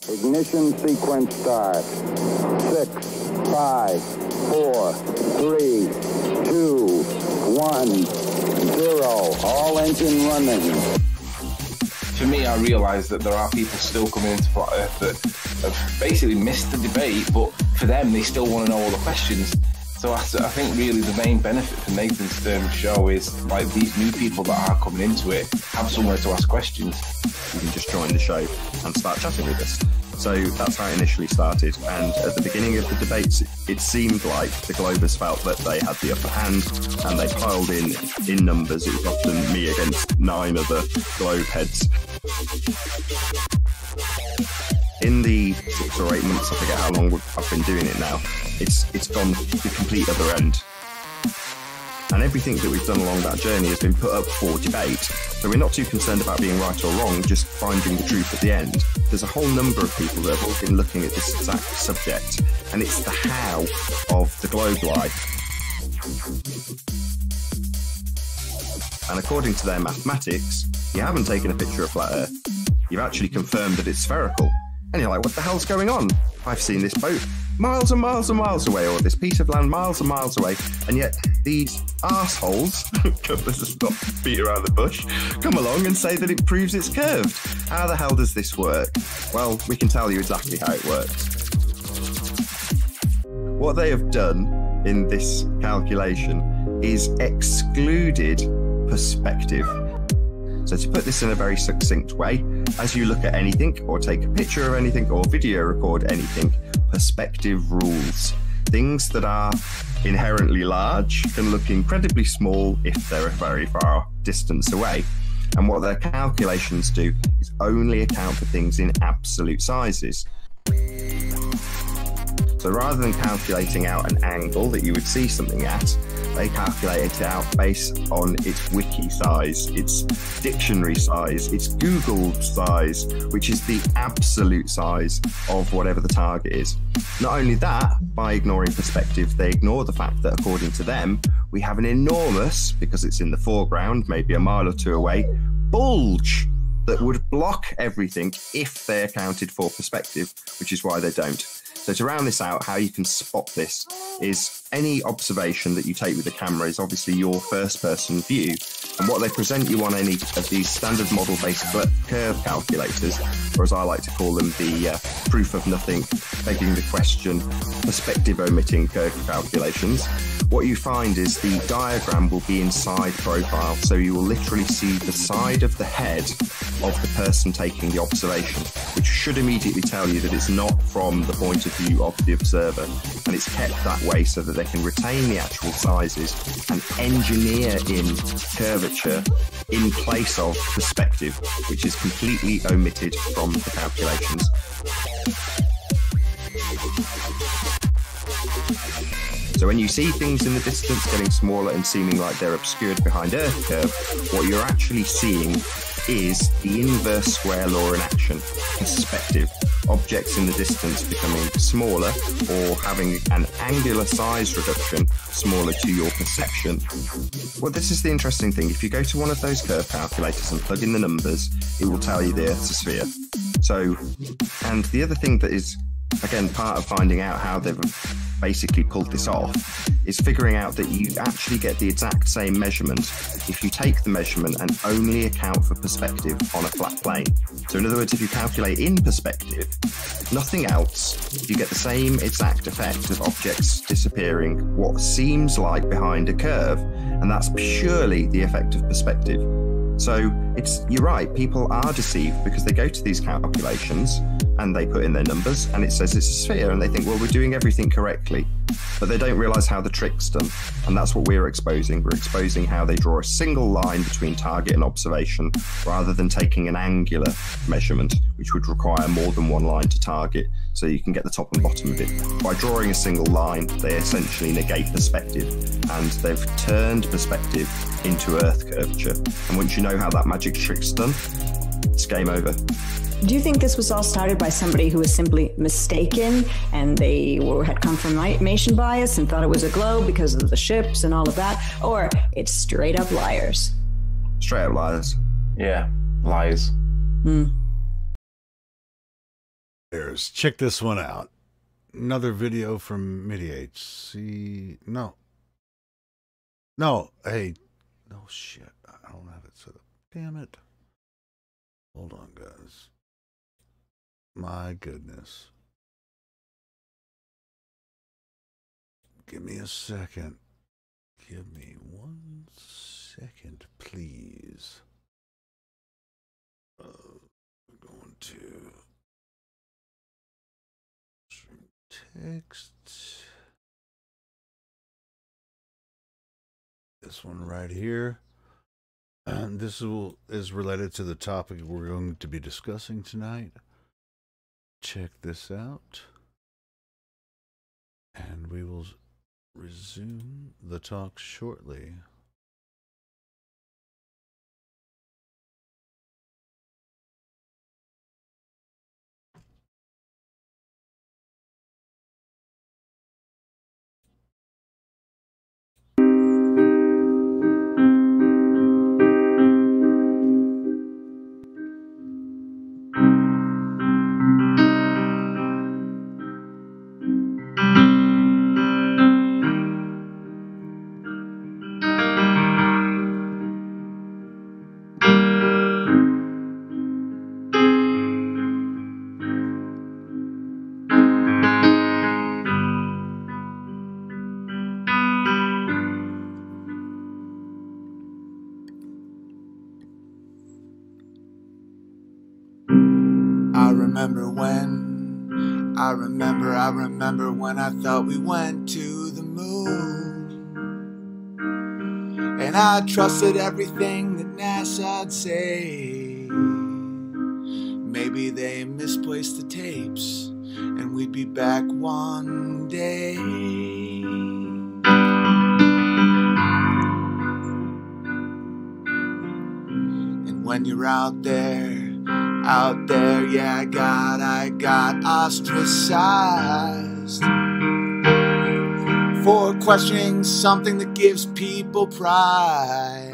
Ignition sequence start. 6, 5, 4, 3, 2, 1, 0. All engine running. For me, I realise that there are people still coming into Flat Earth that have basically missed the debate, but for them, they still want to know all the questions. So I think really the main benefit for Nathan's show is like these new people that are coming into it have somewhere to ask questions. You can just join the show and start chatting with us. So that's how it initially started, and at the beginning of the debates it seemed like the Globers felt that they had the upper hand and they piled in numbers. It was often me against 9 other Globe heads. In the 6 or 8 months, I forget how long I've been doing it now, it's gone the complete other end. And everything that we've done along that journey has been put up for debate. So we're not too concerned about being right or wrong, just finding the truth at the end. There's a whole number of people that have all been looking at this exact subject, and it's the how of the globe lie. And according to their mathematics, you haven't taken a picture of flat Earth. You've actually confirmed that it's spherical. And you're like, what the hell's going on? I've seen this boat miles and miles and miles away, or this piece of land miles and miles away, and yet these arseholes, this is not beat around the bush, come along and say that it proves it's curved. How the hell does this work? Well, we can tell you exactly how it works. What they have done in this calculation is excluded perspective. So to put this in a very succinct way, as you look at anything or take a picture of anything or video record anything, perspective rules. Things that are inherently large can look incredibly small if they're a very far distance away. And what their calculations do is only account for things in absolute sizes. So rather than calculating out an angle that you would see something at, they calculate it out based on its wiki size, its dictionary size, its Google size, which is the absolute size of whatever the target is. Not only that, by ignoring perspective, they ignore the fact that according to them, we have an enormous, because it's in the foreground, maybe a mile or 2 away, bulge that would block everything if they accounted for perspective, which is why they don't. So to round this out, how you can spot this is any observation that you take with the camera is obviously your first person view. And what they present you on any of these standard model based curve calculators, or as I like to call them, the proof of nothing, begging the question, perspective omitting curve calculations, what you find is the diagram will be in side profile. So you will literally see the side of the head of the person taking the observation, which should immediately tell you that it's not from the point of view of the observer, and it's kept that way so that they can retain the actual sizes and engineer in curvature in place of perspective, which is completely omitted from the calculations. So when you see things in the distance getting smaller and seeming like they're obscured behind Earth curve, what you're actually seeing is the inverse square law in action, perspective. Objects in the distance becoming smaller or having an angular size reduction smaller to your perception. Well, this is the interesting thing. If you go to one of those curve calculators and plug in the numbers, it will tell you the Earth's a sphere. So, and the other thing that is, again, part of finding out how they've basically pulled this off is figuring out that you actually get the exact same measurement if you take the measurement and only account for perspective on a flat plane. So in other words, if you calculate in perspective, nothing else, you get the same exact effect of objects disappearing what seems like behind a curve, and that's purely the effect of perspective. So you're right, people are deceived because they go to these calculations and they put in their numbers and it says it's a sphere and they think, well, we're doing everything correctly. But they don't realise how the trick's done. And that's what we're exposing. We're exposing how they draw a single line between target and observation rather than taking an angular measurement, which would require more than one line to target, so you can get the top and bottom of it. By drawing a single line, they essentially negate perspective, and they've turned perspective into Earth curvature. And once you know how that magic trick's done, it's game over. Do you think this was all started by somebody who was simply mistaken and they had confirmation bias and thought it was a globe because of the ships and all of that? Or it's straight up liars? Straight up liars. Yeah, liars. Check this one out. Another video from Mediate. See, no, hey, no shit. I don't have it set up. Damn it. Hold on, guys. My goodness. Give me a second. Give me 1 second, please. We're going to stream text. This one right here. And this is related to the topic we're going to be discussing tonight. Check this out. And we will resume the talk shortly. I remember when I thought we went to the moon, and I trusted everything that NASA'd say. Maybe they misplaced the tapes, and we'd be back one day. And when you're out there, yeah, I got ostracized for questioning something that gives people pride.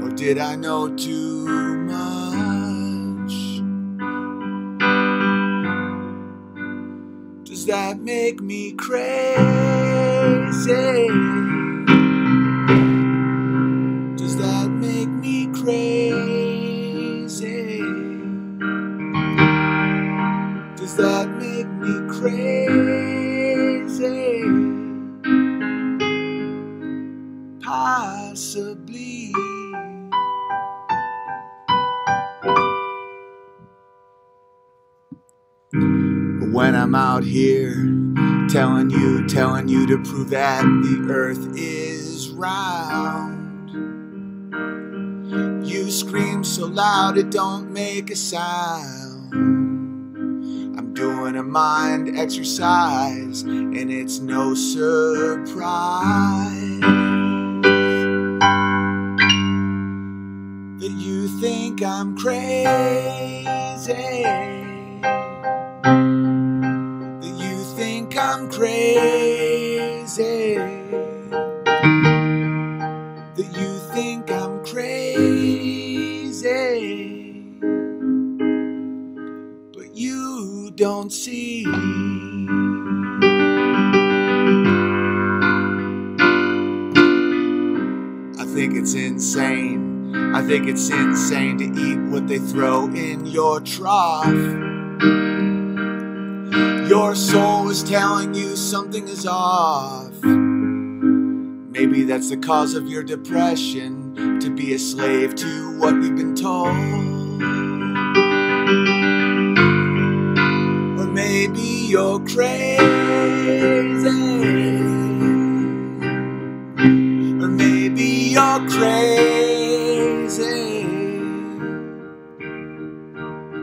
Or did I know too much? Does that make me crazy? Does that make me crazy? Does that make me crazy? Possibly. But when I'm out here telling you to prove that the earth is round, you scream so loud it don't make a sound. I'm doing a mind exercise, and it's no surprise that you think I'm crazy. That you think I'm crazy. That you think I'm crazy, but you don't see. I think it's insane. I think it's insane to eat what they throw in your trough. Your soul is telling you something is off. Maybe that's the cause of your depression, to be a slave to what you've been told. Or maybe you're crazy. Or maybe you're crazy.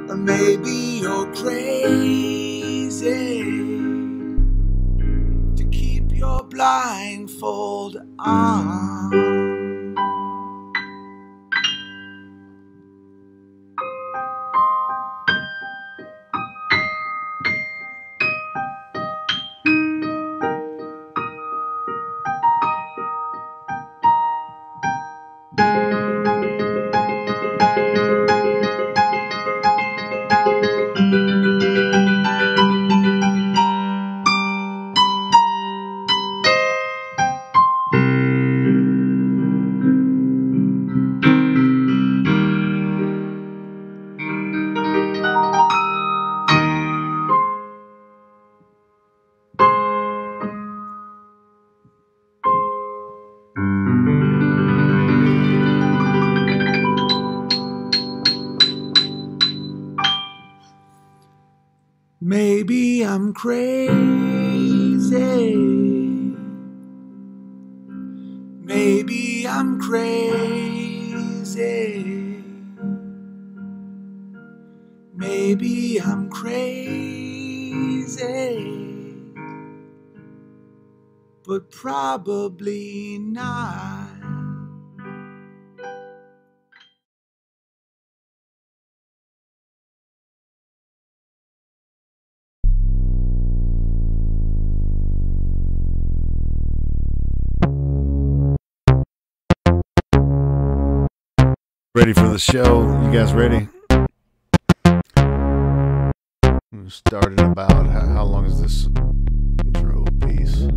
Or maybe you're crazy to keep your blindfold on. crazy. Maybe I'm crazy. Maybe I'm crazy. But probably not. Ready for the show? You guys ready? We started about how long is this intro piece?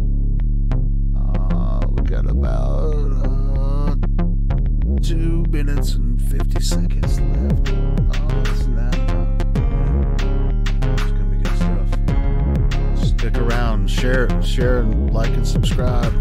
We got about 2 minutes and 50 seconds left. Oh, listen to that. It's gonna be good stuff. Stick around, share, and like and subscribe.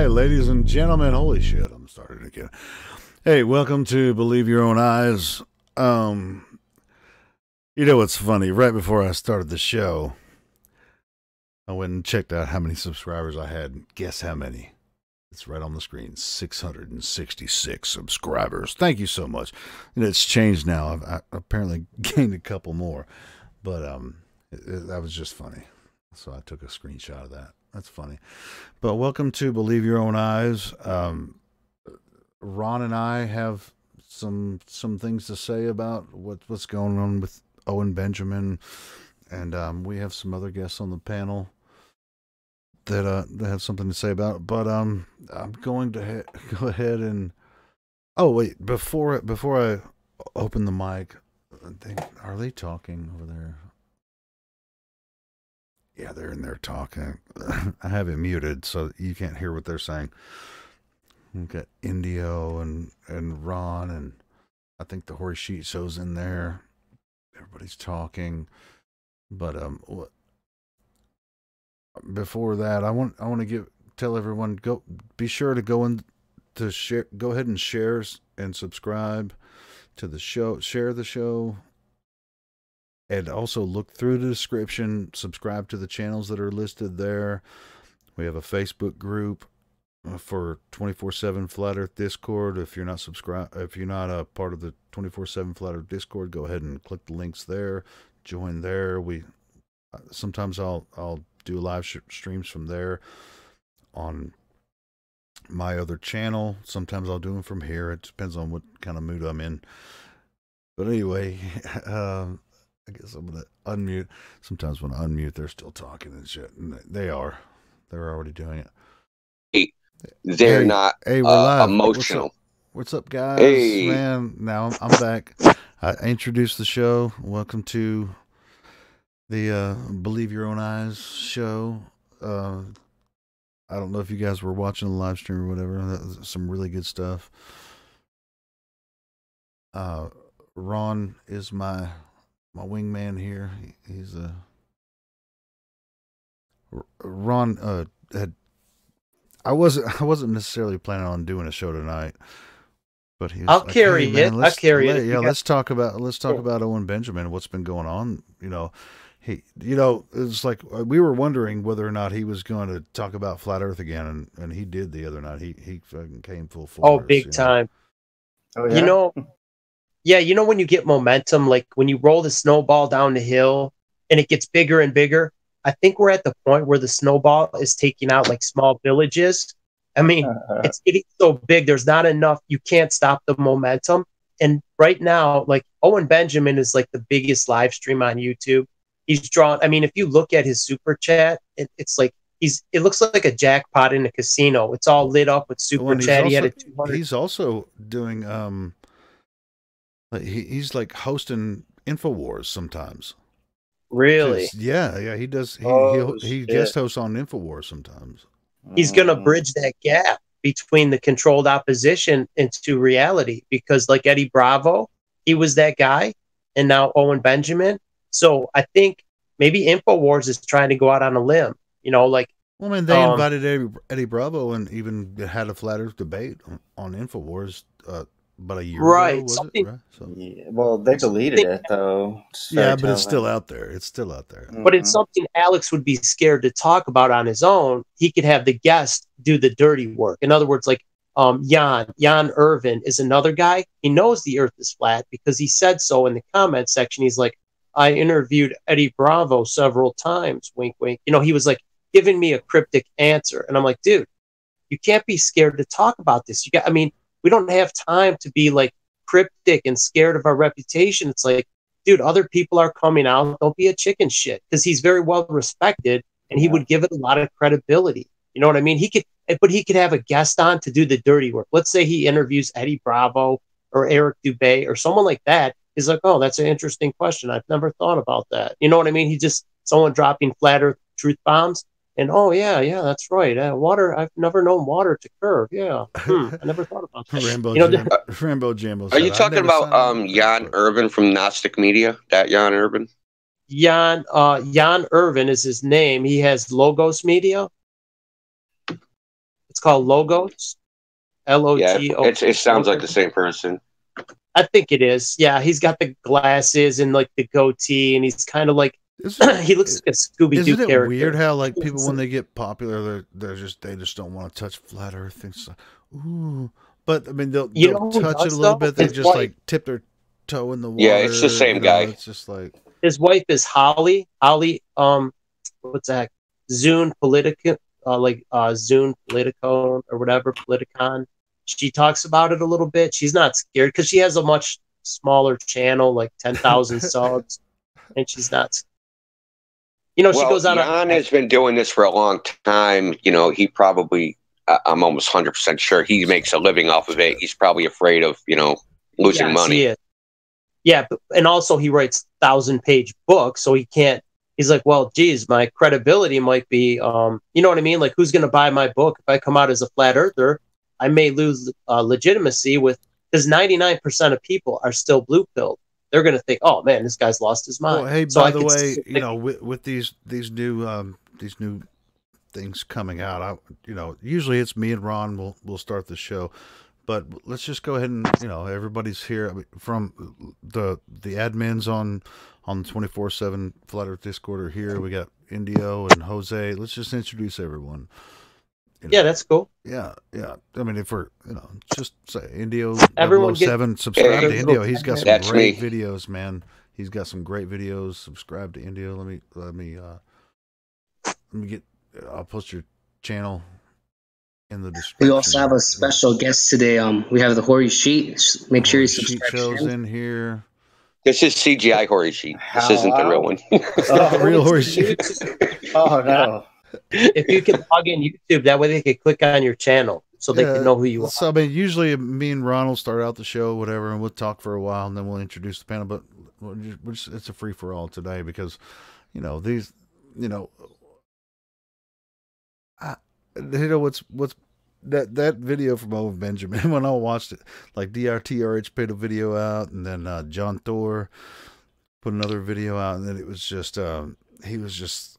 Ladies and gentlemen, holy shit, I'm starting again. Hey, welcome to Believe Your Own Eyes. You know what's funny? Right before I started the show, I went and checked out how many subscribers I had. Guess how many? It's right on the screen. 666 subscribers. Thank you so much. And it's changed now. I apparently gained a couple more, but that was just funny. So I took a screenshot of that. That's funny. But welcome to Believe Your Own Eyes. Ron and I have some things to say about what's going on with Owen Benjamin, and we have some other guests on the panel that have something to say about it. But I'm going to go ahead and wait, before I open the mic, are they talking over there? Yeah, they're in there talking. I have it muted so you can't hear what they're saying. We've got Indio and Ron, and I think the Horse Sheet Show's in there. Everybody's talking. But before that, I want to tell everyone, be sure to go ahead and share and subscribe to the show. Share the show. And also look through the description, subscribe to the channels that are listed there. We have a Facebook group. for 24/7 Flat Earth Discord. If you're not a part of the 24/7 Flat Earth Discord, go ahead and click the links there. Join there. Sometimes I'll do live streams from there on my other channel. Sometimes I'll do them from here. It depends on what kind of mood I'm in. But anyway, I guess I'm gonna unmute. Sometimes when I unmute, they're still talking and shit. And they're already doing it. They're not we're live. emotional. What's up, guys? Hey. Man, now I'm back. I introduced the show. Welcome to the Believe Your Own Eyes show. I don't know if you guys were watching the live stream or whatever. That was some really good stuff. Ron is my wingman here. He's Ron had. I wasn't necessarily planning on doing a show tonight, but I'll carry it. I'll carry it. Yeah, let's talk about Owen Benjamin. What's been going on? It's like we were wondering whether or not he was going to talk about flat Earth again, and he did the other night. He fucking came full force. Oh, big time. Oh, yeah? When you get momentum, like when you roll the snowball down the hill and it gets bigger and bigger. I think we're at the point where the snowball is taking out like small villages. I mean, it's getting so big. There's not enough. You can't stop the momentum. And right now, like Owen Benjamin is like the biggest live stream on YouTube. He's drawn. I mean, if you look at his super chat, it's like it looks like a jackpot in a casino. It's all lit up with super chat. He had a 200. He's also doing he's like hosting InfoWars sometimes. Really? Yeah, he does. He guest hosts on InfoWars sometimes. He's going to bridge that gap between the controlled opposition into reality, because like Eddie Bravo, he was that guy, and now Owen Benjamin. So I think maybe InfoWars is trying to go out on a limb. Well, I mean, they invited Eddie Bravo and even had a flat Earth debate on InfoWars. About a year ago, was it? Right? So. Yeah, well, they deleted it, though. Yeah, but it's still out there. It's still out there. But it's something Alex would be scared to talk about on his own. He could have the guest do the dirty work. In other words, like Jan Irvin is another guy. He knows the Earth is flat because he said so in the comment section. He's like, I interviewed Eddie Bravo several times, wink, wink. He was like giving me a cryptic answer. And I'm like, dude, you can't be scared to talk about this. We don't have time to be like cryptic and scared of our reputation. It's like, dude, other people are coming out. Don't be a chicken shit, because he's very well respected and he would give it a lot of credibility. You know what I mean? He could have a guest on to do the dirty work. Let's say he interviews Eddie Bravo or Eric Dubé or someone like that. He's like, oh, that's an interesting question. I've never thought about that. You know what I mean? Someone dropping flat Earth truth bombs. And yeah, that's right. Water, I've never known water to curve. Yeah, I never thought about that. Rambo Jambo. Are you talking about Jan Irvin from Gnostic Media? That Jan Irvin? Jan Irvin is his name. He has Logos Media. It's called Logos. LOGO. Yeah, it sounds like the same person. I think it is. Yeah, he's got the glasses and like the goatee, and he's kind of like. He looks like a Scooby-Doo character. Isn't it weird how like people, when they get popular, they just don't want to touch flat Earth and stuff. Ooh, but I mean they'll touch it a little bit. They just like tip their toe in the water. Yeah, it's the same guy. It's just like his wife is Holly. What's that? Zune Politica, Zune Politicon or whatever Politicon. She talks about it a little bit. She's not scared because she has a much smaller channel, like 10,000 subs, and she's not. She goes out. Jan has been doing this for a long time. He probably, I'm almost 100% sure he makes a living off of it. He's probably afraid of, losing money. He is. Yeah, and also he writes 1,000-page books, so he can't. He's like, well, geez, my credibility might be, you know what I mean? Like, who's going to buy my book if I come out as a flat earther? I may lose legitimacy because 99% of people are still blue-pilled. They're going to think, "Oh man, this guy's lost his mind." Well, hey, by the way, with these new things coming out, usually it's me and Ron will start the show, but let's just go ahead and everybody's here. From the admins on the 24/7 Flat Earth Discord are here. We got Indio and Jose. Let's just introduce everyone. Yeah, that's cool. Yeah. I mean, if we're, just say Indio Everyone 007, subscribe to Indio. He's got some That's great me. videos, man. He's got some great videos. Subscribe to Indio. Let me get. I'll post your channel in the description. We also have a special guest today. We have the Hori Sheet. Make sure you Sheet subscribe shows to him. in here. This is CGI Hori Sheet. This isn't the real one. It's not the real Hori Sheet. Oh no! If you can log in YouTube, that way they can click on your channel so they can know who you are. So I mean, usually me and Ron will start out the show, whatever, and we'll talk for a while, and then we'll introduce the panel. But it's a free for all today because, these, what's that video from Owen Benjamin when I watched it, like DRTRH put a video out, and then John Thor put another video out, and then it was just he was just,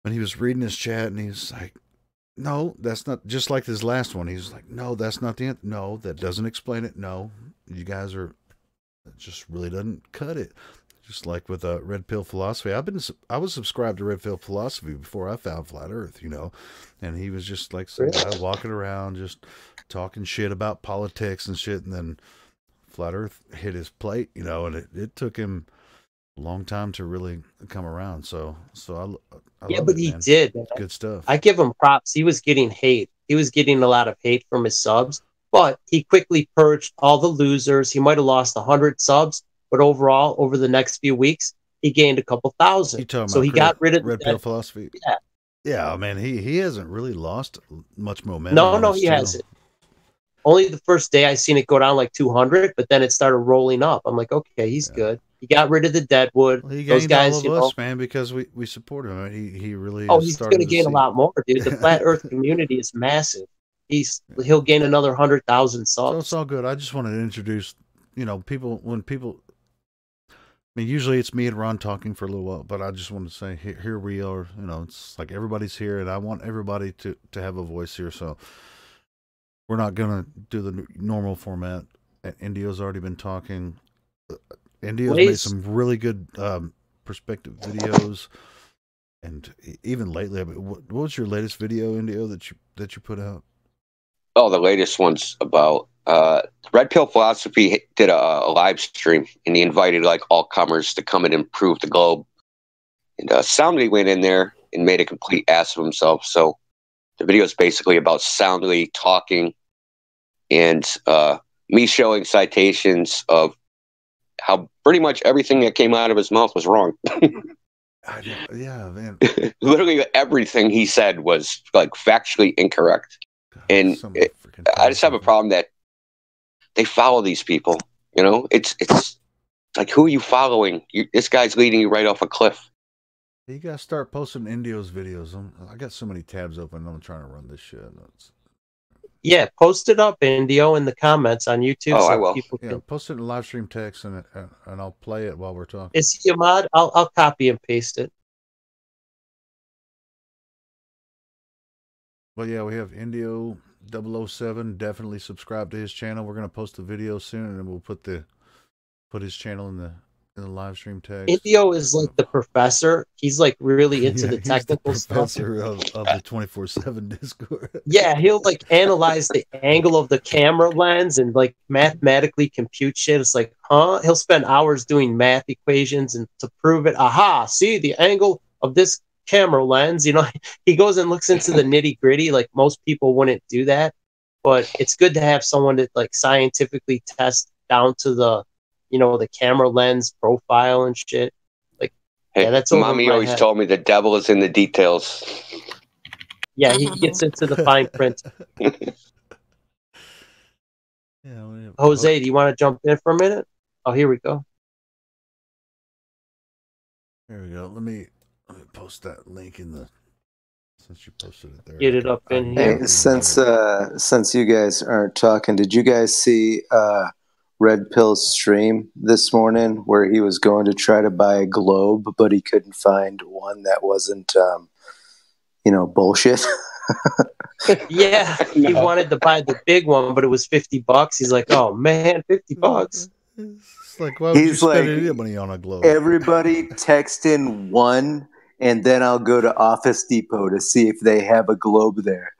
when he was reading his chat, and he was like, no, that's not, just like this last one. He's like, no, that's not the end. No, that doesn't explain it. No, you guys are, it just really doesn't cut it. Just like with Red Pill Philosophy. I was subscribed to Red Pill Philosophy before I found Flat Earth, and he was just like some guy walking around just talking shit about politics and shit, and then Flat Earth hit his plate, and it took him a long time to really come around. So I Yeah, love but it, he man. did. It's good stuff. I give him props. He was getting hate. He was getting a lot of hate from his subs, but he quickly purged all the losers. He might have lost 100 subs, but overall, over the next few weeks, he gained a couple thousand. So he got rid of Red Pill Philosophy. Yeah. Yeah, man, he hasn't really lost much momentum. No, he hasn't. Only the first day I seen it go down like 200, but then it started rolling up. I'm like, okay, he's good. He got rid of the Deadwood. Well, he those gained guys, all of us, man, because we support him. He really. Oh, he's going to gain a lot more, dude. The Flat Earth community is massive. He'll gain another 100,000 subs. So it's all good. I just wanted to introduce, people when people. I mean, usually it's me and Ron talking for a little while, but I just want to say here we are. It's like everybody's here, and I want everybody to have a voice here. So we're not gonna do the normal format. Indio's already been talking. Indio's made some really good perspective videos, and even lately. I mean, what was your latest video, Indio, that you put out? Oh, the latest one's about Red Pill Philosophy did a live stream, and he invited like all comers to come and improve the globe. And Soundly went in there and made a complete ass of himself. So the video is basically about Soundly talking and me showing citations of how pretty much everything that came out of his mouth was wrong. Yeah, man. Literally everything he said was like factually incorrect. And I just have a problem that they follow these people. It's like, who are you following? This guy's leading you right off a cliff. You gotta start posting Indio's videos. I got so many tabs open. I'm trying to run this shit. Yeah, post it up, Indio, in the comments on YouTube. Oh, I will. People can... post it in live stream text, and I'll play it while we're talking. Is he a mod? I'll copy and paste it. Well, yeah, we have Indio 007. Definitely subscribe to his channel. We're gonna post the video soon, and then we'll put his channel in the live stream text. Indio is like the professor. He's like really into the technical stuff. Professor of the 24/7 Discord. Yeah, he'll like analyze the angle of the camera lens and like mathematically compute shit. It's like, he'll spend hours doing math equations and to prove it. Aha, see the angle of this camera lens. He goes and looks into the nitty gritty. Like most people wouldn't do that, but it's good to have someone that like scientifically test down to the the camera lens profile and shit. Like, hey, yeah, that's mommy always told me the devil is in the details. Yeah, he gets into the fine print. Jose, do you want to jump in for a minute? Oh, here we go. There we go. Let me post that link in the. Since you posted it there, get it up in here. Hey, since you guys aren't talking, did you guys see Red Pill's stream this morning where he was going to try to buy a globe, but he couldn't find one that wasn't, bullshit? Yeah, he wanted to buy the big one, but it was $50. He's like, oh man, $50. It's like, why would you spend any money on a globe? Everybody text in one and then I'll go to Office Depot to see if they have a globe there.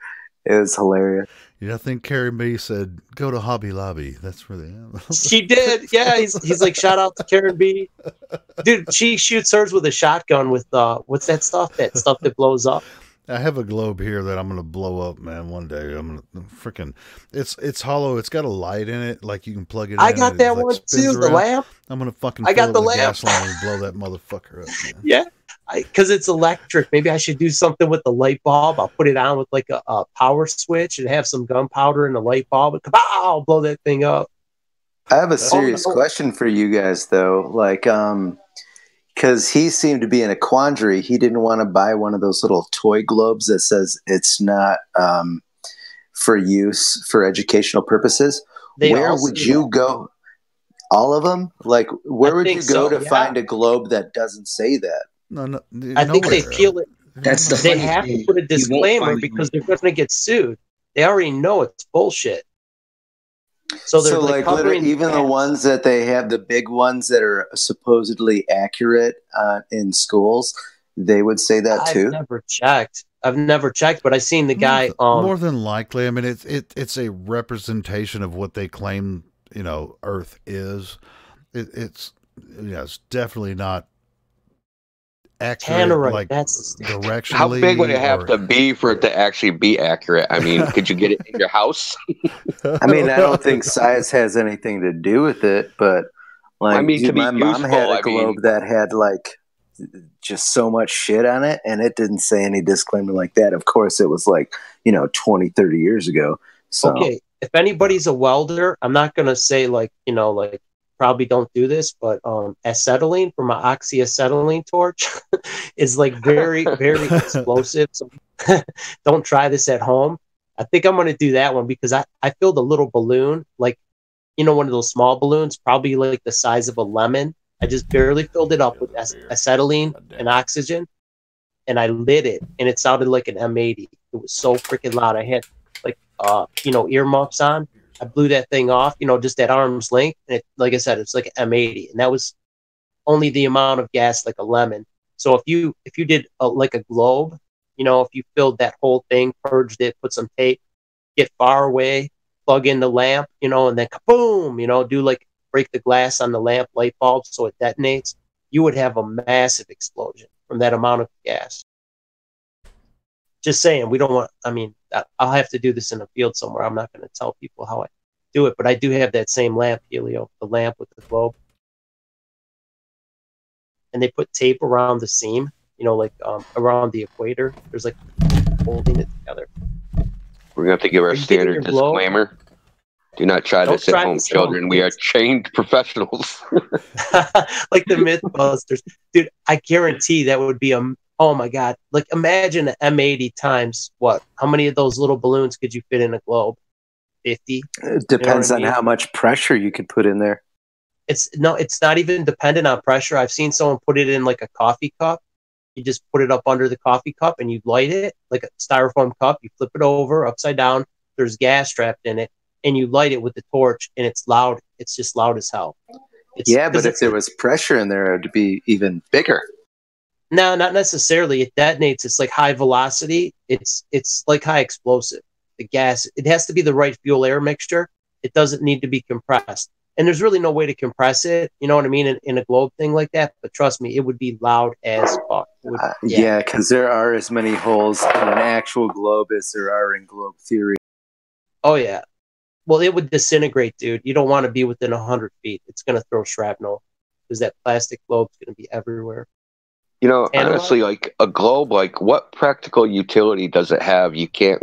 It was hilarious. Yeah, I think Carrie B said, "Go to Hobby Lobby." That's where they have. She did. Yeah, he's like, shout out to Karen B. Dude, she shoots hers with a shotgun with what's that stuff? That stuff that blows up. I have a globe here that I'm gonna blow up, man. One day I'm gonna freaking. It's hollow. It's got a light in it, like you can plug it in. I got that one too. The lamp. I'm gonna fucking. I got the lamp. Gas line and blow that motherfucker up. Man. Yeah, because it's electric. Maybe I should do something with the light bulb. I'll put it on with like a power switch and have some gunpowder in the light bulb. And I'll blow that thing up. I have a serious question for you guys, though. Like, because he seemed to be in a quandary. He didn't want to buy one of those little toy globes that says it's not for use for educational purposes. Where would you go? All of them? Like, where would you go to find a globe that doesn't say that? No. I think they peel it. That's the They have to put a disclaimer because they're going to get sued. They already know it's bullshit. So they're like literally, even the ones that they have, the big ones that are supposedly accurate in schools, they would say that too. I've never checked, but I've seen the guy. More than likely, I mean, it's a representation of what they claim, Earth is. It's definitely not accurate. Like directionally. How big would it have to be for it to actually be accurate? I mean, could you get it in your house? I mean, I don't think size has anything to do with it, but like, I mean, my mom had a globe that had like just so much shit on it, and it didn't say any disclaimer like that. Of course, it was like 20, 30 years ago. So okay, if anybody's a welder, I'm not gonna say like probably don't do this, but acetylene from an oxyacetylene torch is like very, very explosive. So don't try this at home. I think I'm going to do that one because I filled a little balloon, like, one of those small balloons, probably like the size of a lemon. I just barely filled it up with acetylene and oxygen, and I lit it, and it sounded like an M80. It was so freaking loud. I had like, earmuffs on. I blew that thing off, just at arm's length. And it, like I said, it's like an M80, and that was only the amount of gas like a lemon. So if you did like a globe, if you filled that whole thing, purged it, put some tape, get far away, plug in the lamp, and then kaboom, do like break the glass on the lamp light bulb so it detonates, you would have a massive explosion from that amount of gas. Just saying, we don't want, I'll have to do this in a field somewhere. I'm not going to tell people how I do it, but I do have that same lamp, Helio, the lamp with the globe. And they put tape around the seam, around the equator. There's like holding it together. We're going to have to give our standard disclaimer. Do not try this at home, children. We are trained professionals. Like the Mythbusters. Dude, I guarantee that would be oh my God. Like imagine an M80 times what? How many of those little balloons could you fit in a globe? 50? It depends on how much pressure you could put in there. It's not even dependent on pressure. I've seen someone put it in like a coffee cup. You just put it up under the coffee cup and you light it like a styrofoam cup. You flip it over upside down. There's gas trapped in it, and you light it with the torch, and it's loud. It's just loud as hell. But if there was pressure in there, it would be even bigger. No, not necessarily. It detonates. It's like high velocity. It's like high explosive. The gas, it has to be the right fuel air mixture. It doesn't need to be compressed. And there's really no way to compress it, you know what I mean, in a globe thing like that. But trust me, it would be loud as fuck. Yeah, because there are as many holes in an actual globe as there are in globe theory. Oh, yeah. Well, it would disintegrate, dude. You don't want to be within 100 feet. It's going to throw shrapnel because that plastic globe's going to be everywhere. Honestly, like a globe, like what practical utility does it have? You can't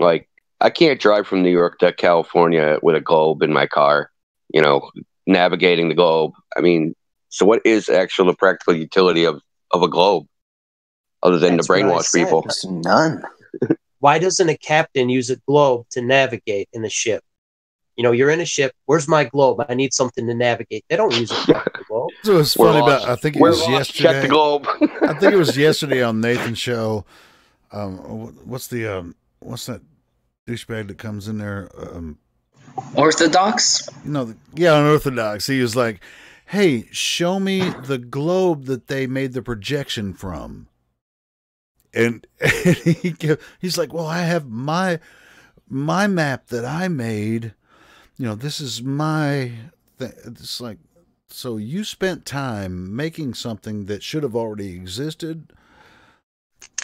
I can't drive from New York to California with a globe in my car, navigating the globe. I mean, so what is the practical utility of a globe other than to brainwash people? There's none. Why doesn't a captain use a globe to navigate in the ship? You're in a ship. Where's my globe? I need something to navigate. They don't use a globe. So it's funny about. I think it was yesterday. Check the globe. I think it was yesterday on Nathan's show. What's that douchebag that comes in there? Orthodox? No, Unorthodox. He was like, "Hey, show me the globe that they made the projection from." and he's like, well, I have my map that I made. You know, this is my thing. It's like, so you spent time making something that should have already existed.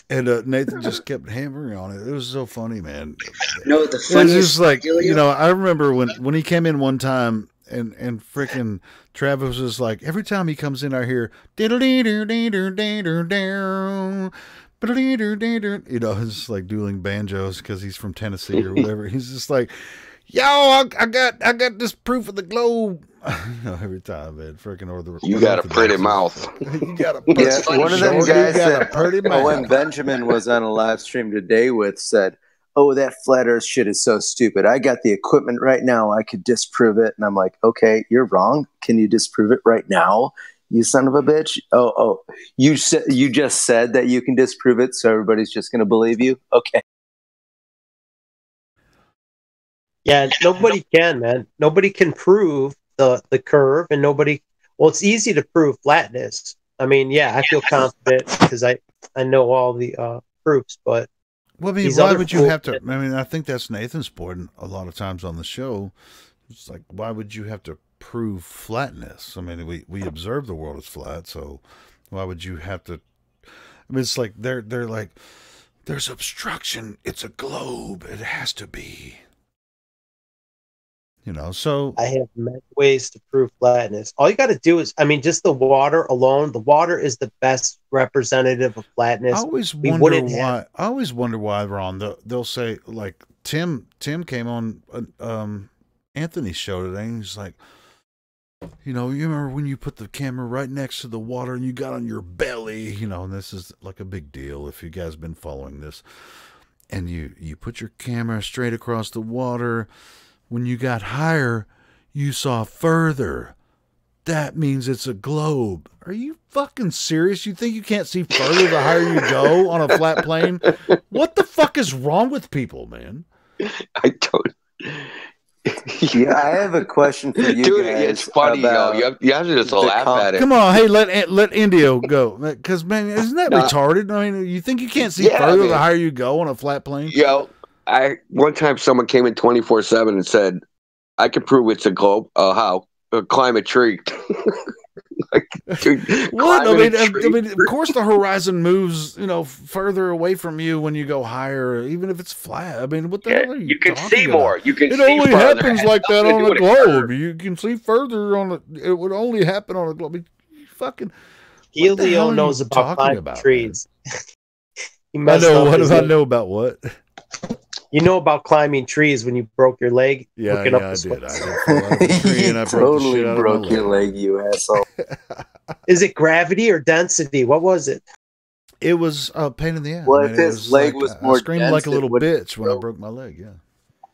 And Nathan just kept hammering on it. It was so funny, man. No, the It's funniest just like, Helio? you know, I remember when he came in one time and freaking Travis was like, every time he comes in, I hear, you know, it's like dueling banjos because he's from Tennessee or whatever. He's just like, yo, I got this proof of the globe. You know, every time, man, freaking You got a pretty mouth. You got a Yeah, one of them guys that pretty when mouth. Benjamin was on a live stream today with said, "Oh, that flat Earth shit is so stupid. I got the equipment right now. I could disprove it." And I'm like, "Okay, you're wrong. Can you disprove it right now, you son of a bitch?" Oh, you just said that you can disprove it, so everybody's just going to believe you. Okay. Yeah, nobody can, man. Nobody can prove the curve, and nobody. Well, it's easy to prove flatness. I mean, yeah, I feel confident because I know all the proofs, but Well, I mean, these why other would you fools- have to? I mean, I think that's Nathan's point a lot of times on the show. It's like, why would you have to prove flatness? I mean, we observe the world as flat, so why would you have to? I mean, it's like they're like, there's obstruction. It's a globe. It has to be. You know, so I have many ways to prove flatness. All you got to do is, I mean, just the water alone. The water is the best representative of flatness. I always We wonder wouldn't why. have- I always wonder why, Ron. They'll say like Tim came on Anthony's show today, and he's like, you know, you remember when you put the camera right next to the water and you got on your belly, you know, and this is like a big deal if you guys have been following this, and you put your camera straight across the water. When you got higher, you saw further. That means it's a globe. Are you fucking serious? You think you can't see further the higher you go on a flat plane? What the fuck is wrong with people, man? I don't. Yeah, I have a question for you Dude, guys. it's funny, yo. You have to just the laugh at it. Come on, hey, let Indio go, because man, isn't that retarded? I mean, you think you can't see further the higher you go on a flat plane? Yo, one time someone came in 24/7 and said, "I can prove it's a globe." How? Climb a tree. Like, dude, What? I climbing a tree? mean, of course the horizon moves, you know, further away from you when you go higher, even if it's flat. I mean, what the hell are you can talking see about? more. You can It see only further. happens It like has that nothing to on do a with a globe. You can see further on it would only happen on a globe. You fucking what the hell Helio are knows you about talking climbing about, trees. He I messed know up what his I leg. know about what. You know about climbing trees when you broke your leg? Yeah, looking yeah, up I the did. I swing. did fall out of a tree and I You broke the totally shit out broke of my your leg. leg, you asshole. Is it gravity or density? What was it? It was a pain in the ass. Well, I mean, if it his was leg like was I more screamed dense, like a it little wouldn't bitch when I broke. broke my leg. Yeah.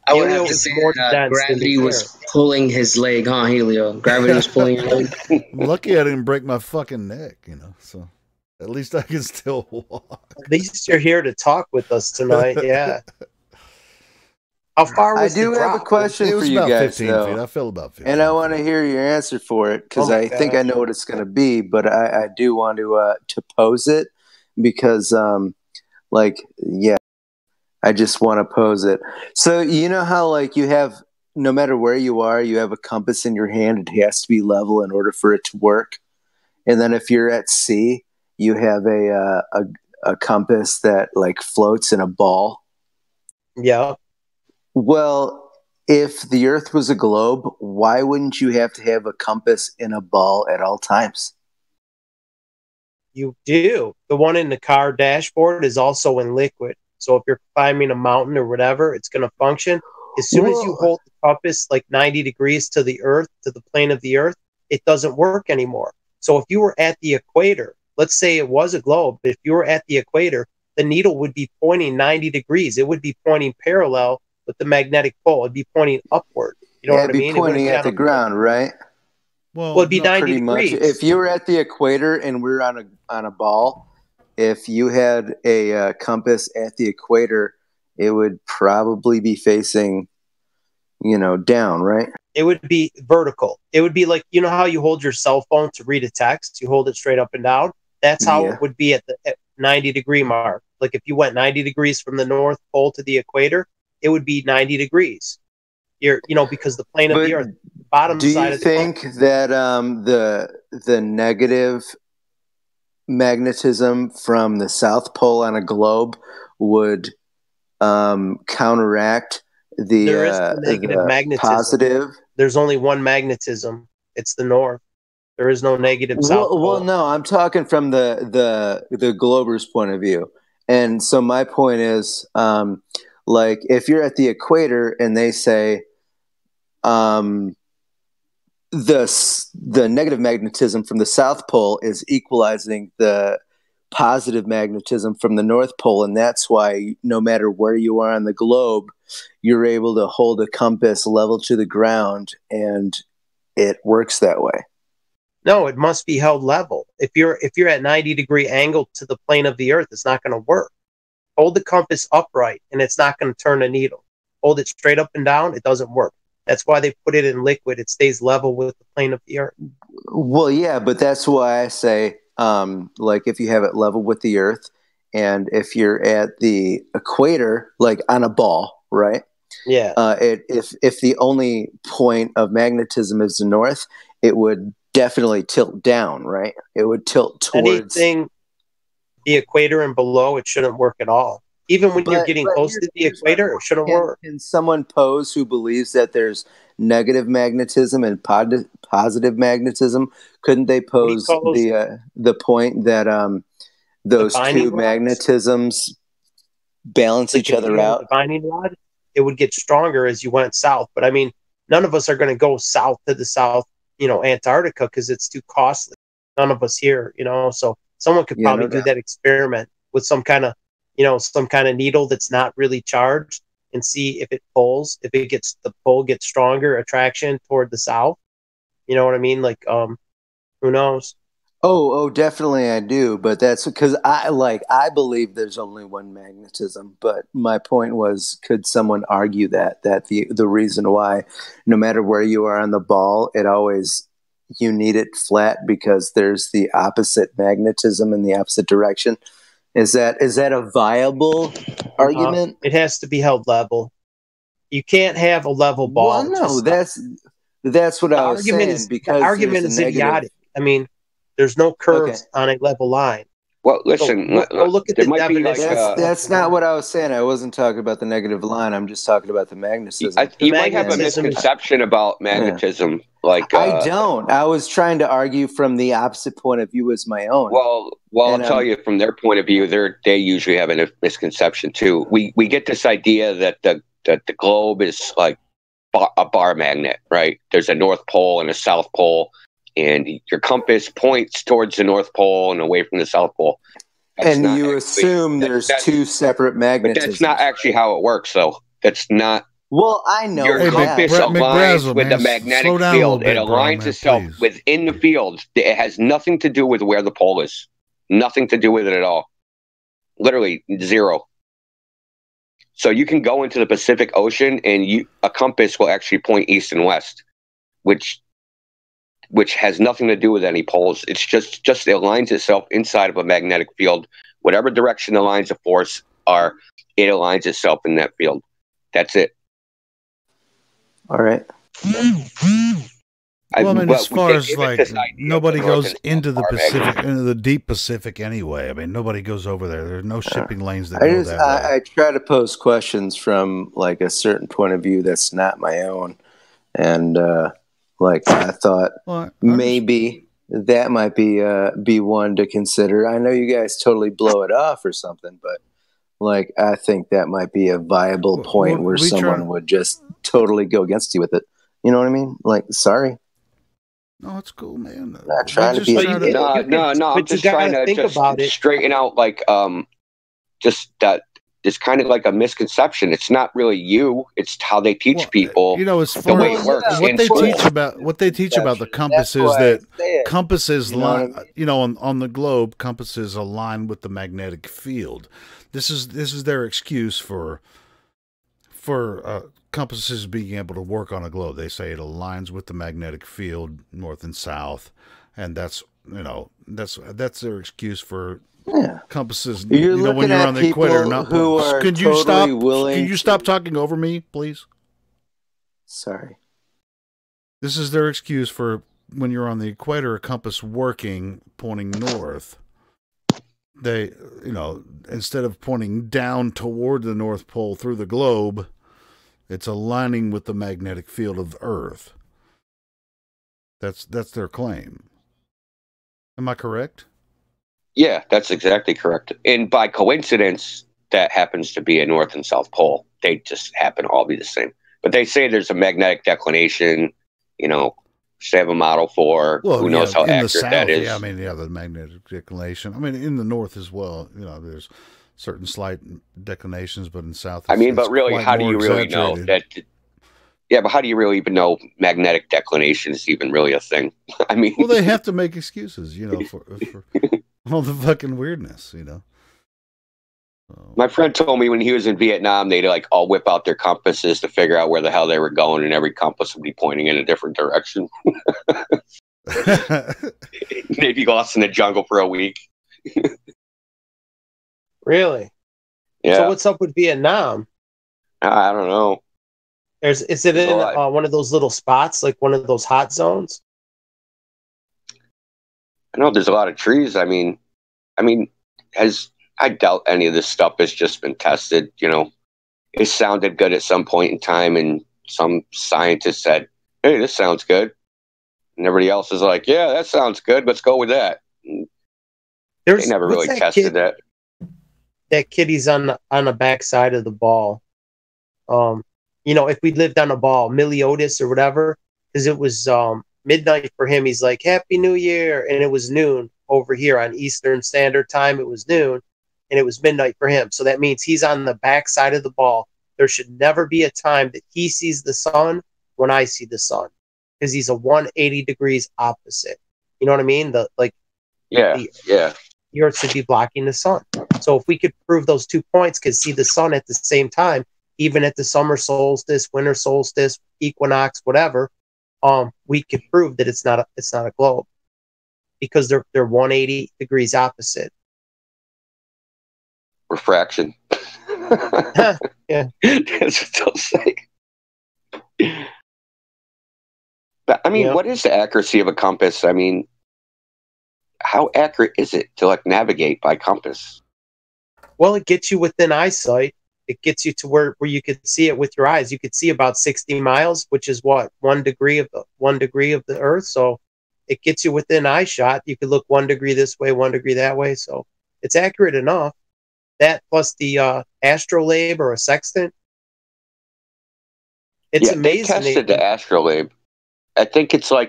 I would Helio have to is say more that dense than gravity the was air. pulling his leg, huh, Helio? Gravity was pulling your leg. I'm lucky I didn't break my fucking neck, you know. So at least I can still walk. At least you're here to talk with us tonight. Yeah. How far I was do the have a drop? question It for was you about guys, 15 though. feet. I fell about 15 And I want to feet. hear your answer for it because Oh my I think God. I know what it's going to be, but I do want to pose it because, yeah, I just want to pose it. So you know how like you have, no matter where you are, you have a compass in your hand. It has to be level in order for it to work. And then if you're at sea, you have a compass that like floats in a ball. Yeah. Well, if the Earth was a globe, why wouldn't you have to have a compass in a ball at all times? You do. The one in the car dashboard is also in liquid. So if you're climbing a mountain or whatever, it's going to function. As soon as you Whoa. hold the compass like 90 degrees to the earth, to the plane of the earth, it doesn't work anymore. So if you were at the equator, let's say it was a globe, if you were at the equator, the needle would be pointing 90 degrees. It would be pointing parallel with the magnetic pole. It'd be pointing upward. You know Yeah, what I it'd be mean? It wouldn't pointing be at on the a ground, right? Well, Well, it'd be no, 90 Pretty much. degrees. If you were at the equator and we're on a ball, if you had a compass at the equator, it would probably be facing, down, right? It would be vertical. It would be like, you know how you hold your cell phone to read a text? You hold it straight up and down. That's how Yeah. it would be at 90-degree mark. Like if you went 90 degrees from the North Pole to the equator, it would be 90 degrees. Because the plane of the Earth, the bottom do side you of the think that the negative magnetism from the South Pole on a globe would counteract there is no negative the magnetism. positive? There's only one magnetism. It's the North. There is no negative South Pole. Well, no, I'm talking from the glober's point of view. And so my point is, like if you're at the equator and they say the negative magnetism from the South Pole is equalizing the positive magnetism from the North Pole, and that's why no matter where you are on the globe, you're able to hold a compass level to the ground, and it works that way. No, it must be held level. If you're at 90-degree angle to the plane of the Earth, it's not going to work. Hold the compass upright, and it's not going to turn a needle. Hold it straight up and down, it doesn't work. That's why they put it in liquid. It stays level with the plane of the Earth. Well, yeah, but that's why I say, like if you have it level with the Earth, and if you're at the equator, like on a ball, right? Yeah. If the only point of magnetism is the north, it would definitely tilt down, right? It would tilt towards anything the equator and below. It shouldn't work at all. Even when you're getting close to the equator, it shouldn't work. Can someone pose who believes that there's negative magnetism and positive magnetism? Couldn't they pose the point that those two magnetisms balance each other out? The binding rod, it would get stronger as you went south. But I mean, none of us are going to go south to the South, Antarctica, because it's too costly. None of us here, so someone could probably do that experiment with some kind of needle that's not really charged and see if it pulls, if the pull gets stronger, attraction toward the south. You know what I mean? Like, who knows? Oh, definitely I do. But that's because I believe there's only one magnetism. But my point was, could someone argue that the reason why, no matter where you are on the ball, you need it flat because there's the opposite magnetism in the opposite direction? Is that a viable argument? It has to be held level. You can't have a level ball. Well, no, that's what I was saying. Because the argument is idiotic. I mean, there's no curves on a level line. Well, listen, go look at the definition. That's not what I was saying. I wasn't talking about the negative line. I'm just talking about the magnetism. You might have a misconception about magnetism. Yeah. Like I don't. I was trying to argue from the opposite point of view as my own. Well, I'll tell you from their point of view, they usually have a misconception too. We get this idea that the globe is like a bar magnet, right? There's a North Pole and a South Pole, and your compass points towards the North Pole and away from the South Pole. And you assume there's two separate magnetisms. But that's not actually how it works, though. That's not. Well, I know your compass aligns with the magnetic field. It aligns itself within the field. It has nothing to do with where the pole is. Nothing to do with it at all. Literally zero. So you can go into the Pacific Ocean and a compass will actually point east and west, which has nothing to do with any poles. It's just it aligns itself inside of a magnetic field. Whatever direction the lines of force are, it aligns itself in that field. That's it. All right. As far as nobody goes into the Pacific, into the deep Pacific anyway. I mean, nobody goes over there. There's no shipping lanes that go that way. I try to pose questions from like a certain point of view that's not my own, and I thought maybe that might be one to consider. I know you guys totally blow it off or something, but I think that might be a viable point where someone would just totally go against you with it. You know what I mean? Sorry. No, it's cool, man. I'm not trying to be. No. I'm just trying to straighten out just that. It's kind of like a misconception. It's not really you. It's how they teach people. As far the way it works. What they teach about the compass is that compasses on the globe, compasses align with the magnetic field. This is their excuse for compasses being able to work on a globe. They say it aligns with the magnetic field, north and south, and that's their excuse for compasses. You're when looking you're at on the people equator, not who are Could you totally stop? willing. Can you stop talking over me, please? Sorry. This is their excuse for when you're on the equator, a compass working, pointing north. They, instead of pointing down toward the North Pole through the globe, it's aligning with the magnetic field of Earth. That's their claim. Am I correct? Yeah, that's exactly correct. And by coincidence, that happens to be a North and South Pole. They just happen to all be the same. But they say there's a magnetic declination, they have a model for. Who knows how accurate that is. Yeah, the magnetic declination. In the north as well, there's certain slight declinations, but in south, but really, how do you really know that? Yeah, but how do you really even know magnetic declination is even really a thing? Well, they have to make excuses, for all the fucking weirdness, My friend told me when he was in Vietnam, they'd all whip out their compasses to figure out where the hell they were going, and every compass would be pointing in a different direction. They'd be lost in the jungle for a week. Really? Yeah. So what's up with Vietnam? I don't know. Is it in one of those little spots, like one of those hot zones? I know there's a lot of trees. I doubt any of this stuff has just been tested. It sounded good at some point in time, and some scientist said, "Hey, this sounds good," and everybody else is like, "Yeah, that sounds good. Let's go with that." They never really tested that. That kid, he's on the back side of the ball. If we lived on a ball, Meliodas or whatever, because it was midnight for him. He's like, "Happy New Year," and it was noon over here on Eastern Standard Time. It was noon. And it was midnight for him. So that means he's on the back side of the ball. There should never be a time that he sees the sun when I see the sun, because he's a 180 degrees opposite. You know what I mean? The Earth should be blocking the sun. So if we could prove those 2 points, could see the sun at the same time, even at the summer solstice, winter solstice, equinox, whatever, we could prove that it's not a globe, because they're 180 degrees opposite. Refraction. Yeah. That's what they'll say. But what is the accuracy of a compass? How accurate is it to navigate by compass? Well, it gets you within eyesight. It gets you to where you could see it with your eyes. You could see about 60 miles, which is what, 1 degree of the Earth. So it gets you within eye shot. You could look 1 degree this way, 1 degree that way. So it's accurate enough. That plus the astrolabe or a sextant. It's amazing. They tested the astrolabe. I think it's I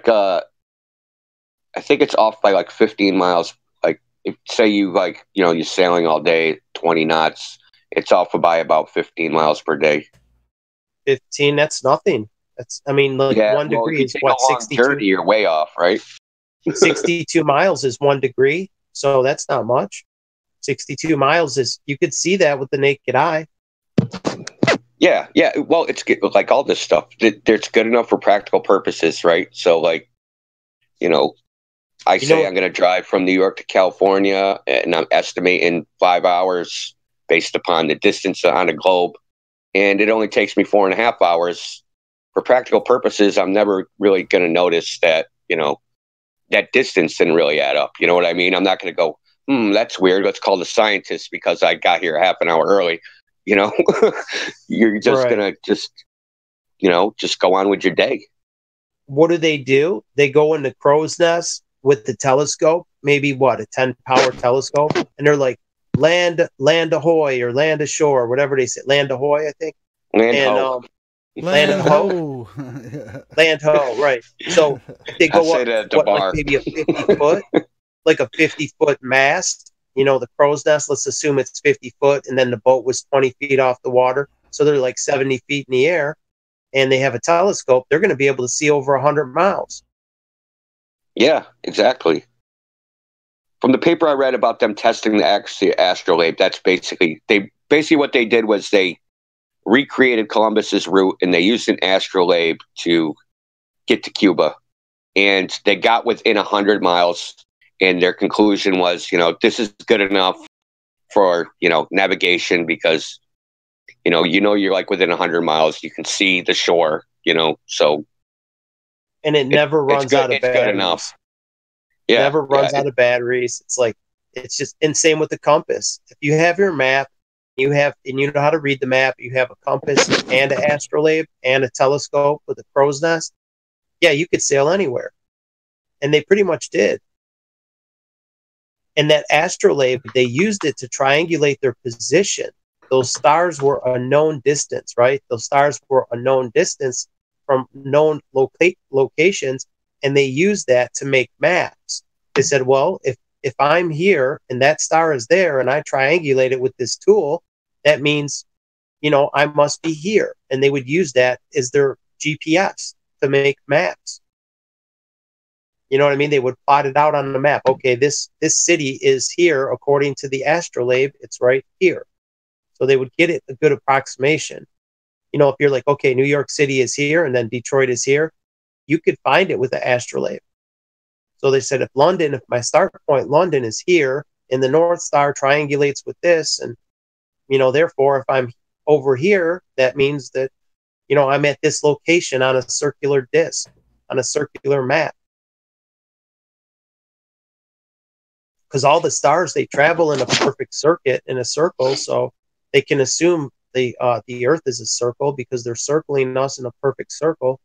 think it's off by 15 miles. If say you're sailing all day, 20 knots, it's off by about 15 miles per day. 15, that's nothing. That's 1 degree is what, 62? 30, you're way off, right? 62 miles is 1 degree, so that's not much. 62 miles is, you could see that with the naked eye. Yeah. Well, it's like all this stuff. It's good enough for practical purposes, right? So, I say I'm going to drive from New York to California, and I'm estimating 5 hours based upon the distance on a globe, and it only takes me 4.5 hours. For practical purposes, I'm never really going to notice that, that distance didn't really add up. You know what I mean? I'm not going to go, that's weird. Let's call the scientist because I got here half an hour early. You're just going to just go on with your day. What do? They go into crow's nest with the telescope, maybe a 10-power telescope, and they're like, land ahoy, or land ashore, whatever they say. Land ahoy, I think. Land ho. Land ho, right. So if they go up, maybe a 50 foot, like a 50-foot mast, the crow's nest, let's assume it's 50 foot, and then the boat was 20 feet off the water. So they're 70 feet in the air, and they have a telescope. They're going to be able to see over 100 miles. Yeah, exactly. From the paper I read about them testing the accuracy of astrolabe, that's basically what they did was they recreated Columbus's route, and they used an astrolabe to get to Cuba, and they got within 100 miles. and their conclusion was, this is good enough for, navigation because, you're like within 100 miles, you can see the shore, so. And it never runs out of batteries. It's good enough. Yeah. Never runs out of batteries. It's like, it's just insane with the compass. If you have your map, and you know how to read the map, you have a compass and an astrolabe and a telescope with a crow's nest. Yeah, you could sail anywhere. And they pretty much did. And that astrolabe, they used it to triangulate their position. Those stars were a known distance, right? Those stars were a known distance from known locations, and they used that to make maps. They said, well, if I'm here and that star is there and I triangulate it with this tool, that means, I must be here. And they would use that as their GPS to make maps. You know what I mean? They would plot it out on the map. Okay, this city is here according to the astrolabe. It's right here. So they would get it a good approximation. If you're like, okay, New York City is here and then Detroit is here, you could find it with the astrolabe. So they said, if my start point London is here and the North Star triangulates with this, and, therefore, if I'm over here, that means that, I'm at this location on a circular disc, on a circular map. Because all the stars, they travel in a perfect circuit, in a circle, so they can assume the Earth is a circle because they're circling us in a perfect circle.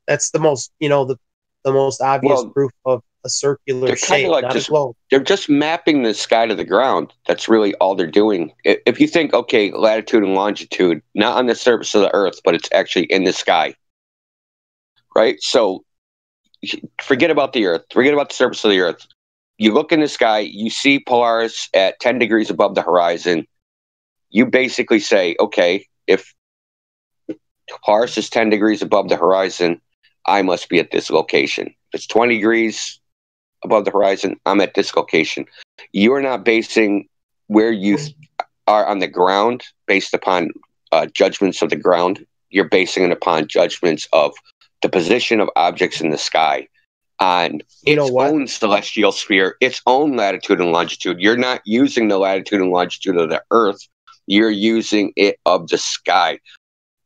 That's the most, the most obvious proof of a circular shape, like not a globe. They're just mapping the sky to the ground. That's really all they're doing. If you think, okay, latitude and longitude, not on the surface of the Earth, but it's actually in the sky, right? So forget about the Earth. Forget about the surface of the Earth. You look in the sky, you see Polaris at 10 degrees above the horizon. You basically say, okay, if Polaris is 10 degrees above the horizon, I must be at this location. If it's 20 degrees above the horizon, I'm at this location. You are not basing where you are on the ground based upon judgments of the ground. You're basing it upon judgments of the position of objects in the sky on its own celestial sphere, its own latitude and longitude. You're not using the latitude and longitude of the Earth. You're using it of the sky.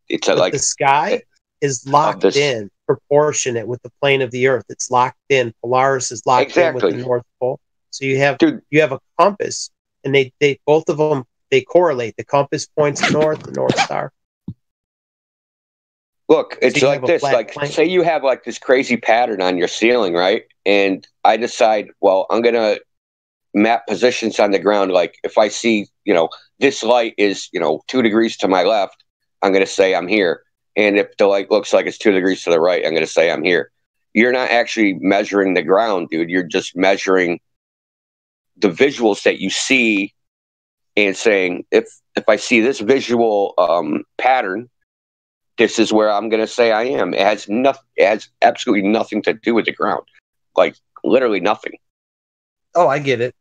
It's like the sky is locked in, proportionate with the plane of the Earth. It's locked in. Polaris is locked in with the North Pole. So you have a compass, and they both of them, they correlate. The compass points north, the North Star. Look, it's like this. Like, say you have like this crazy pattern on your ceiling, right? And I decide, well, I'm gonna map positions on the ground. Like, if I see, this light is, 2 degrees to my left, I'm gonna say I'm here. And if the light looks like it's 2 degrees to the right, I'm gonna say I'm here. You're not actually measuring the ground, dude. You're just measuring the visuals that you see and saying, if I see this visual pattern, this is where I'm going to say I am. It has absolutely nothing to do with the ground. Like, literally nothing. Oh, I get it.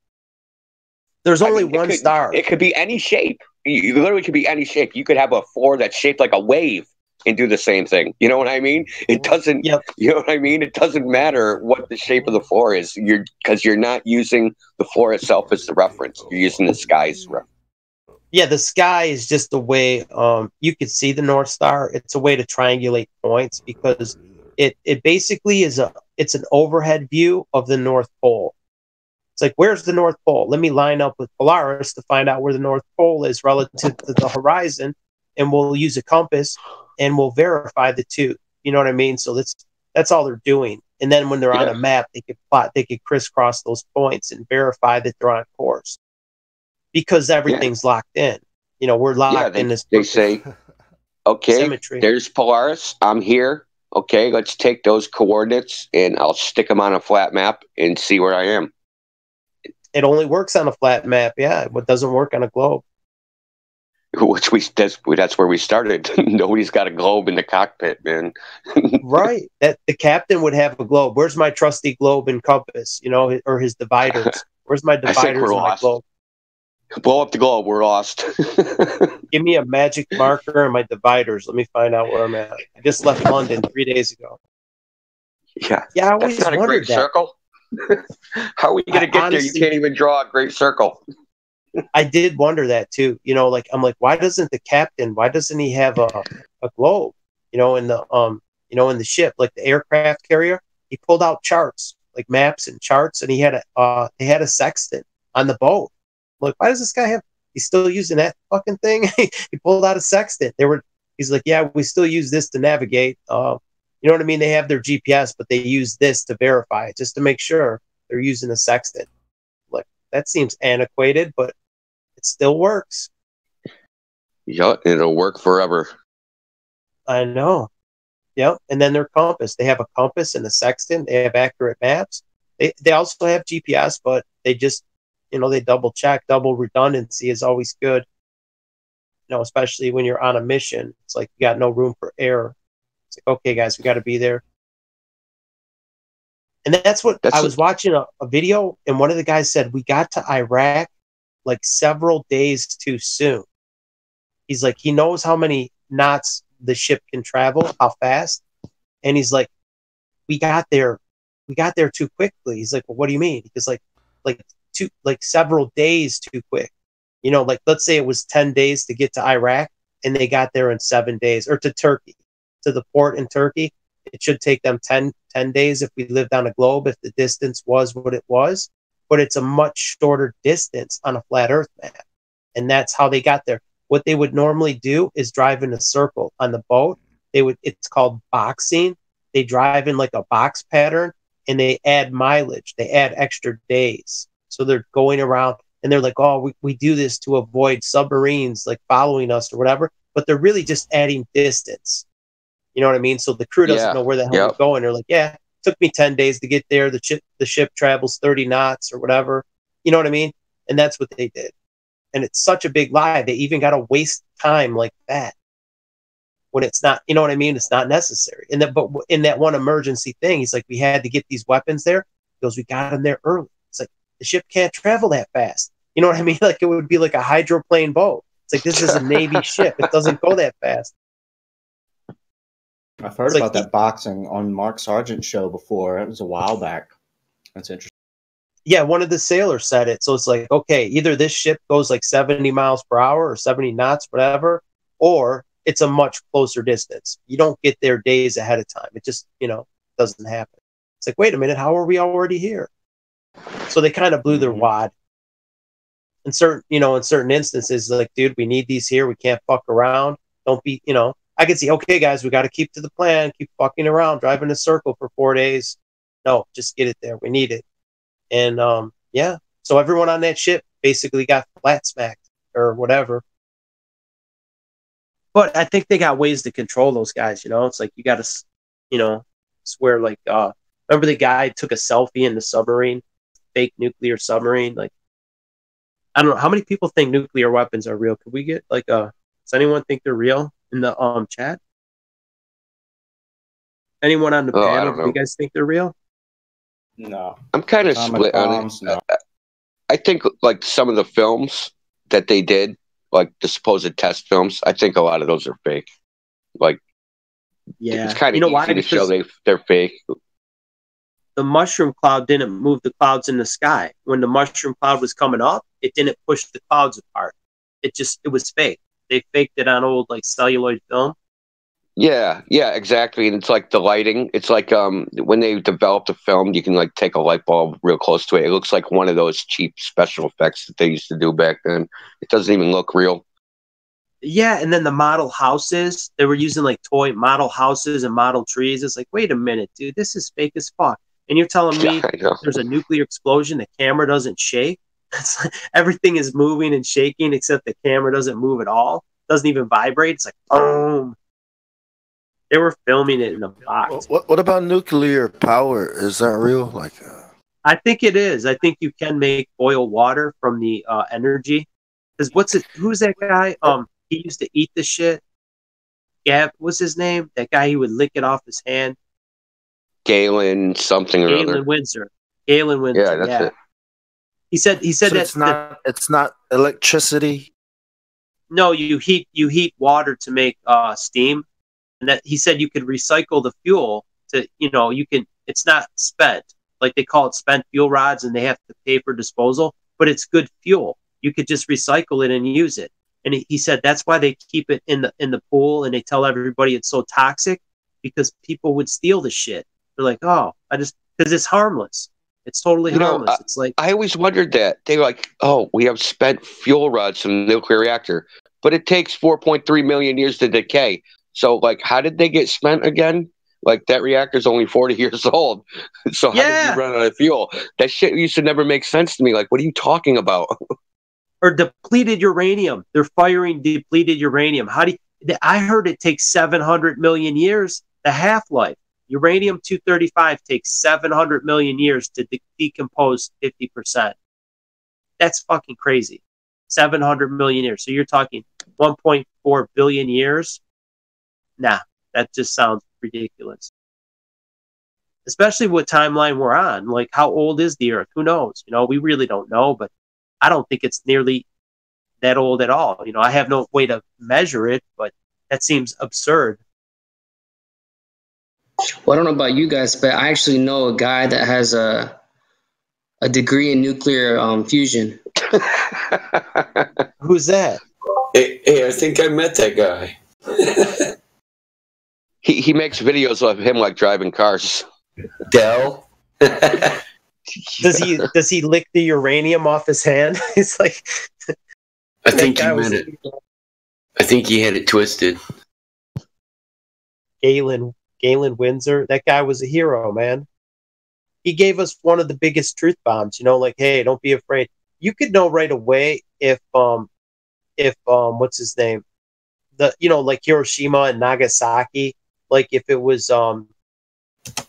There's only one star. It could be any shape. You literally could be any shape. You could have a floor that's shaped like a wave and do the same thing. You know what I mean? It doesn't, you know what I mean? It doesn't matter what the shape of the floor is. Because you're not using the floor itself as the reference. You're using the sky as the reference. Yeah, the sky is just a way you could see the North Star. It's a way to triangulate points because it basically is it's an overhead view of the North Pole. It's like, where's the North Pole? Let me line up with Polaris to find out where the North Pole is relative to the horizon, and we'll use a compass and we'll verify the two. You know what I mean? So that's all they're doing. And then when they're on a map, they could crisscross those points and verify that they're on course. Because everything's locked in. We're locked in this. They say, okay, symmetry. There's Polaris. I'm here. Okay, let's take those coordinates and I'll stick them on a flat map and see where I am. It only works on a flat map. Yeah, it doesn't work on a globe. That's where we started. Nobody's got a globe in the cockpit, man. Right. That the captain would have a globe. Where's my trusty globe and compass? Or his dividers. Where's my dividers and my globe? Blow up the globe. We're lost. Give me a magic marker and my dividers. Let me find out where I'm at. I just left London 3 days ago. Yeah. Yeah, I always That's not wondered a great circle. How are we going to get there? You can't even draw a great circle. I did wonder that too. You know, like I'm like, why doesn't the captain? Why doesn't he have a globe? You know, in the ship, like the aircraft carrier, he pulled out charts, like maps and charts, and he had a sextant on the boat. I'm like, why does this guy have? He's still using that fucking thing. He pulled out a sextant. He's like, yeah, we still use this to navigate. You know what I mean? They have their GPS, but they use this to verify it, just to make sure they're using a sextant. Like, that seems antiquated, but it still works. Yeah, it'll work forever. I know. Yep. And then their compass. They have a compass and a sextant. They have accurate maps. They also have GPS, but they just, they double check. Double redundancy is always good. Especially when you're on a mission. It's like you got no room for error. It's like, okay, guys, we got to be there. And that's what I was watching a video, and one of the guys said, we got to Iraq like several days too soon. He's like, he knows how many knots the ship can travel, how fast. And he's like, we got there too quickly. He's like, well, what do you mean? Because like several days too quick. Like let's say it was 10 days to get to Iraq and they got there in 7 days, or to Turkey, to the port in Turkey. It should take them 10 days if we lived on a globe, if the distance was what it was, but it's a much shorter distance on a flat earth map. And that's how they got there. What they would normally do is drive in a circle on the boat. It's called boxing. They drive in like a box pattern and they add mileage. They add extra days. So they're going around and they're like, oh, we do this to avoid submarines like following us or whatever, but they're really just adding distance. You know what I mean? So the crew doesn't know where the hell they're going. They're like, yeah, it took me 10 days to get there. The ship travels 30 knots or whatever. You know what I mean? And that's what they did. And it's such a big lie. They even got to waste time like that when it's not, you know what I mean? It's not necessary. But in that one emergency thing, he's like, we had to get these weapons there. He goes, we got them there early. It's like, the ship can't travel that fast. You know what I mean? Like it would be like a hydroplane boat. It's like, this is a Navy ship. It doesn't go that fast. I've heard about that boxing on Mark Sargent's show before. It was a while back. That's interesting. Yeah, one of the sailors said it. So it's like, okay, either this ship goes like 70 miles per hour or 70 knots, whatever, or it's a much closer distance. You don't get there days ahead of time. It just, doesn't happen. It's like, wait a minute, how are we already here? So they kind of blew their wad. In certain instances, like, dude, we need these here. We can't fuck around. Don't be, I can see, okay, guys, we got to keep to the plan, keep fucking around, drive in a circle for 4 days. No, just get it there. We need it. And, so everyone on that ship basically got flat smacked or whatever. But I think they got ways to control those guys, It's like you got to, swear, like, remember the guy took a selfie in the submarine, fake nuclear submarine? Like, I don't know. How many people think nuclear weapons are real? Could we get, like, does anyone think they're real in the chat? Anyone on the panel, do you guys think they're real? No. I'm kind of split on it. No. I think like some of the films that they did, like the supposed test films, I think a lot of those are fake. Like, it's kind of easy to show they're fake. The mushroom cloud didn't move the clouds in the sky. When the mushroom cloud was coming up, it didn't push the clouds apart. It was fake. They faked it on old like celluloid film. Yeah, exactly. And it's like the lighting. It's like when they developed the film, you can like take a light bulb real close to it. It looks like one of those cheap special effects that they used to do back then. It doesn't even look real. Yeah, and then the model houses, they were using like toy model houses and model trees. It's like, wait a minute, dude, this is fake as fuck. And you're telling me there's a nuclear explosion, the camera doesn't shake? It's like, everything is moving and shaking except the camera doesn't move at all. Doesn't even vibrate. It's like, boom. They were filming it in a box. What about nuclear power? Is that real? I think it is. I think you can make boil water from the energy. Because who's that guy? He used to eat the shit. Gab, what's his name? That guy, he would lick it off his hand. Galen something or other. Galen Windsor. Yeah, that's it. He said so that it's not electricity. No, you heat water to make steam. And that he said you could recycle the fuel to, it's not spent. like they call it spent fuel rods, and they have to pay for disposal, but it's good fuel. You could just recycle it and use it. And he said that's why they keep it in the pool, and they tell everybody it's so toxic because people would steal the shit. They're like, oh, because it's harmless. It's totally harmless. It's like, I always wondered that. They're like, oh, we have spent fuel rods from the nuclear reactor, but it takes 4.3 million years to decay. So, like, how did they get spent again? Like, that reactor's only 40 years old. So how did you run out of fuel? That shit used to never make sense to me. Like, what are you talking about? Or depleted uranium. They're firing depleted uranium. I heard it takes 700 million years, the half-life. Uranium-235 takes 700 million years to decompose 50%. That's fucking crazy. 700 million years. So you're talking 1.4 billion years? Nah, that just sounds ridiculous. Especially what timeline we're on. Like, how old is the Earth? Who knows? We really don't know, but I don't think it's nearly that old at all. I have no way to measure it, but that seems absurd. Well, I don't know about you guys, but I actually know a guy that has a degree in nuclear fusion. Who's that? Hey, I think I met that guy. He makes videos of him like driving cars. Dell. Does he lick the uranium off his hand? It's like I think he meant it. I think he had it twisted. Galen Windsor, that guy was a hero, man. He gave us one of the biggest truth bombs, like, hey, don't be afraid. You could know right away if what's his name? Like Hiroshima and Nagasaki, like if it was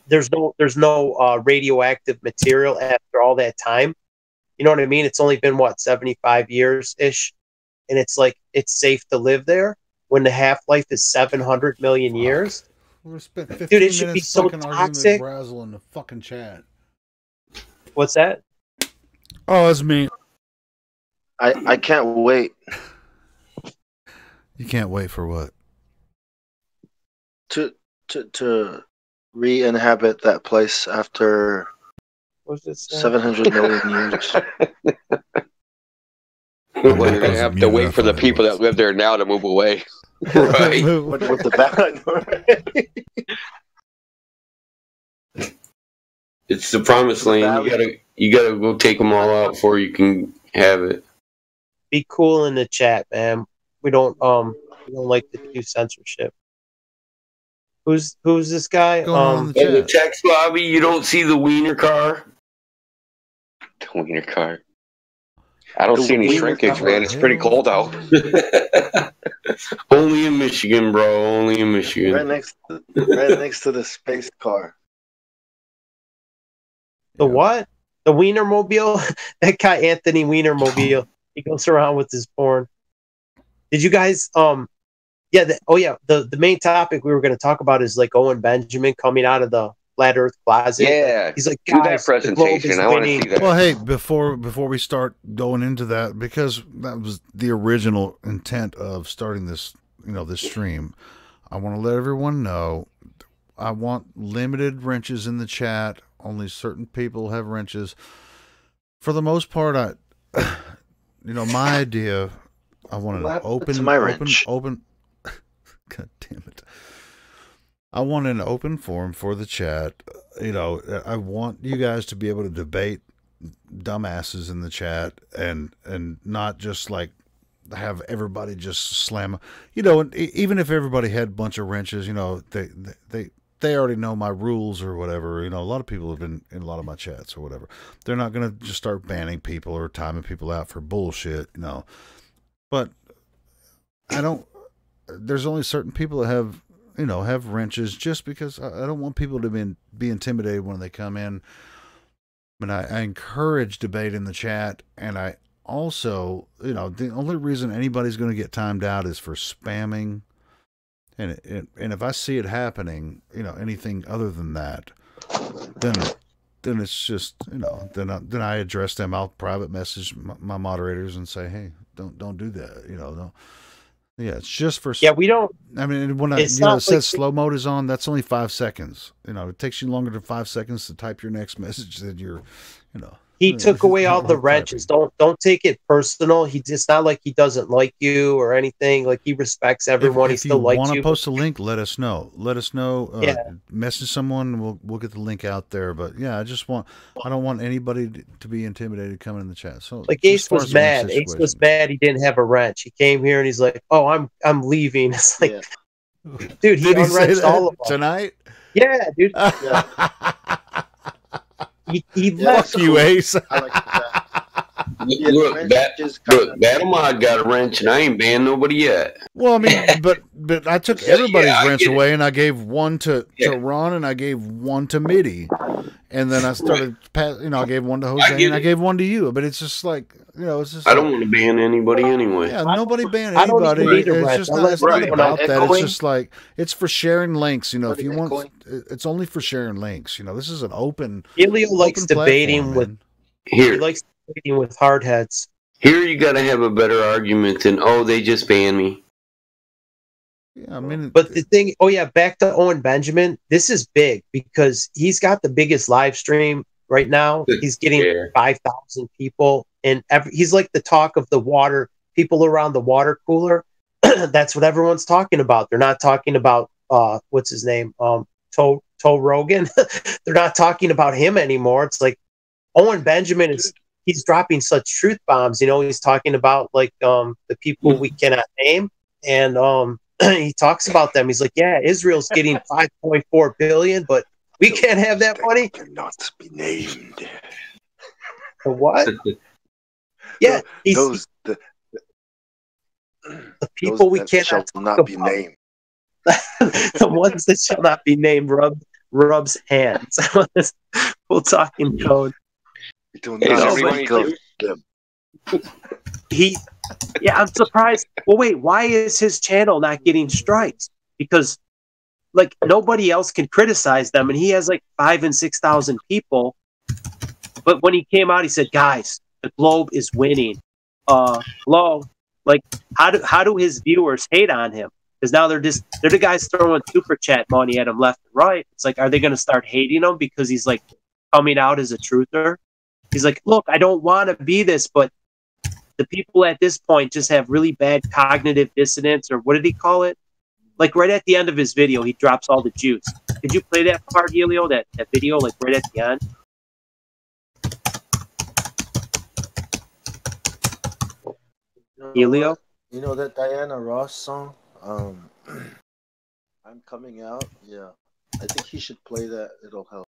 there's no radioactive material after all that time. You know what I mean? It's only been 75 years ish, and it's like it's safe to live there when the half-life is 700 million years. We're spent 15 Dude, it should minutes be so fucking arguing toxic. with Brazel in the fucking chat. What's that? Oh, that's me. I can't wait. You can't wait for what? To re-inhabit that place after 700 million years. Well, you're gonna have to wait for the people that live there now to move away. Right. with the back. It's the promised land. You gotta go take them all out before you can have it. Be cool in the chat, man. We don't like to do censorship. Who's this guy? In the text lobby, you don't see the wiener car. The wiener car. I don't see any shrinkage, man. It's pretty cold out. Only in Michigan, bro. Only in Michigan. Right next to the space car. The what? The Wienermobile? That guy, Anthony Wienermobile. He goes around with his porn. Did you guys? The main topic we were going to talk about is like Owen Benjamin coming out of the flat Earth closet. Yeah, he's like, do that presentation. I want to see that. Well, hey, before we start going into that, because that was the original intent of starting this, this stream. I want to let everyone know. I want limited wrenches in the chat. Only certain people have wrenches. For the most part, my idea. I want an open. God damn it. I want an open forum for the chat. I want you guys to be able to debate dumbasses in the chat and not just like have everybody just slam. And even if everybody had a bunch of wrenches, they already know my rules or whatever. A lot of people have been in a lot of my chats or whatever. They're not going to just start banning people or timing people out for bullshit, But there's only certain people that have wrenches, just because I don't want people to be intimidated when they come in. And I encourage debate in the chat, and I also, the only reason anybody's going to get timed out is for spamming. And if I see it happening, anything other than that, then it's just, then I address them. I'll private message my moderators and say, hey, don't do that. Yeah, it's just for. Yeah, we don't. I mean, when it says slow mode is on, that's only 5 seconds. It takes you longer than 5 seconds to type your next message than you're, He took away all the wrenches. Don't take it personal. It's not like he doesn't like you or anything. Like, he respects everyone. He still likes you. If you want to post a link, let us know. Let us know. Yeah. Message someone. We'll get the link out there. But yeah, I don't want anybody to be intimidated coming in the chat. So like, Ace was mad. Ace was mad he didn't have a wrench. He came here and he's like, "Oh, I'm leaving." It's like, dude, he unwrenched all of them tonight. Yeah, dude. Yeah. He left. Fuck you, Ace. I like that. Look, Battle Mod got a wrench, and I ain't banned nobody yet. Well, I mean, but I took everybody's wrench away, and I gave one to Ron, and I gave one to Mitty, and then I started, I gave one to Jose, and I gave one to you. But it's just like, it's just. I don't want to ban anybody anyway. Yeah, nobody ban anybody. It's just not about that. It's just like, it's for sharing links. If you want, it's only for sharing links. This is an open. Helio likes debating with. He likes debating with hardheads. Here you got to have a better argument than, oh, they just banned me. Yeah, I mean, but the thing, back to Owen Benjamin. This is big because he's got the biggest live stream right now. He's getting 5,000 people, and he's like the talk of the water. People around the water cooler. That's what everyone's talking about. They're not talking about what's his name, Toe Rogan. They're not talking about him anymore. It's like Owen Benjamin he's dropping such truth bombs. He's talking about like the people we cannot name, and he talks about them. He's like, yeah, Israel's getting 5.4 billion, but we can't have that money. Not to be named. The what? Yeah, the people we cannot not be named. The ones that shall not be named rubs hands. We'll talk in code. I'm surprised. Well, wait, why is his channel not getting strikes? Because like nobody else can criticize them, and he has like 5,000 and 6,000 people. But when he came out, he said, "Guys, the Globe is winning." Hello, like how do his viewers hate on him? Because now they're the guys throwing super chat money at him left and right. It's like, are they going to start hating him because he's like coming out as a truther? He's like, look, I don't want to be this, but the people at this point just have really bad cognitive dissonance, or what did he call it? Like right at the end of his video, he drops all the juice. Did you play that part, Helio? That video, like right at the end? Helio? You know that Diana Ross song? I'm coming out. Yeah, I think he should play that. It'll help.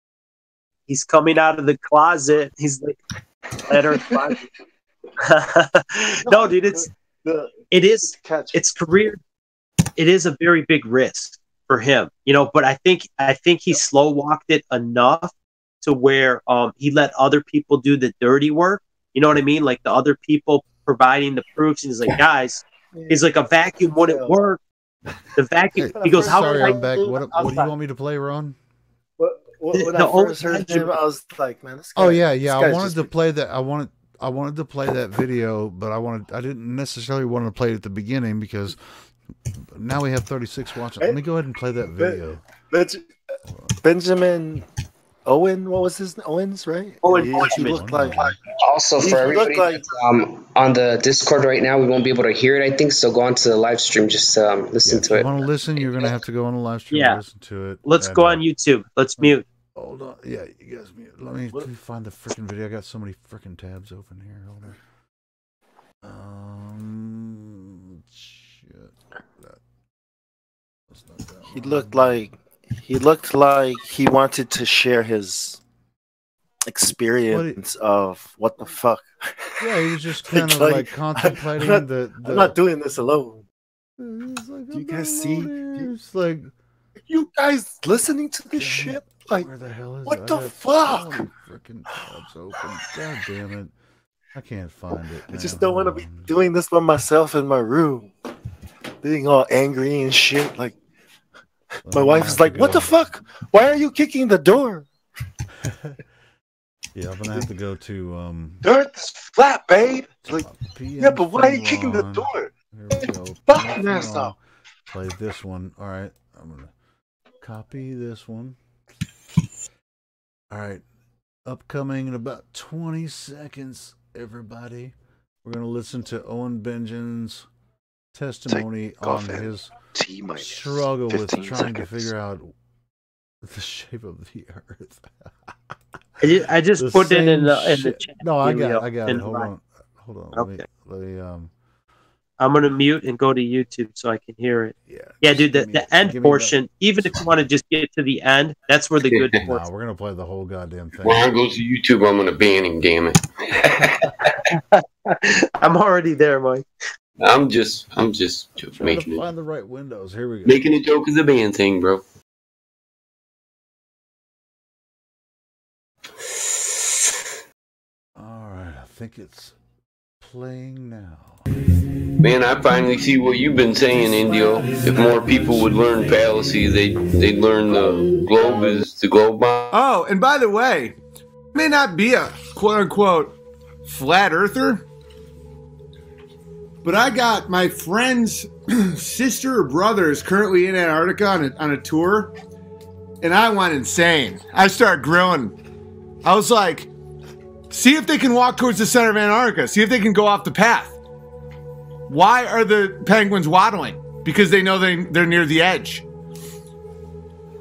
He's coming out of the closet. He's like, let her find No, dude, it's career. It is a very big risk for him, but I think he slow walked it enough to where he let other people do the dirty work. You know what I mean? Like the other people providing the proofs. And he's like, guys, he's like, a vacuum wouldn't work. The vacuum. He goes, how? Sorry, I'm back. What do you want me to play, Ron? When I first heard him, I was like, man, this guy. Oh yeah. I wanted to play that. I wanted to play that video, but I didn't necessarily want to play it at the beginning because now we have 36 watching. Let me go ahead and play that video. Benjamin Owen, what was his name? Owens, right? He looked like. Also, for everybody on the Discord right now, we won't be able to hear it, I think, so go on to the live stream, just listen to it. If you want to listen, you're going to have to go on the live stream and listen to it. Let's go on YouTube. Let's mute. Hold on. Yeah, you guys mute. Let me find the freaking video. I got so many freaking tabs open here. Hold on. Shit. That's not that He looked like he wanted to share his experience of what the fuck. Yeah, he was just kind of like contemplating I'm not doing this alone. Like, do you guys see? It's like, you guys listening to this shit? Like, where the hell is what it? the fuck? Freaking tabs open. God damn it! I can't find it. I just don't want to be doing this by myself in my room, being all angry and shit. Like, my wife is like, "What the fuck? Why are you kicking the door?" Yeah, I'm gonna have to go to Earth's flat, babe. Like, yeah, but why are you kicking the door? Here we go. Fuck NASA. Play this one. All right, I'm gonna copy this one. All right, upcoming in about 20 seconds, everybody. We're gonna listen to Owen Benjamin's testimony on his struggle with trying to figure out the shape of the Earth. I just put it in the chat. No, I got it. Hold on. Okay. Let me I'm gonna mute and go to YouTube so I can hear it. Yeah, dude. The end portion, even if you want to just get to the end, that's where the good portion. No, we're gonna play the whole goddamn thing. When I go to YouTube, I'm gonna ban him. Damn it! I'm already there, Mike. I'm just making it. Find the right windows. Here we go. Making a joke is a ban thing, bro. All right, I think it's playing now. Man, I finally see what you've been saying, Indio. If more people would learn fallacy, they'd learn the globe is the globe bomb. Oh, and by the way, I may not be a quote-unquote flat earther, but I got my friend's sister or brother is currently in Antarctica on a tour, and I went insane. I started grilling. I was like, see if they can walk towards the center of Antarctica. See if they can go off the path. Why are the penguins waddling? Because they know they're near the edge.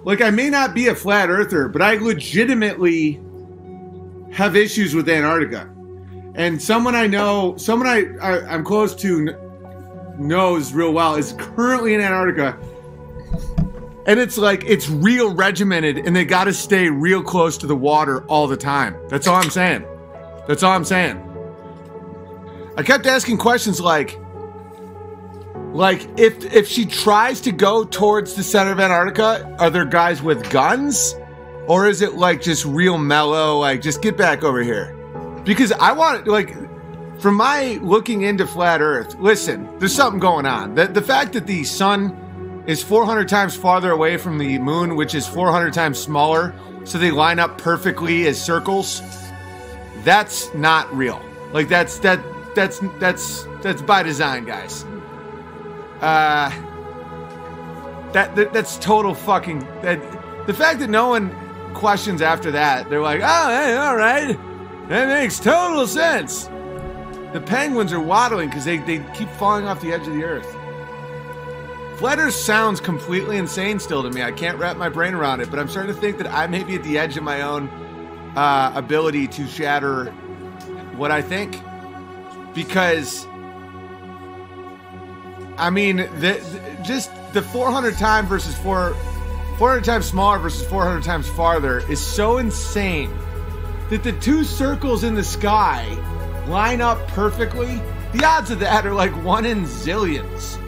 Like, I may not be a flat earther, but I legitimately have issues with Antarctica. And someone I know, someone I'm close to knows real well is currently in Antarctica. And it's like, it's real regimented and they got to stay real close to the water all the time. That's all I'm saying. That's all I'm saying. I kept asking questions like if she tries to go towards the center of Antarctica, are there guys with guns? Or is it like just real mellow, like just get back over here? Because I want, like, from my looking into flat Earth, listen, there's something going on. The fact that the sun is 400 times farther away from the moon, which is 400 times smaller, so they line up perfectly as circles, that's not real. Like, that's by design, guys. That's total fucking. The fact that no one questions after that, they're like, oh, hey, all right, that makes total sense. The penguins are waddling because they keep falling off the edge of the Earth. Flat Earth sounds completely insane still to me. I can't wrap my brain around it, but I'm starting to think that I may be at the edge of my own ability to shatter what I think. Because, I mean, just the 400 times versus 400 times smaller versus 400 times farther is so insane that the two circles in the sky line up perfectly. The odds of that are like 1 in zillions.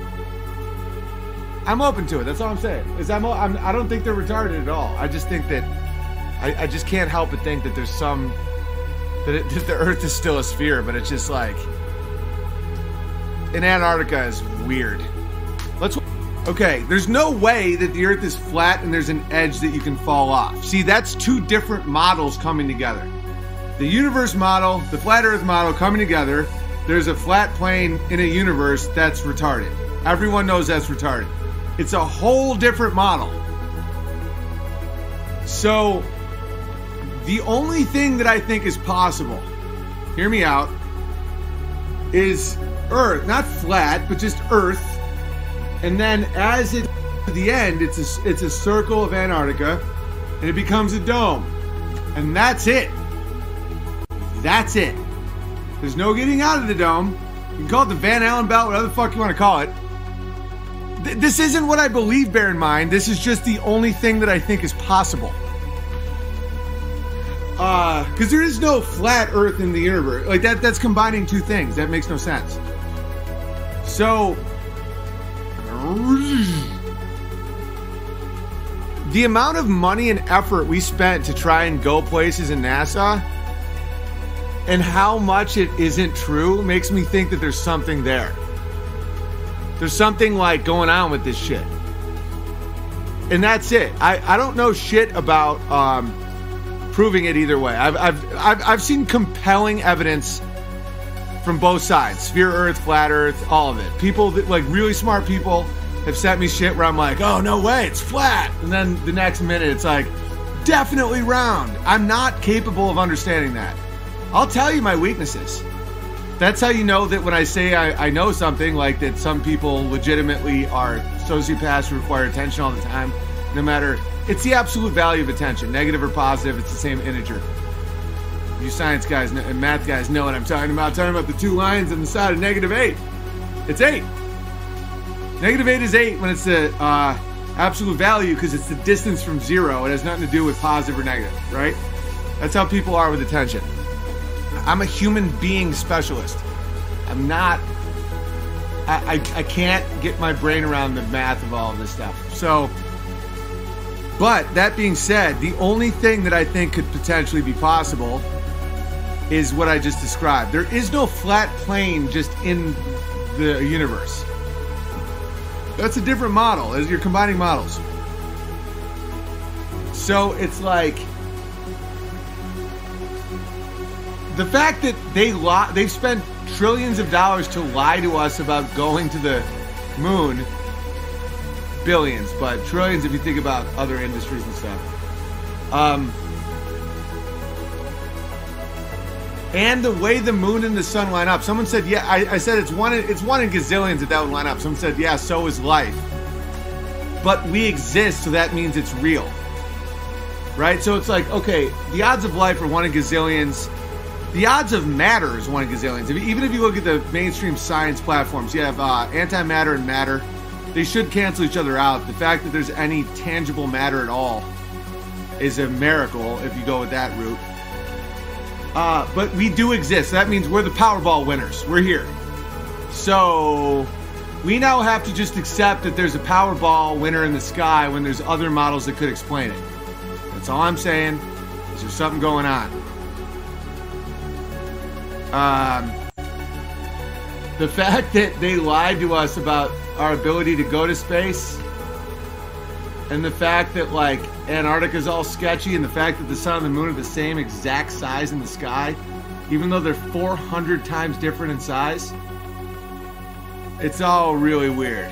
I'm open to it. That's all I'm saying. I don't think they're retarded at all. I just think that I just can't help but think that there's some that the Earth is still a sphere, but it's just like in Antarctica is weird. Okay, there's no way that the Earth is flat and there's an edge that you can fall off. See, that's two different models coming together. The universe model, the flat Earth model coming together. There's a flat plane in a universe that's retarded. Everyone knows that's retarded. It's a whole different model. So, the only thing that I think is possible, hear me out, is Earth, not flat, but just Earth. And then as it to the end, it's a circle of Antarctica, and it becomes a dome. And that's it. That's it. There's no getting out of the dome. You can call it the Van Allen belt, whatever the fuck you want to call it. This isn't what I believe, bear in mind. This is just the only thing that I think is possible. Because there is no flat Earth in the universe. Like, that's combining two things. That makes no sense. So, the amount of money and effort we spent to try and go places in NASA and how much it isn't true makes me think that there's something there. There's something like going on with this shit. And that's it. I don't know shit about proving it either way. I've seen compelling evidence from both sides. Sphere Earth, flat Earth, all of it. People that, like, really smart people have sent me shit where I'm like, oh, no way, it's flat. And then the next minute it's like, definitely round. I'm not capable of understanding that. I'll tell you my weaknesses. That's how you know that when I say I know something, like that some people legitimately are sociopaths who require attention all the time, no matter, it's the absolute value of attention, negative or positive, it's the same integer. You science guys and math guys know what I'm talking about. I'm talking about the two lines on the side of -8. It's 8. -8 is 8 when it's the absolute value because it's the distance from 0. It has nothing to do with positive or negative, right? That's how people are with attention. I'm a human being specialist. I'm not, I can't get my brain around the math of all of this stuff. So, but that being said, the only thing that I think could potentially be possible is what I just described. There is no flat plane just in the universe. That's a different model, as you're combining models. So it's like, the fact that they've spent trillions of dollars to lie to us about going to the moon, billions, but trillions if you think about other industries and stuff. And the way the moon and the sun line up. Someone said, yeah, I said it's one in gazillions that would line up. Someone said, yeah, so is life. But we exist, so that means it's real. Right? So it's like, okay, the odds of life are 1 in gazillions. The odds of matter is 1 in gazillions. Even if you look at the mainstream science platforms, you have antimatter and matter. They should cancel each other out. The fact that there's any tangible matter at all is a miracle if you go with that route. But we do exist. That means we're the Powerball winners. We're here. So we now have to just accept that there's a Powerball winner in the sky when there's other models that could explain it. That's all I'm saying. Is there something going on? The fact that they lied to us about our ability to go to space, and the fact that, like, Antarctica's all sketchy, and the fact that the sun and the moon are the same exact size in the sky, even though they're 400 times different in size, it's all really weird.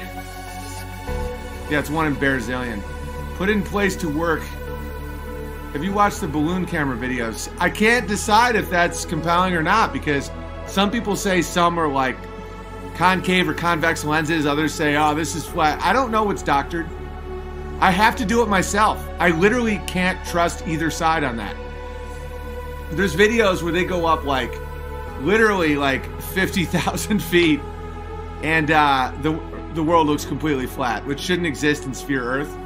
Yeah, it's 1 in barzillion. Put in place to work. Have you watched the balloon camera videos? I can't decide if that's compelling or not, because some people say some are like concave or convex lenses. Others say, oh, this is flat. I don't know what's doctored. I have to do it myself. I literally can't trust either side on that. There's videos where they go up like literally like 50,000 feet and the world looks completely flat, which shouldn't exist in sphere Earth.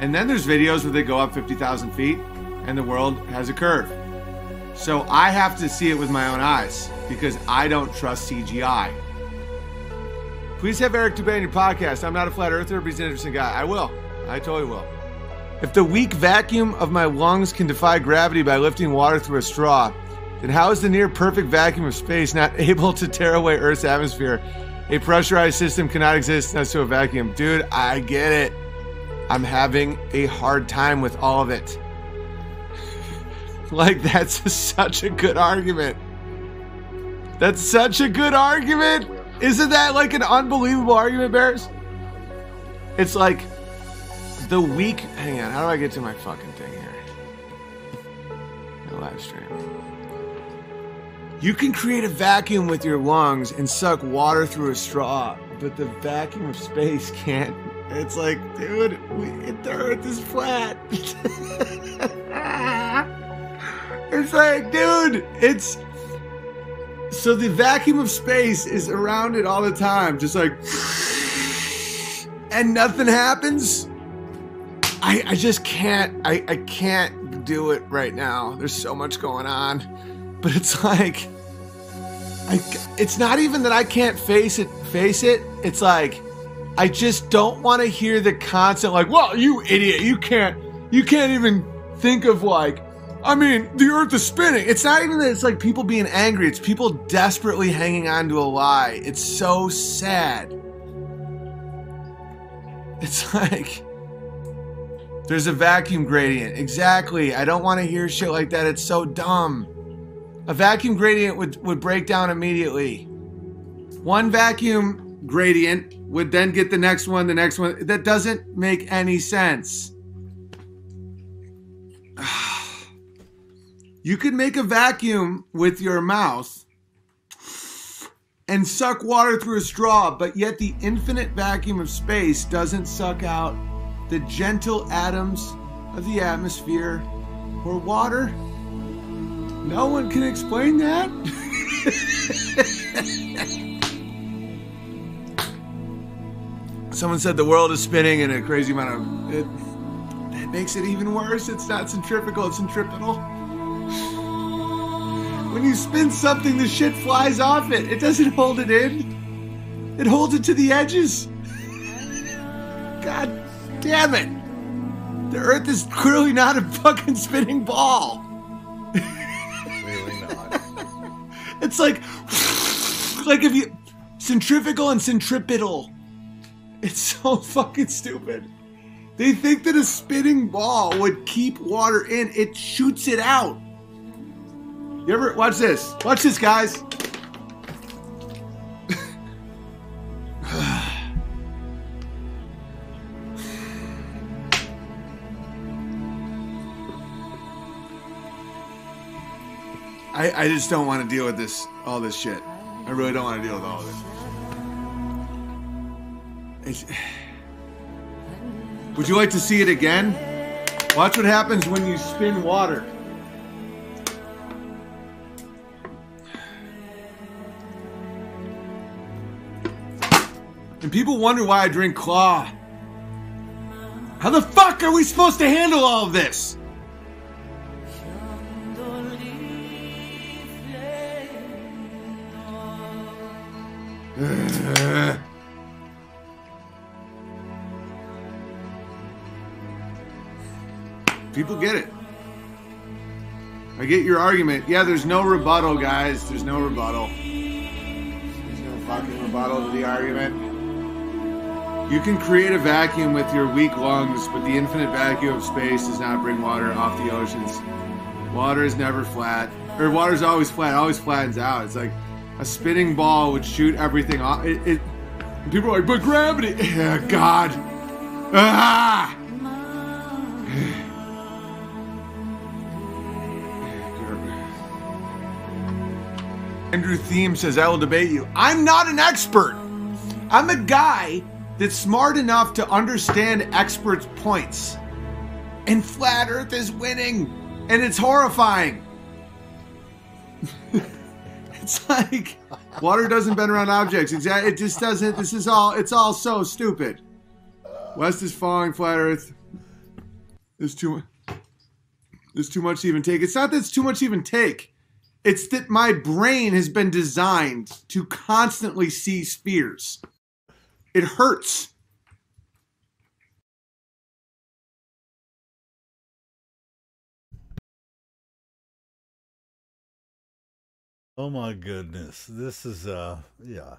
And then there's videos where they go up 50,000 feet and the world has a curve. So I have to see it with my own eyes because I don't trust CGI. Please have Eric Dubay on your podcast. I'm not a flat earther, but he's an interesting guy. I will. I totally will. If the weak vacuum of my lungs can defy gravity by lifting water through a straw, then how is the near perfect vacuum of space not able to tear away Earth's atmosphere? A pressurized system cannot exist next to a vacuum. Dude, I get it. I'm having a hard time with all of it. Like, that's such a good argument. That's such a good argument. Isn't that like an unbelievable argument, Bears? It's like the weak... Hang on, how do I get to my fucking thing here? The live stream. You can create a vacuum with your lungs and suck water through a straw, but the vacuum of space can't. It's like, dude, the Earth is flat. It's like, dude, it's... So the vacuum of space is around it all the time, just like... And nothing happens? I just can't, I can't do it right now. There's so much going on. But it's like... it's not even that I can't face it. It's like... I just don't want to hear the constant like, well, you idiot, you can't even think of like, I mean, the Earth is spinning. It's not even that it's like people being angry. It's people desperately hanging on to a lie. It's so sad. It's like, there's a vacuum gradient. Exactly. I don't want to hear shit like that. It's so dumb. A vacuum gradient would break down immediately. one vacuum gradient would then get the next one, the next one. That doesn't make any sense. You could make a vacuum with your mouth and suck water through a straw, but yet the infinite vacuum of space doesn't suck out the gentle atoms of the atmosphere or water. No one can explain that. Someone said the world is spinning in a crazy amount of it. That makes it even worse. It's not centrifugal, it's centripetal. When you spin something, the shit flies off it. It doesn't hold it in. It holds it to the edges. God damn it. The Earth is clearly not a fucking spinning ball. Really not. It's like if you centrifugal and centripetal. It's so fucking stupid. They think that a spinning ball would keep water in. It shoots it out. You ever watch this? Watch this, guys. I just don't want to deal with this, all this shit. I really don't want to deal with all of it. Would you like to see it again? Watch what happens when you spin water. And people wonder why I drink Claw. How the fuck are we supposed to handle all of this? People get it. I get your argument. Yeah, there's no rebuttal, guys. There's no rebuttal. There's no fucking rebuttal to the argument. You can create a vacuum with your weak lungs, but the infinite vacuum of space does not bring water off the oceans. Water is never flat. Or water's always flat. It always flattens out. It's like a spinning ball would shoot everything off. People are like, but gravity. God. Ah! Andrew Thiem says, I will debate you. I'm not an expert. I'm a guy that's smart enough to understand experts' points. And Flat Earth is winning. And it's horrifying. It's like water doesn't bend around objects. Exactly. It just doesn't. It's all so stupid. West is falling, Flat Earth. There's too much to even take. It's not that it's too much to even take. It's that my brain has been designed to constantly see spheres. It hurts. Oh my goodness. This is yeah.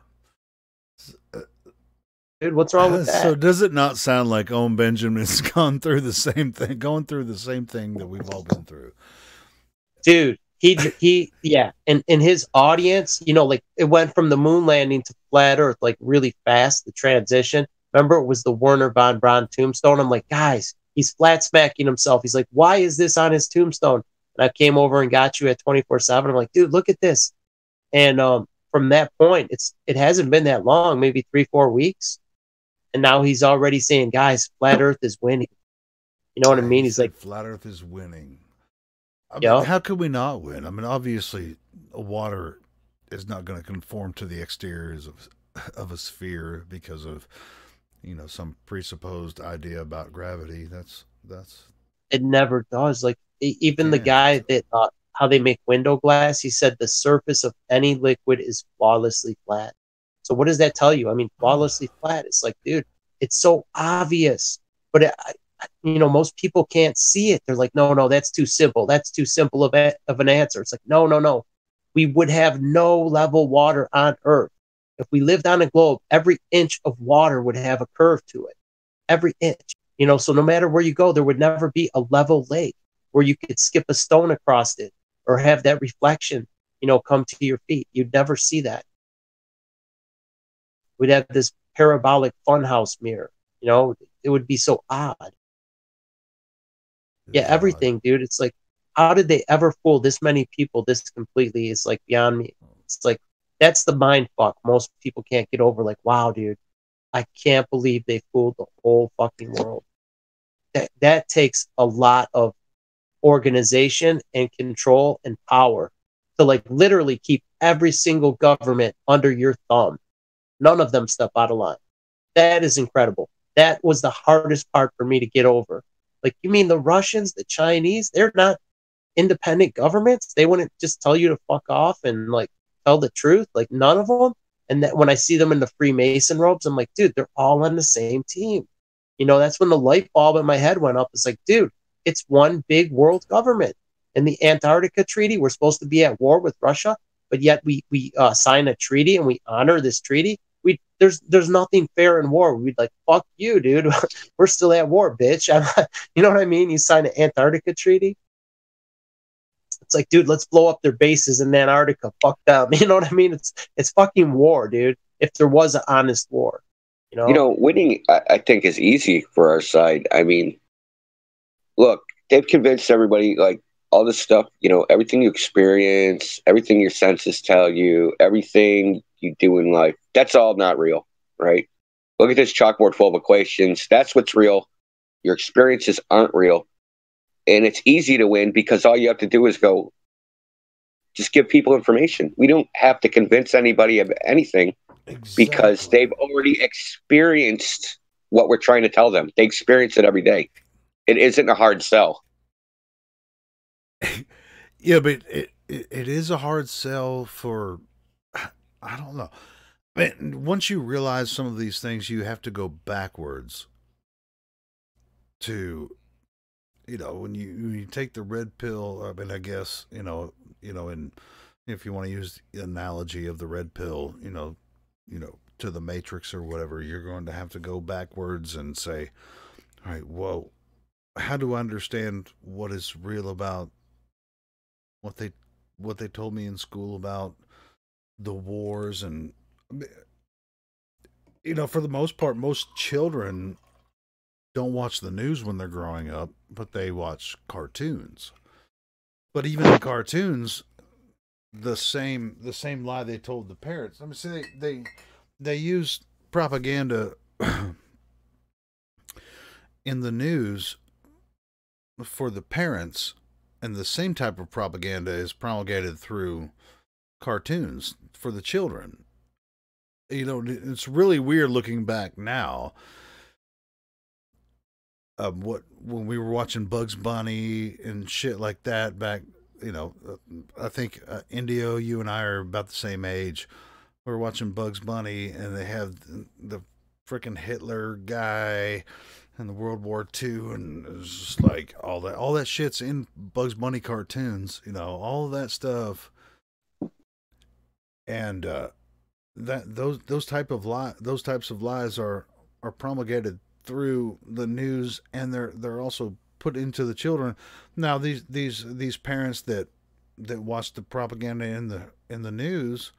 Dude, what's wrong with that? So does it not sound like Owen Benjamin's going through the same thing that we've all been through? Dude, he yeah, and his audience, you know, like it went from the moon landing to flat Earth like really fast, the transition. Remember, it was the Werner von Braun tombstone. I'm like, guys, he's flat smacking himself. He's like, why is this on his tombstone? And I came over and got you at 24/7. I'm like, dude, look at this. And from that point, it hasn't been that long, maybe 3-4 weeks. And now he's already saying, guys, flat Earth is winning. You know what I mean? He's like, flat Earth is winning. I mean, how could we not win? I mean, obviously, water is not going to conform to the exteriors of a sphere because of, you know, some presupposed idea about gravity. That's it never does. Like even the guy that how they make window glass, he said the surface of any liquid is flawlessly flat. So what does that tell you? I mean, flawlessly flat. It's like, dude, it's so obvious, but you know, most people can't see it. They're like, no, that's too simple. That's too simple of an answer. It's like, no. We would have no level water on Earth. If we lived on a globe, every inch of water would have a curve to it. Every inch. You know, so no matter where you go, there would never be a level lake where you could skip a stone across it or have that reflection, you know, come to your feet. You'd never see that. We'd have this parabolic funhouse mirror. You know, it would be so odd. Yeah, everything, dude. It's like, how did they ever fool this many people this completely? It's like beyond me. It's like, that's the mind fuck most people can't get over. Like, wow, dude, I can't believe they fooled the whole fucking world. That takes a lot of organization and control and power to like literally keep every single government under your thumb. None of them step out of line. That is incredible. That was the hardest part for me to get over. Like, you mean the Russians, the Chinese, they're not independent governments? They wouldn't just tell you to fuck off and like tell the truth? Like, none of them? And that when I see them in the Freemason robes, I'm like, dude, they're all on the same team. You know, that's when the light bulb in my head went up. It's like, dude, it's one big world government. In the Antarctica Treaty, we're supposed to be at war with Russia, but yet we sign a treaty and we honor this treaty. There's nothing fair in war. We'd like, fuck you, dude. We're still at war, bitch. You know what I mean? You sign an Antarctica treaty. It's like, dude, let's blow up their bases in Antarctica. Fuck them. You know what I mean? It's fucking war, dude. If there was an honest war, you know, winning, I think, is easy for our side. I mean, look, they've convinced everybody, like, all this stuff, you know, everything you experience, everything your senses tell you, everything you do in life, that's all not real, right? Look at this chalkboard full of equations. That's what's real. Your experiences aren't real. And it's easy to win because all you have to do is go, just give people information. We don't have to convince anybody of anything because they've already experienced what we're trying to tell them. They experience it every day. It isn't a hard sell. Yeah, but it is a hard sell for, I don't know. I mean, once you realize some of these things, you have to go backwards to, you know, when you take the red pill. I mean, I guess, you know, and if you want to use the analogy of the red pill, you know, to the Matrix or whatever, you're going to have to go backwards and say, all right, well, how do I understand what is real about what they told me in school about the wars? And, you know, for the most part, most children don't watch the news when they're growing up, but they watch cartoons. But even in cartoons, the same lie they told the parents. I mean, see, they use propaganda in the news for the parents, and the same type of propaganda is promulgated through cartoons for the children. You know, it's really weird looking back now. When we were watching Bugs Bunny and shit like that back, you know, I think Indio, you and I are about the same age. We were watching Bugs Bunny, and they have the freaking Hitler guy and the World War II, and it's just like all that shit's in Bugs Bunny cartoons, you know, all of that stuff. And those types of lies are promulgated through the news, and they're also put into the children. Now these parents that watch the propaganda in the news,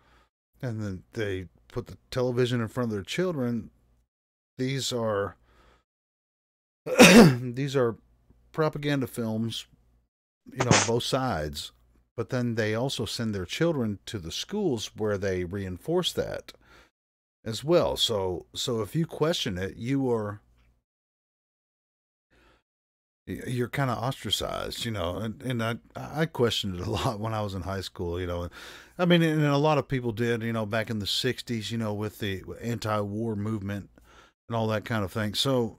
and then they put the television in front of their children, these are these are propaganda films, you know, both sides. But then they also send their children to the schools where they reinforce that as well. So if you question it, you're kind of ostracized, you know. And I questioned it a lot when I was in high school, you know. I mean, and a lot of people did, you know, back in the 60s, you know, with the anti-war movement and all that kind of thing. So,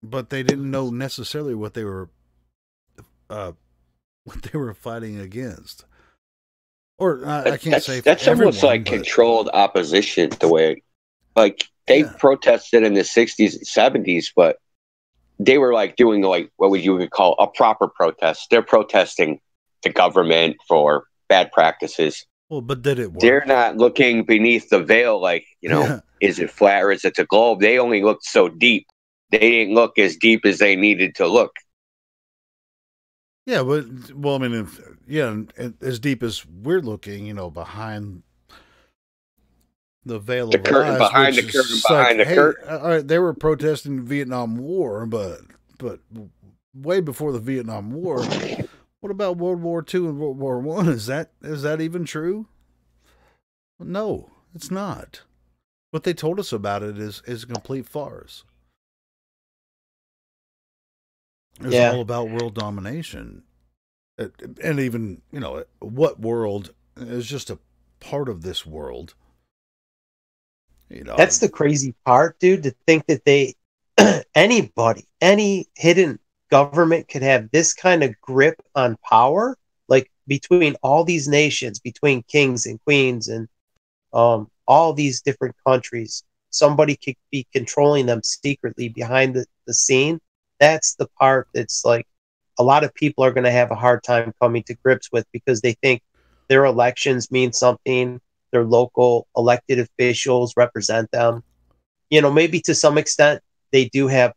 but they didn't know necessarily what they were fighting against. Or I can't say that's almost like controlled opposition. The way, like, they protested in the 60s and 70s, but they were like doing like what you would call a proper protest. They're protesting the government for bad practices. Well, but did it work? They're not looking beneath the veil, like, you know, is it flat or is it a globe? They only looked so deep. They didn't look as deep as they needed to look. Yeah, but, well, I mean, as deep as we're looking, you know, behind the veil The of curtain lies, behind which the is curtain just behind the hey, curtain. all right, they were protesting the Vietnam War, but way before the Vietnam War, what about World War II and World War I? Is that even true? No, it's not. What they told us about it is a complete farce. It's all about world domination. And even, what world is just a part of this world. That's the crazy part, dude, to think that anybody, any hidden government could have this kind of grip on power, like between all these nations, between kings and queens and all these different countries. Somebody could be controlling them secretly behind the scene. That's the part that's like a lot of people are going to have a hard time coming to grips with, because they think their elections mean something, their local elected officials represent them. Maybe to some extent they do have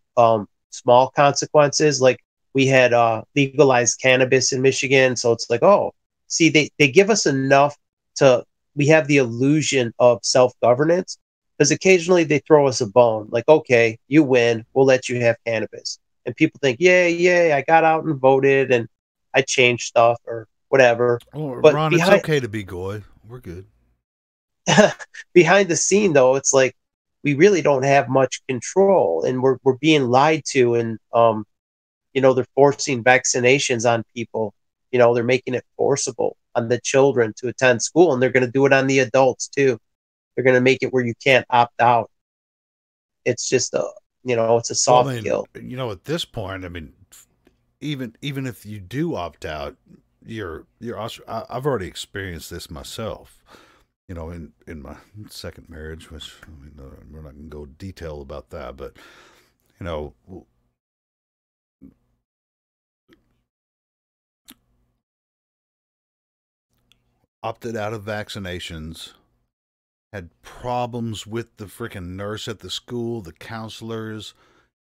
small consequences. Like we had legalized cannabis in Michigan, so it's like, oh, see, they give us enough we have the illusion of self-governance, because occasionally they throw us a bone, like, okay, you win, we'll let you have cannabis. And people think, yay, I got out and voted and I changed stuff or whatever. Oh, but Ron, it's okay to be goy. We're good. Behind the scene, though, it's like we really don't have much control, and we're being lied to, and they're forcing vaccinations on people. They're making it forcible on the children to attend school, and they're going to do it on the adults too. They're going to make it where you can't opt out. It's just it's a soft kill. At this point, I mean, even if you do opt out, I've already experienced this myself. In my second marriage, which we're not going to go detail about that, but opted out of vaccinations, had problems with the freaking nurse at the school, the counselors.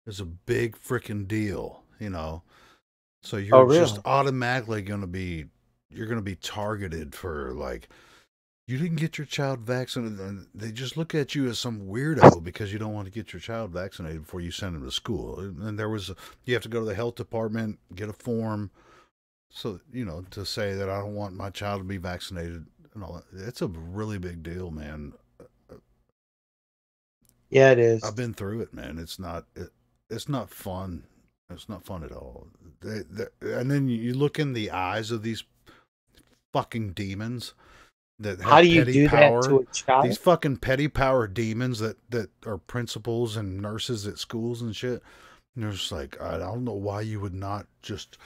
It's a big freaking deal, So you're just automatically going to be targeted for, like, you didn't get your child vaccinated. And they just look at you as some weirdo because you don't want to get your child vaccinated before you send them to school. And you have to go to the health department, get a form. So, to say that I don't want my child to be vaccinated and all that, it's a really big deal, man. Yeah, it is. I've been through it, man. It's not fun. It's not fun at all. And then you look in the eyes of these fucking demons that have How do you petty do power. that to a child? These fucking petty power demons that are principals and nurses at schools and shit. And they're just like, I don't know why you would not just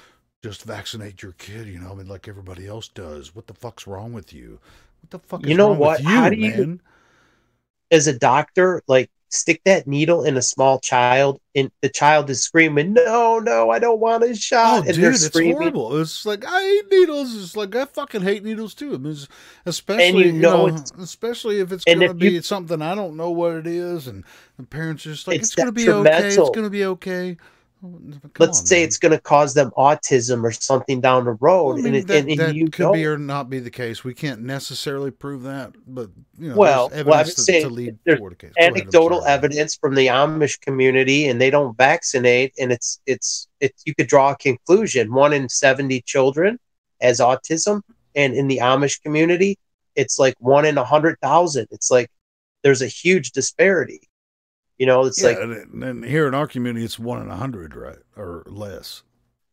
vaccinate your kid, like everybody else does. What the fuck's wrong with you? What the fuck is wrong with you, How do man? you, as a doctor, like, stick that needle in a small child and the child is screaming, no, I don't want a shot. Oh, and dude, it's horrible. It's like, I hate needles. It's like, I fucking hate needles too. I mean, especially, especially if it's going to be something I don't know what it is. And the parents are just like, it's going to be okay. It's going to be okay. Let's say it's going to cause them autism or something down the road. Well, I mean, that could be or not be the case. We can't necessarily prove that, but there's evidence to lead toward a case. Anecdotal evidence from the Amish community, and they don't vaccinate, and it's you could draw a conclusion. 1 in 70 children has autism, and in the Amish community, it's like 1 in 100,000. It's like there's a huge disparity. It's like, and here in our community, it's 1 in 100, right, or less.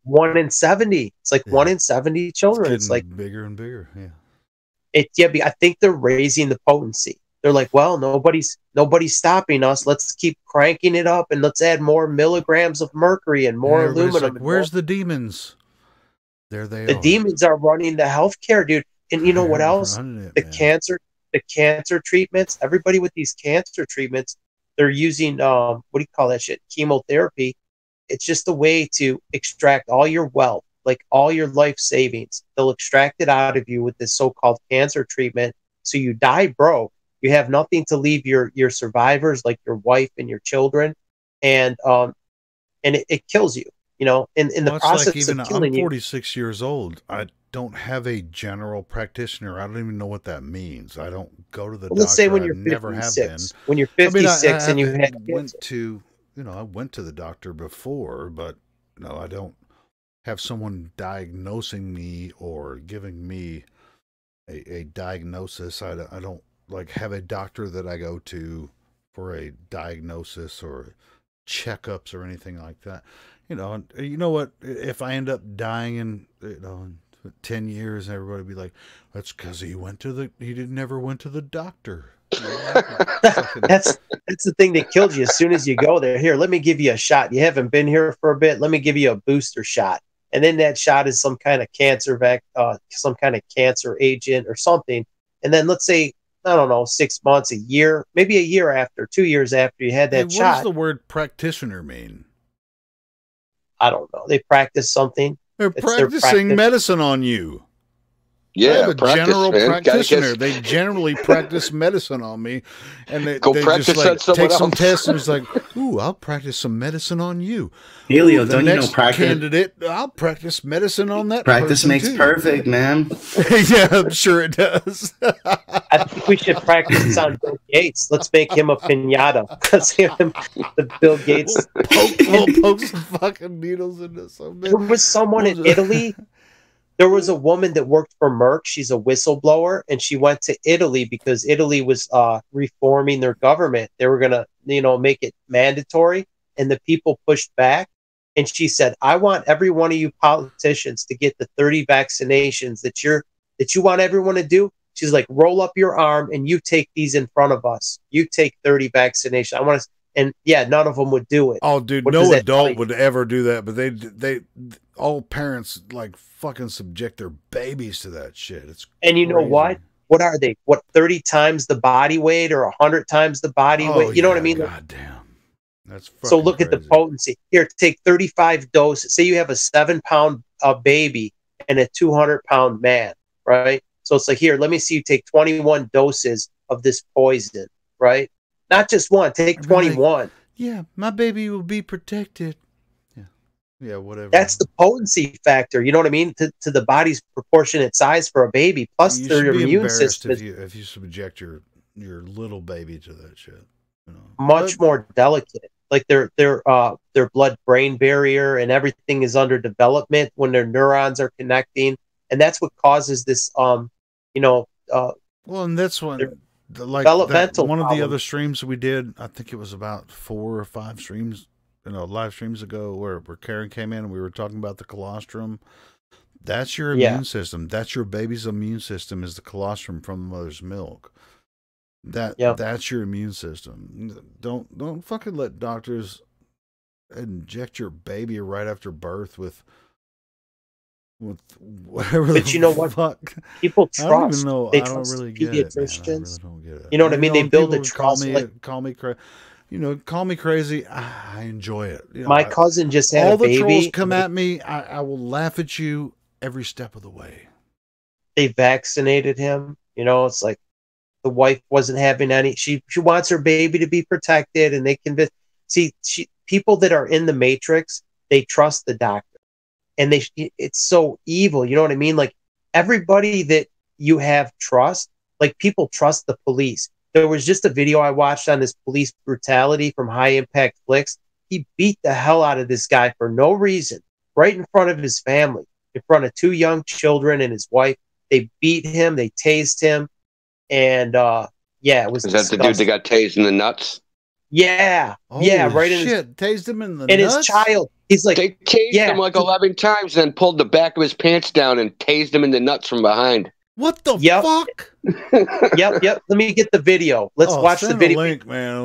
1 in 70. It's like 1 in 70 children. It's like bigger and bigger. I think they're raising the potency. They're like, well, nobody's stopping us. Let's keep cranking it up, and let's add more milligrams of mercury and more aluminum. Like, where's the demons? There they are. The demons are running the healthcare, dude. And you know what else? The cancer treatments. Everybody with these cancer treatments, they're using what do you call that shit? Chemotherapy. It's just a way to extract all your wealth, like all your life savings. They'll extract it out of you with this so-called cancer treatment. So you die broke. You have nothing to leave your survivors, like your wife and your children, and it kills you. In the process like, of killing I'm 46 years old. I don't have a general practitioner. I don't even know what that means. I don't go to the doctor. Let's say when I you're never have 56. been. When you're I mean, 56 and you had went cancer. to, I went to the doctor before, but no, I don't have someone diagnosing me or giving me a diagnosis. I don't like have a doctor that I go to for a diagnosis or checkups or anything like that. And you know what? If I end up dying in 10 years, everybody will be like, that's because he never went to the doctor. That's the thing that killed you as soon as you go there. Here, let me give you a shot. You haven't been here for a bit. Let me give you a booster shot. And then that shot is some kind of some kind of cancer agent or something. And then let's say, I don't know, 6 months, a year, maybe a year after, 2 years after you had that shot. What does the word practitioner mean? I don't know. They practice something. They're practicing medicine on you. Yeah, I have a practice, general man. practitioner. They generally practice medicine on me, and they practice just like on someone take some else. tests and it's like, "Ooh, I'll practice some medicine on you." Helio, the don't you next know practice? Candidate, I'll practice medicine on that. Practice person makes too. perfect, man. Yeah, I'm sure it does. I think we should practice on Bill Gates. Let's make him a pinata. Let's give him the Bill Gates. We'll poke some fucking needles into some. There was someone in Italy. There was a woman that worked for Merck. She's a whistleblower, and she went to Italy because Italy was reforming their government. They were gonna, make it mandatory, and the people pushed back. And she said, "I want every one of you politicians to get the 30 vaccinations that you want everyone to do." She's like, "Roll up your arm and you take these in front of us. You take 30 vaccinations. I want to." And yeah, none of them would do it. Oh, dude, no adult would ever do that. But they all parents like fucking subject their babies to that shit. It's and you know what? What are they? 30 times the body weight or 100 times the body weight? You know what I mean? God damn. That's so look crazy. At the potency. Here, take 35 doses. Say you have a 7-pound baby and a 200-pound man, right? So it's like, here, let me see you take 21 doses of this poison, right? Not just one, take 21. Yeah, my baby will be protected. Yeah, whatever. That's the potency factor. You know what I mean? To the body's proportionate size for a baby, plus their immune system. If you subject your little baby to that shit, much more delicate. Like their blood-brain barrier and everything is under development when their neurons are connecting, and that's what causes this. Well, and that's one. Developmental one of the other streams we did, I think it was about 4 or 5 streams, live streams ago, where Karen came in and we were talking about the colostrum. That's your immune system. That's your baby's immune system, is the colostrum from the mother's milk. That's your immune system. Don't fucking let doctors inject your baby right after birth with whatever. But you know what? Fuck. People trust. I don't even know. They I don't trust really get it, man. I really don't get it. You know what I mean? They build a trust. Call me crazy. Call me crazy. I enjoy it. My cousin just had a baby. All the trolls come at me. I will laugh at you every step of the way. They vaccinated him. It's like the wife wasn't having any. She wants her baby to be protected, and they convince. People that are in the matrix, they trust the doctor. And it's so evil. You know what I mean? Like everybody that you have trust, like people trust the police. There was just a video I watched on this police brutality from High Impact Flicks. He beat the hell out of this guy for no reason, right in front of his family, in front of 2 young children and his wife. They beat him. They tased him. And it was. Is that the dude that got tased in the nuts? Yeah. Holy right in shit. Tased him in the nuts? His child. He's like, they tased him like 11 times, then pulled the back of his pants down and tased him in the nuts from behind. What the fuck? Yep. Let me get the video. Let's watch the video. Link, man.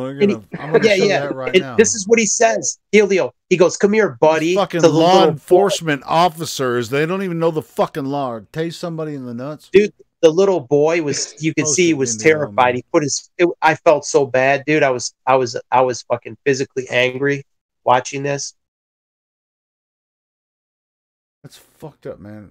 I'm gonna show that right now. This is what he says. Helio. He goes, "Come here, buddy." Fucking law enforcement officers. They don't even know the fucking law. Tase somebody in the nuts, dude. The little boy was. You could see he was terrified. He put his. I felt so bad, dude. I was fucking physically angry watching this. That's fucked up, man.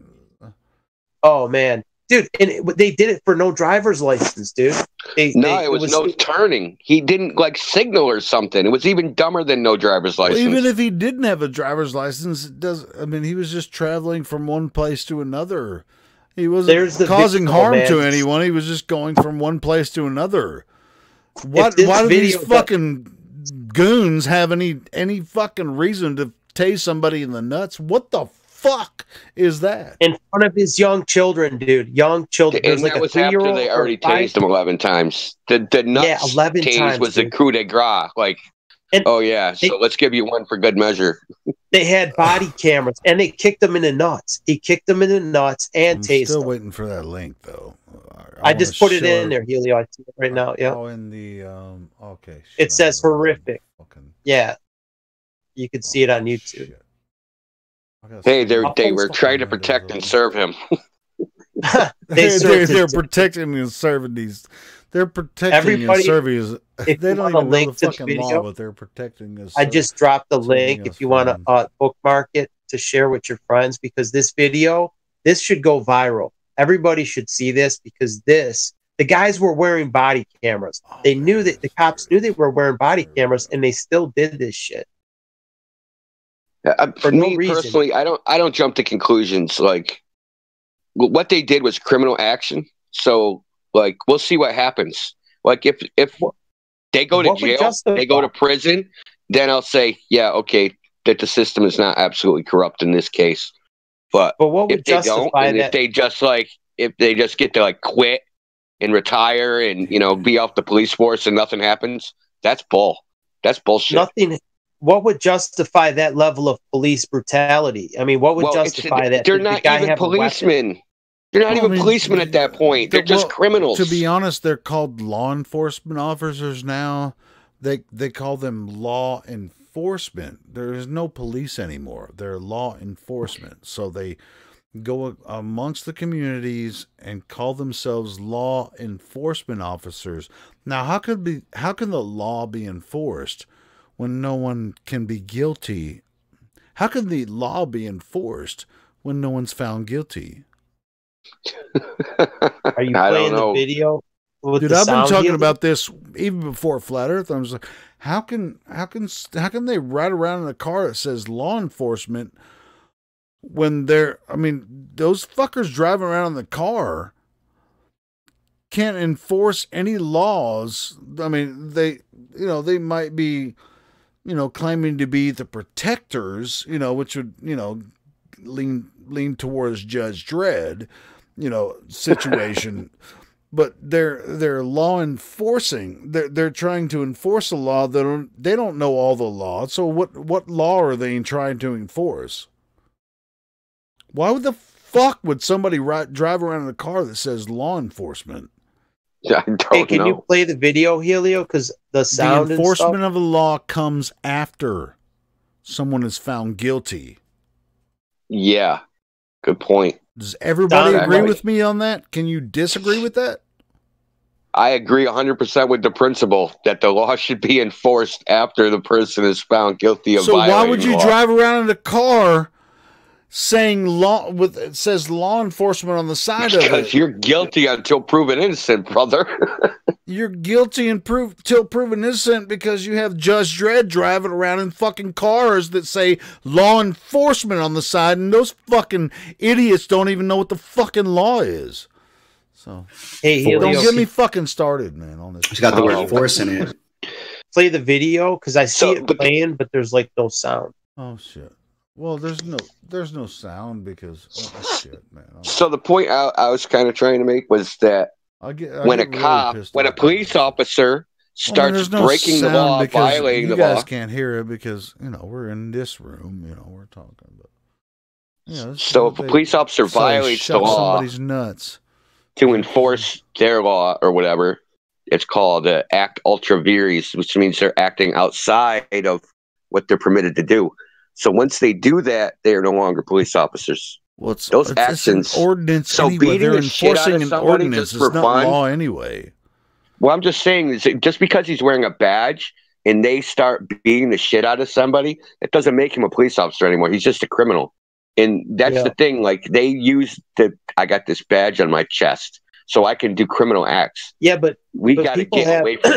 Oh man, dude, and they did it for no driver's license, dude. It was no turning. He didn't signal or something. It was even dumber than no driver's license. Well, even if he didn't have a driver's license, he was just traveling from one place to another. He wasn't causing harm to anyone. He was just going from one place to another. Why do these fucking goons have any fucking reason to tase somebody in the nuts? What the fuck is that? In front of his young children, dude. Young children. And that was after they already tased him 11 times. The nuts 11 tase times, was dude. the coup de grace. Like, oh yeah, so let's give you one for good measure. They had body cameras, and they kicked him in the nuts. He kicked them in the nuts and tased Still them. waiting for that link, though. I just put it in there, Helio. I see it right now. Yeah. Oh, in the okay. It says horrific. Yeah. You can see it on YouTube. Hey, they were trying to protect and serve him. They're protecting and serving these. They're protecting and serving. They don't even know the fucking law, but they're protecting us. I just dropped the link if you want to bookmark it to share with your friends, because this video, this should go viral. Everybody should see this, because the guys were wearing body cameras. They knew that the cops knew they were wearing body cameras, and they still did this shit. For me personally, I don't jump to conclusions. Like, what they did was criminal action. So, like, we'll see what happens. Like, if they go to jail, they go to prison, then I'll say, yeah, okay, that the system is not absolutely corrupt in this case. But what would if they don't, and if they just get to like quit and retire and be off the police force and nothing happens, that's bullshit. What would justify that level of police brutality? I mean, what would justify that? They're not even policemen. They're not even policemen at that point. They're just criminals. To be honest, they're called law enforcement officers now. They call them law enforcement. There is no police anymore. They're law enforcement. So they go amongst the communities and call themselves law enforcement officers. Now, how can the law be enforced when no one can be guilty? How can the law be enforced when no one's found guilty? Are you playing the video? Dude, I've been talking about this even before Flat Earth. I was like, how can they ride around in a car that says law enforcement when those fuckers driving around in the car can't enforce any laws. I mean, they might be, claiming to be the protectors, which would, lean towards Judge Dredd, situation. But they're law enforcing. They're trying to enforce a law that they don't know all the law. So what law are they trying to enforce? Why would the fuck would somebody drive around in a car that says law enforcement? I don't know. You play the video, Helio? Because the sound, the enforcement of the law comes after someone is found guilty. Yeah, good point. Does everybody agree with me on that? Can you disagree with that? I agree 100% with the principle that the law should be enforced after the person is found guilty of violating the law. So why would you drive around in a car saying it says law enforcement on the side of it? Because you're guilty until proven innocent, brother. You're guilty until proven innocent because you have Judge Dredd driving around in fucking cars that say law enforcement on the side, and those fucking idiots don't even know what the fucking law is. So, hey, Helio, don't get me fucking started, man, on this. It's got the word force in it. Play the video, because I see it playing, but there's like no sound. Oh shit. Well, there's no sound because shit, man. So the point I was kind of trying to make was that when a police officer starts breaking the law, violating the law, you guys can't hear it because we're in this room. We're talking about. So if a police officer violates the law, somebody's nuts to enforce their law or whatever, it's called act ultra vires, which means they're acting outside of what they're permitted to do. So once they do that, they are no longer police officers. Well, those actions, it's an ordinance. So anyway. beating They're the shit out of somebody just for fun, law anyway. Well, I'm just saying, is just because he's wearing a badge and they start beating the shit out of somebody, it doesn't make him a police officer anymore. He's just a criminal, and that's the thing. Like they use I got this badge on my chest, so I can do criminal acts. Yeah, but we got to get away from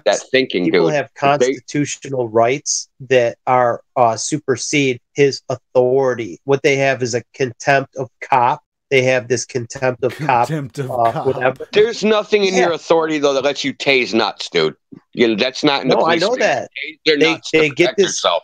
that thinking. People have constitutional rights that are supersede his authority. What they have is a contempt of cop they have this contempt of cop, whatever. There's nothing in your authority though that lets you tase nuts, dude. You know that's not in the police. I know that. They're nuts to protect yourself.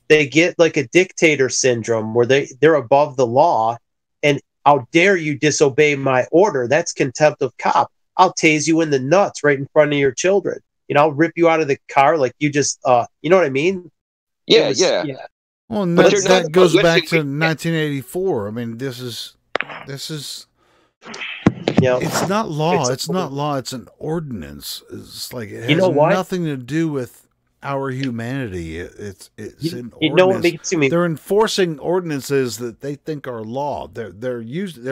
They get like a dictator syndrome where they're above the law, and how dare you disobey my order? That's contempt of cop. I'll tase you in the nuts right in front of your children. You know, I'll rip you out of the car like you just, you know what I mean? Yeah. Well, and that goes back to 1984. I mean, this is, it's not law. It's not law. It's an ordinance. It's like it has nothing to do with our humanity. It's an ordinance. You know what makes me? They're enforcing ordinances that they think are law. They're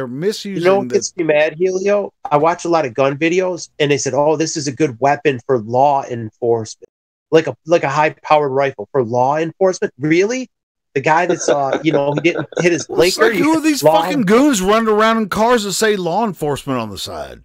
misusing. You know what gets me mad, Helio? I watch a lot of gun videos, and they said, "Oh, this is a good weapon for law enforcement, like a high-powered rifle for law enforcement." Really? The guy that's he didn't hit his blinker. Like, who are these fucking goons running around in cars that say law enforcement on the side?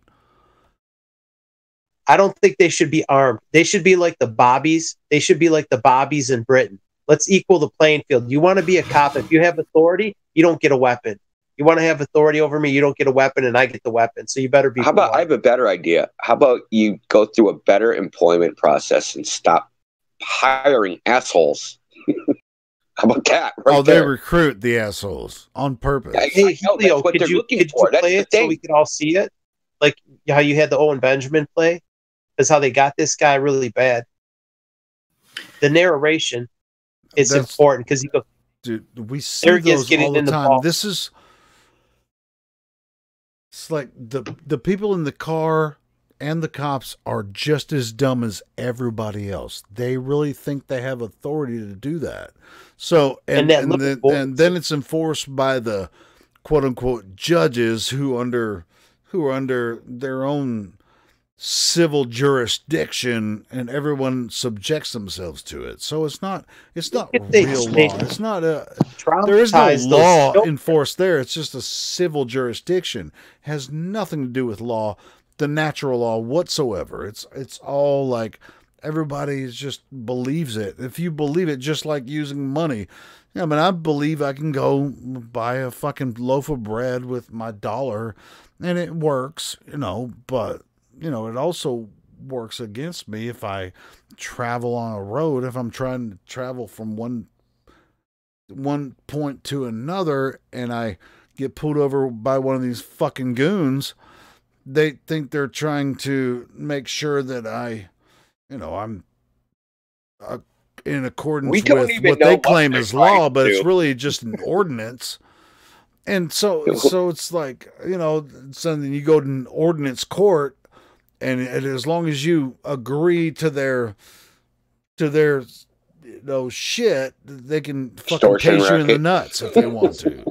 I don't think they should be armed. They should be like the bobbies. They should be like the bobbies in Britain. Let's equal the playing field. You want to be a cop. If you have authority, you don't get a weapon. You want to have authority over me, you don't get a weapon, and I get the weapon. So you better be. How about I have a better idea? How about you go through a better employment process and stop hiring assholes? How about that? Right they recruit the assholes on purpose. Hey, Helio, could you play it so we could all see it? Like how you had the Owen Benjamin play? That's how they got this guy really bad. The narration is important because he goes, dude, we see those all the time. It's like the people in the car and the cops are just as dumb as everybody else. They really think they have authority to do that. So and then it's enforced by the quote unquote judges who are under their own civil jurisdiction, and everyone subjects themselves to it. So it's not real law. It's not there is no law enforced there. It's just a civil jurisdiction. It has nothing to do with law, the natural law whatsoever. It's all like everybody just believes it. If you believe it, just like using money. I mean, I believe I can go buy a fucking loaf of bread with my dollar and it works, but it also works against me if I travel on a road. If I'm trying to travel from one point to another and I get pulled over by one of these fucking goons, they think they're trying to make sure that I'm in accordance with what they claim is law, but it's really just an ordinance. And so it's like, something you go to an ordinance court, and as long as you agree to their shit, they can fucking tase you in the nuts if they want to.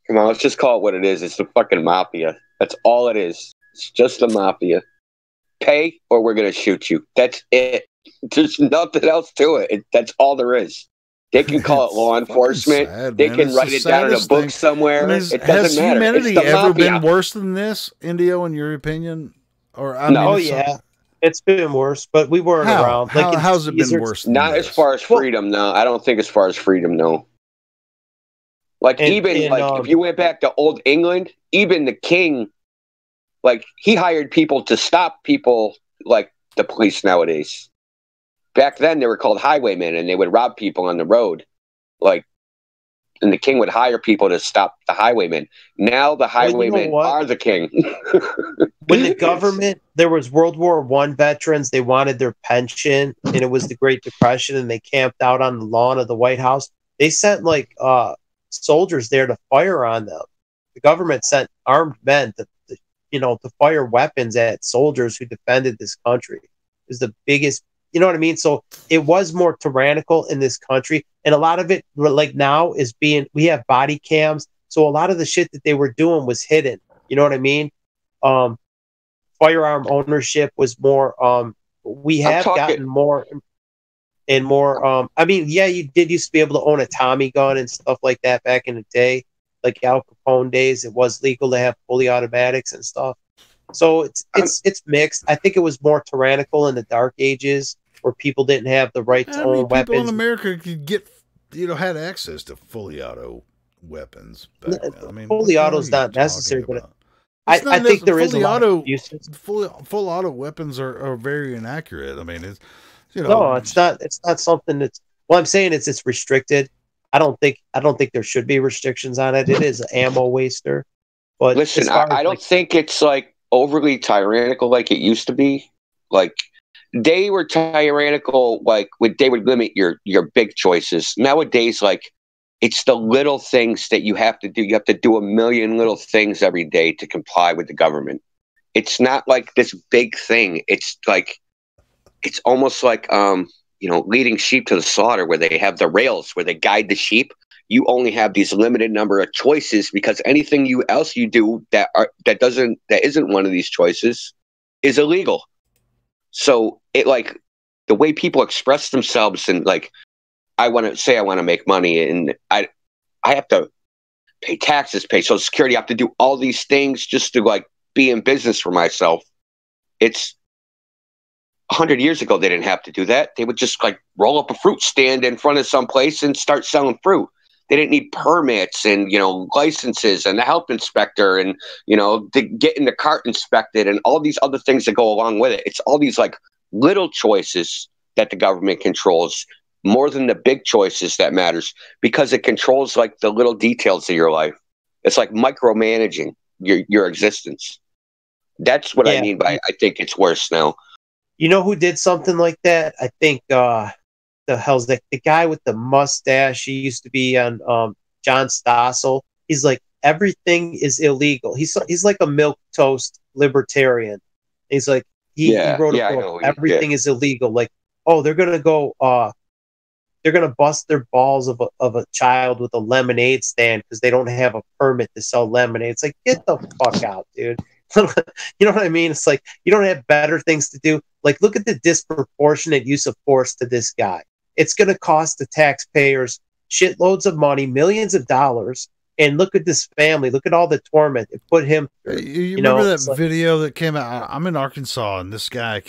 Come on, let's just call it what it is. It's the fucking mafia. That's all it is. It's just the mafia. Pay or we're going to shoot you. That's it. There's nothing else to it. That's all there is. They can call it law enforcement. Sad, they can write it down in a book somewhere. It doesn't has matter. Humanity ever been worse than this, Indio, in your opinion? Or it's been worse, but we weren't around. How's it been worse? Not as far as freedom, no. I don't think as far as freedom, no. Like if you went back to old England, even the king, like he hired people to stop people like the police nowadays. Back then they were called highwaymen and they would rob people on the road. And the king would hire people to stop the highwaymen. Now the highwaymen are the king. When the government, there was World War I veterans, they wanted their pension, and it was the Great Depression, and they camped out on the lawn of the White House. They sent soldiers there to fire on them. The government sent armed men to fire weapons at soldiers who defended this country. It was the biggest, you know what I mean? So it was more tyrannical in this country. And a lot of it, like now, we have body cams. So a lot of the shit that they were doing was hidden. You know what I mean? Firearm ownership was more, we have gotten more and more. You did used to be able to own a Tommy gun and stuff like that back in the day. Like Al Capone days, it was legal to have fully automatics and stuff. So it's mixed. I think it was more tyrannical in the Dark Ages, where people didn't have the right to own weapons. People in America could had access to fully auto weapons back then. I mean, fully auto's not necessary, but I think there is a lot of uses. Full auto weapons are very inaccurate. I mean, it's no, it's not. It's not something that's. Well, I'm saying it's restricted. I don't think there should be restrictions on it. It is an ammo waster. But listen, I don't think it's like overly tyrannical like it used to be. Like they were tyrannical, like they would limit your big choices. Nowadays, like it's the little things that you have to do. You have to do a million little things every day to comply with the government. It's not like this big thing. It's like it's almost like leading sheep to the slaughter, where they have the rails where they guide the sheep. You only have these limited number of choices, because anything else you do that isn't one of these choices is illegal. So it like the way people express themselves, and like I want to make money, and I have to pay taxes, pay Social Security, I have to do all these things just to like be in business for myself. It's 100 years ago they didn't have to do that. They would just like roll up a fruit stand in front of some place and start selling fruit. They didn't need permits and licenses and the health inspector and getting the cart inspected and all these other things that go along with it. It's all these like little choices that the government controls more than the big choices that matters, because it controls like the little details of your life. It's like micromanaging your existence. That's what I mean by I think it's worse now. You know who did something like that? I think the hell's that? The guy with the mustache. He used to be on John Stossel. He's like, everything is illegal. He's like a milquetoast libertarian. He's like he wrote a book. Everything is illegal. Like, oh, they're gonna go. They're gonna bust their balls of a child with a lemonade stand because they don't have a permit to sell lemonade. It's like, get the fuck out, dude. You know what I mean? It's like you don't have better things to do. Like, look at the disproportionate use of force to this guy. It's going to cost the taxpayers shitloads of money, millions of dollars. And look at this family. Look at all the torment it put him through. You remember that video that came out? I'm in Arkansas, and this guy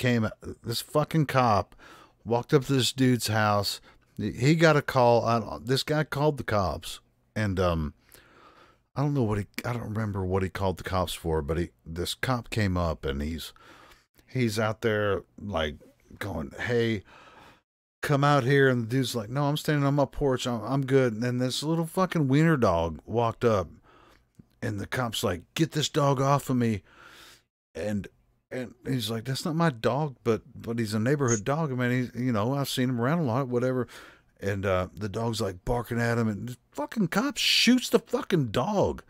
this fucking cop walked up to this dude's house. He got a call. This guy called the cops, and I don't remember what he called the cops for, but this cop came up, and he's out there like going, "Hey, come out here." And the dude's like, "No, I'm standing on my porch. I'm good." And then this little fucking wiener dog walked up, and the cop's like, "Get this dog off of me." And he's like, "That's not my dog, but he's a neighborhood dog. I mean, I've seen him around a lot, whatever." And the dog's like barking at him, and the fucking cop shoots the fucking dog.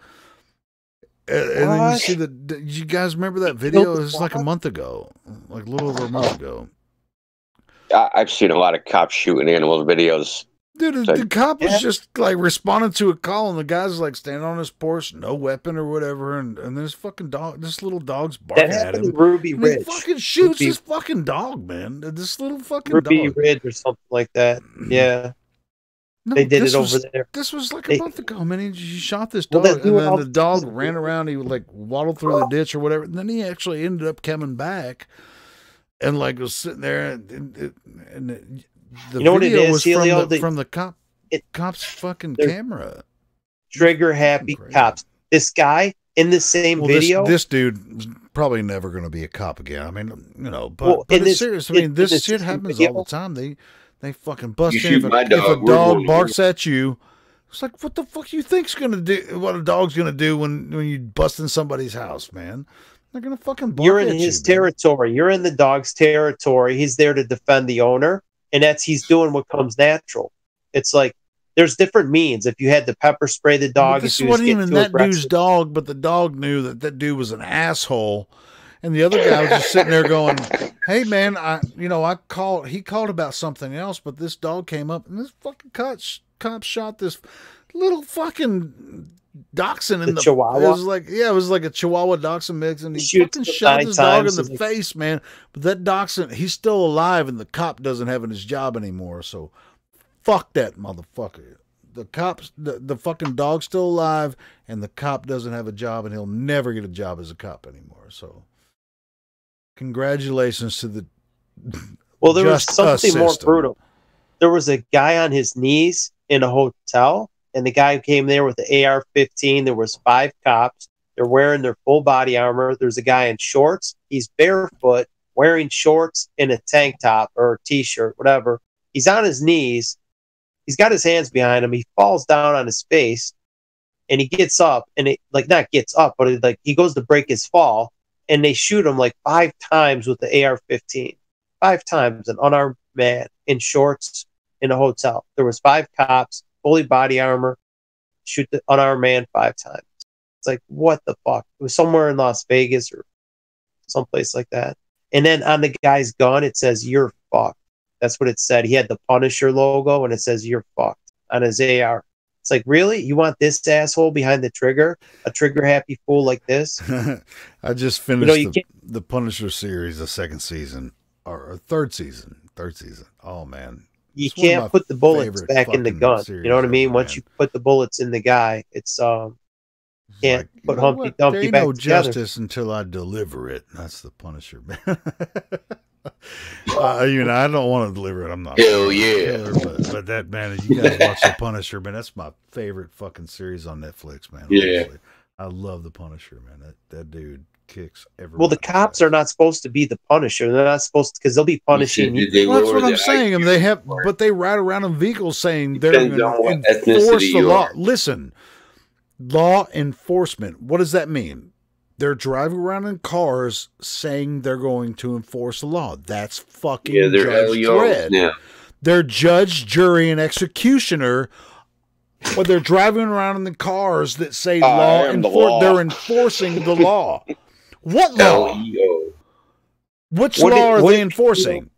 And then you see you guys remember that video? It was like a month ago, like a little over a month ago. I've seen a lot of cops shooting animals videos. Dude, the cop was just like responding to a call, and the guy's like standing on his porch, no weapon or whatever, and this fucking dog, this little dog's barking at him. Ruby Ridge. He fucking shoots his fucking dog, man. This little fucking Ruby dog. Ridge or something like that. Yeah. No, they did it over there. This was like a month ago, man. He shot this dog, and then the dog ran around. He would like waddle through the ditch or whatever. And then he actually ended up coming back, and like was sitting there, and the video was from the cop's fucking camera. Trigger happy cops. This guy in the same video. This dude was probably never going to be a cop again. I mean, but it's serious. I mean, this shit happens all the time. They fucking bust in. If a dog barks at you, it's like, what the fuck you think's gonna do? What a dog's gonna do when you bust in somebody's house, man? They're gonna fucking bark You're in at his territory. You're in the dog's territory. He's there to defend the owner, and he's doing what comes natural. It's like there's different means. If you had to pepper spray the dog, this wasn't even that dude's dog, but the dog knew that dude was an asshole. And the other guy was just sitting there going, "Hey man, he called about something else, but this dog came up, and this fucking cop shot this little fucking dachshund in the Chihuahua. It was like a Chihuahua dachshund mix, and he fucking shot this dog in the face, man. But that dachshund, he's still alive, and the cop doesn't have his job anymore. So fuck that motherfucker. The fucking dog's still alive, and the cop doesn't have a job, and he'll never get a job as a cop anymore. So congratulations to the well, there was something more brutal. There was a guy on his knees in a hotel, and the guy who came there with the AR-15. There was 5 cops. They're wearing their full body armor. There's a guy in shorts. He's barefoot, wearing shorts and a tank top or a t-shirt, whatever. He's on his knees. He's got his hands behind him. He falls down on his face, and he gets up, and it like not gets up, but it, like he goes to break his fall, and they shoot him like 5 times with the AR-15. 5 times, an unarmed man in shorts in a hotel. There was 5 cops, fully body armor, shoot the unarmed man 5 times. It's like, what the fuck? It was somewhere in Las Vegas or someplace like that. And then on the guy's gun, it says, "You're fucked." That's what it said. He had the Punisher logo, and it says, "You're fucked" on his AR. It's like, really? You want this asshole behind the trigger? A trigger-happy fool like this? I just finished the Punisher series, the 2nd season, or 3rd season. 3rd season. Oh, man. You can't put the bullets back in the gun. You know what I mean? Once you put the bullets in the guy, it's can't put Humpty Dumpty back together. Justice until I deliver it. That's the Punisher, man. I don't want to deliver it. I'm not. Hell yeah. Killer, but that, man, you guys watch the Punisher, man. That's my favorite fucking series on Netflix, man. Yeah. Honestly. I love the Punisher, man. That dude kicks everyone. Well, the cops are not supposed to be the Punisher. They're not supposed to, because they'll be punishing you. Well, that's what I'm saying. And they have, but they ride around in vehicles saying they're going to enforce the law. Listen, law enforcement. What does that mean? They're driving around in cars saying they're going to enforce the law. That's fucking they're Judge Dredd. Yeah. They're judge, jury, and executioner. But they're driving around in the cars that say law. They're enforcing the law. What law? Which law are they enforcing?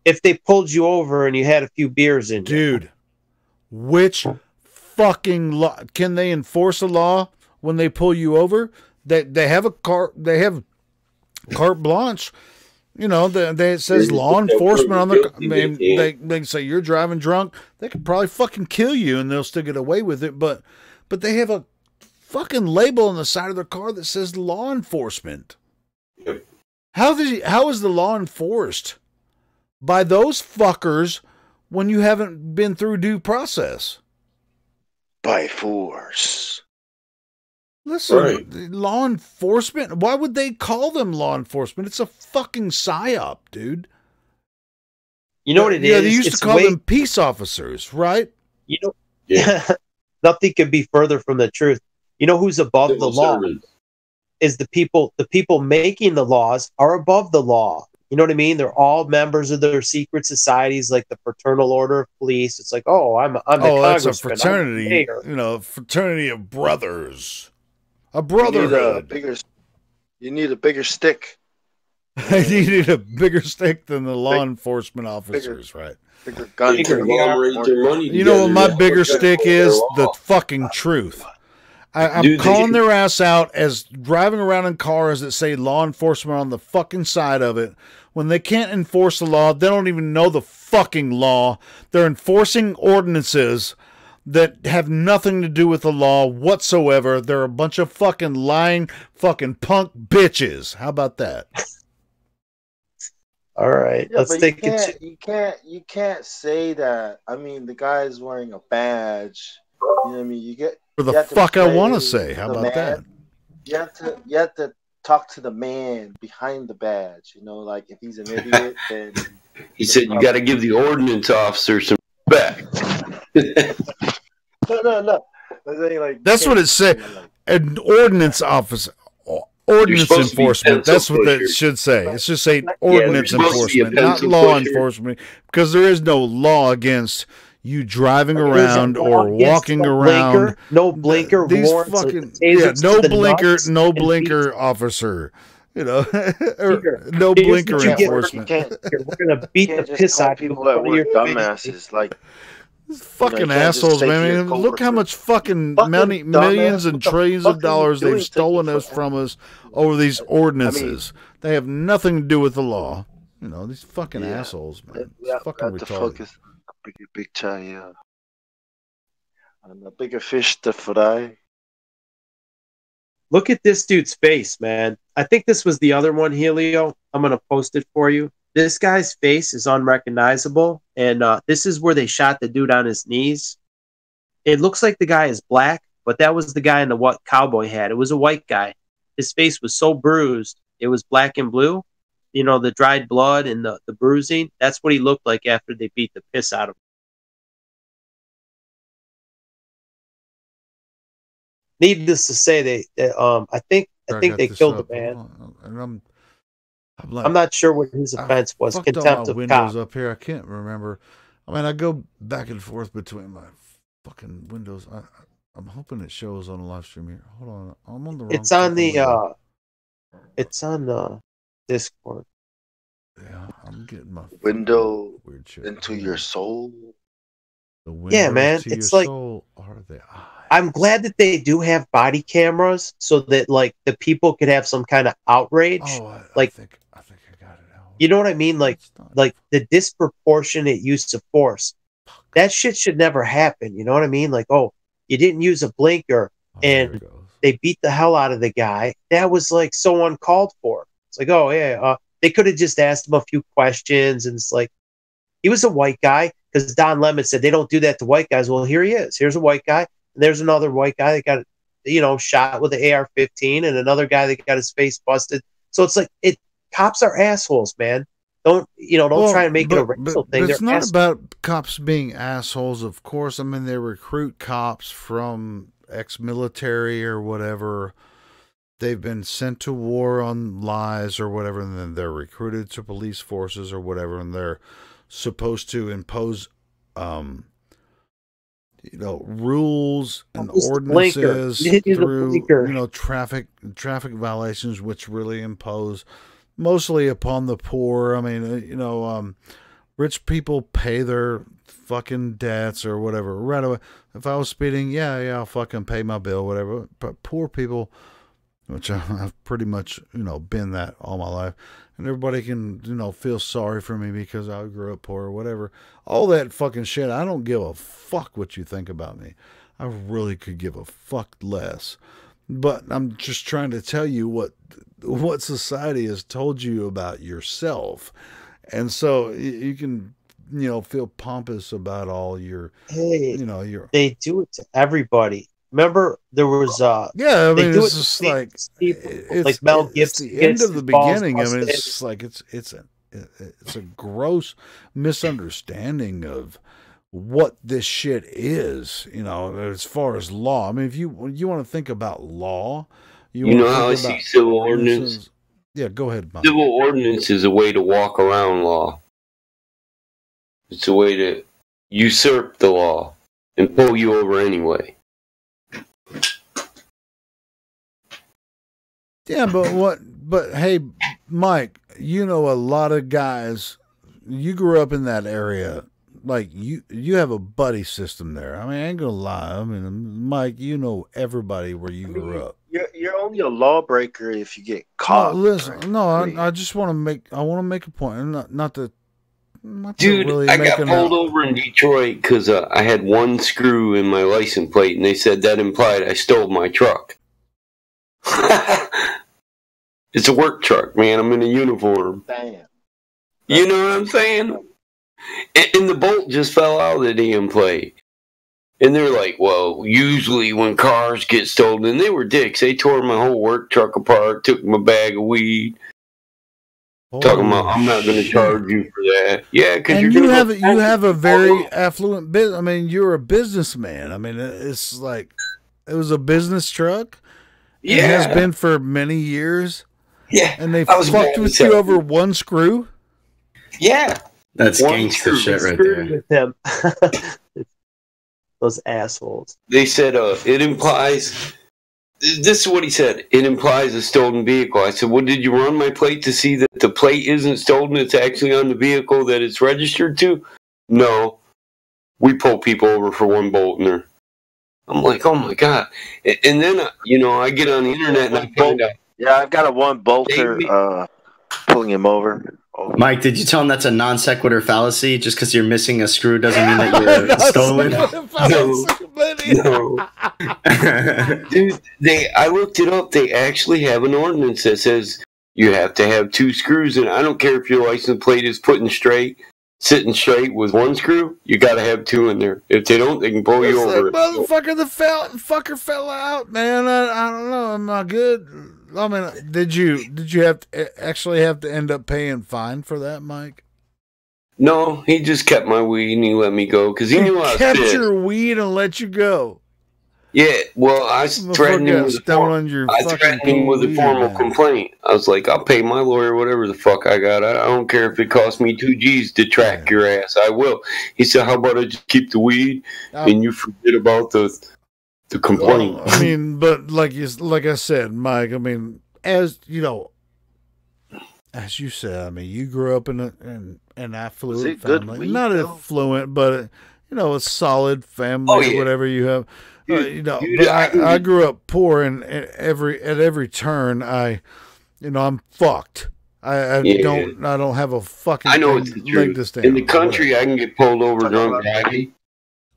If they pulled you over and you had a few beers in you. Dude, which fucking law? Can they enforce a law when they pull you over? They have a car. They have carte blanche. You know, it says law enforcement on the. I mean, they can say you're driving drunk. They could probably fucking kill you, and they'll still get away with it. But they have a fucking label on the side of their car that says law enforcement. How is the law enforced by those fuckers when you haven't been through due process? By force. Listen, law enforcement, why would they call them law enforcement? It's a fucking psyop, dude. You know what it is? Yeah, they used to call them peace officers, right? You know, nothing could be further from the truth. You know who's above the law? Is the people making the laws are above the law. You know what I mean? They're all members of their secret societies, like the Fraternal Order of Police. It's like, oh, I'm the congressman. It's a fraternity, fraternity of brothers. A brotherhood. You need a bigger stick. You need a bigger stick than the law enforcement officers, right? Bigger gun. You know what my bigger stick is? The fucking truth. I'm calling their ass out as driving around in cars that say law enforcement on the fucking side of it. When they can't enforce the law, they don't even know the fucking law. They're enforcing ordinances that have nothing to do with the law whatsoever. They're a bunch of fucking lying fucking punk bitches. How about that? All right, yeah, let's take it. You can't say that. I mean, the guy's wearing a badge. You know what I mean? You get for the fuck I want to say. How about that? You have to talk to the man behind the badge. You know, like if he's an idiot, then he said you got to give the ordinance officer some respect. No. That's what it said. An ordinance officer. Ordinance enforcement. That's what that should say. It should say ordinance enforcement, not law enforcement, because there is no law against you driving around or walking around. No blinker. These fucking no blinker officer. You know, no blinker enforcement. We're gonna beat the piss out of people that were dumbasses. Like fucking assholes, man. Look how much fucking millions and trillions of dollars they've stolen us from us over these ordinances. They have nothing to do with the law. You know, these fucking assholes, man. It's fucking retarded. Big time, yeah. And a bigger fish to fry. Look at this dude's face, man. I think this was the other one, Helio. I'm going to post it for you. This guy's face is unrecognizable, and this is where they shot the dude on his knees. it looks like the guy is black, but that was the guy in the what cowboy hat. It was a white guy. His face was so bruised, it was black and blue. You know, the dried blood and the bruising. That's what he looked like after they beat the piss out of him. Needless to say, I think they killed the man. And I'm not sure what his offense was. Contempt of windows cop. up here. I can't remember. I mean, I go back and forth between my fucking windows. I'm hoping it shows on the live stream here. Hold on, I'm on the wrong. It's on the window. it's on the Discord. Yeah, I'm getting my window weird shit into your soul. The Yeah, man, to it's your like soul are the eyes. I'm glad that they do have body cameras so that like the people could have some kind of outrage. Oh, I think I got it out. You know what I mean? Like the disproportionate use of force. That shit should never happen. You know what I mean? Like, oh, you didn't use a blinker and they beat the hell out of the guy. That was like so uncalled for. It's like, oh yeah, they could have just asked him a few questions, and it's like he was a white guy because Don Lemon said they don't do that to white guys. Well, here he is. Here's a white guy. And there's another white guy that got, you know, shot with an AR-15, and another guy that got his face busted. So it's like cops are assholes, man. Don't try and make it a racial thing. But it's They're not assholes. about cops being assholes, of course. I mean, they recruit cops from ex-military or whatever. They've been sent to war on lies or whatever, and then they're recruited to police forces or whatever, and they're supposed to impose rules and ordinances through traffic violations, which really impose mostly upon the poor. I mean, rich people pay their fucking debts or whatever right away. If I was speeding, yeah, I'll fucking pay my bill, whatever. But poor people, which I've pretty much, been that all my life, and everybody can, feel sorry for me because I grew up poor or whatever. All that fucking shit. I don't give a fuck what you think about me. I really could give a fuck less. But I'm just trying to tell you what society has told you about yourself. And so you can, feel pompous about all your, they do it to everybody. Remember, there was yeah. I mean, it's just like it's Mel Gibson. It's the end of the beginning. I mean, it's like it's a gross misunderstanding of what this shit is. As far as law. I mean, if you want to think about law, you know how I see civil ordinance. Yeah, go ahead, Mike. Civil ordinance is a way to walk around law. It's a way to usurp the law and pull you over anyway. Yeah, but hey, Mike, a lot of guys, you grew up in that area. Like you have a buddy system there. I mean, I ain't gonna lie. I mean, Mike, everybody where you grew up. You're only a lawbreaker if you get caught. No, listen, I just want to make a point, not to Dude, really I got pulled over in Detroit because I had one screw in my license plate, and they said that implied I stole my truck. It's a work truck, man. I'm in a uniform. Damn. You know what I'm saying? And the bolt just fell out of the damn plate. And they're like, well, usually when cars get stolen, and they were dicks. They tore my whole work truck apart, took my bag of weed. Talking about, I'm not going to charge you for that. Yeah, because you have a very affluent business. I mean, you're a businessman. I mean, it's like it was a business truck. Yeah, it has been for many years. Yeah, and they fucked with you over one screw. Yeah, that's gangster shit right there. With them. Those assholes. They said it implies. This is what he said. It implies a stolen vehicle. I said, well, did you run my plate to see that the plate isn't stolen? It's actually on the vehicle that it's registered to? No. We pull people over for one bolt in there. I'm like, oh, my God. And then, I get on the internet and I find out. Yeah, I've got a one bolter pulling him over. Oh. Mike, did you tell him that's a non sequitur fallacy? Just because you're missing a screw doesn't mean that you're stolen. No. Dude, I looked it up. They actually have an ordinance that says you have to have two screws, and I don't care if your license plate is put in straight. sitting straight with one screw, you got to have two in there. If they don't, they can pull you over. Motherfucker, fucker fell out, man. I don't know. Am I good? I mean, did you actually have to end up paying fine for that, Mike? No, he just kept my weed and he let me go because he knew I was kept pissed. Your weed and let you go. Yeah, well, I threatened him with a formal complaint. I was like, I'll pay my lawyer whatever the fuck I got. I don't care if it costs me 2 G's to track your ass. I will. He said, how about I just keep the weed and you forget about the complaint? Well, I mean, but like I said, Mike, I mean, as you know, as you said, I mean, you grew up in an affluent family. Not affluent, but, a solid family, whatever you have. I grew up poor, and at every turn, I'm fucked. I don't have a fucking leg to stand. In the country, I can get pulled over drunk driving.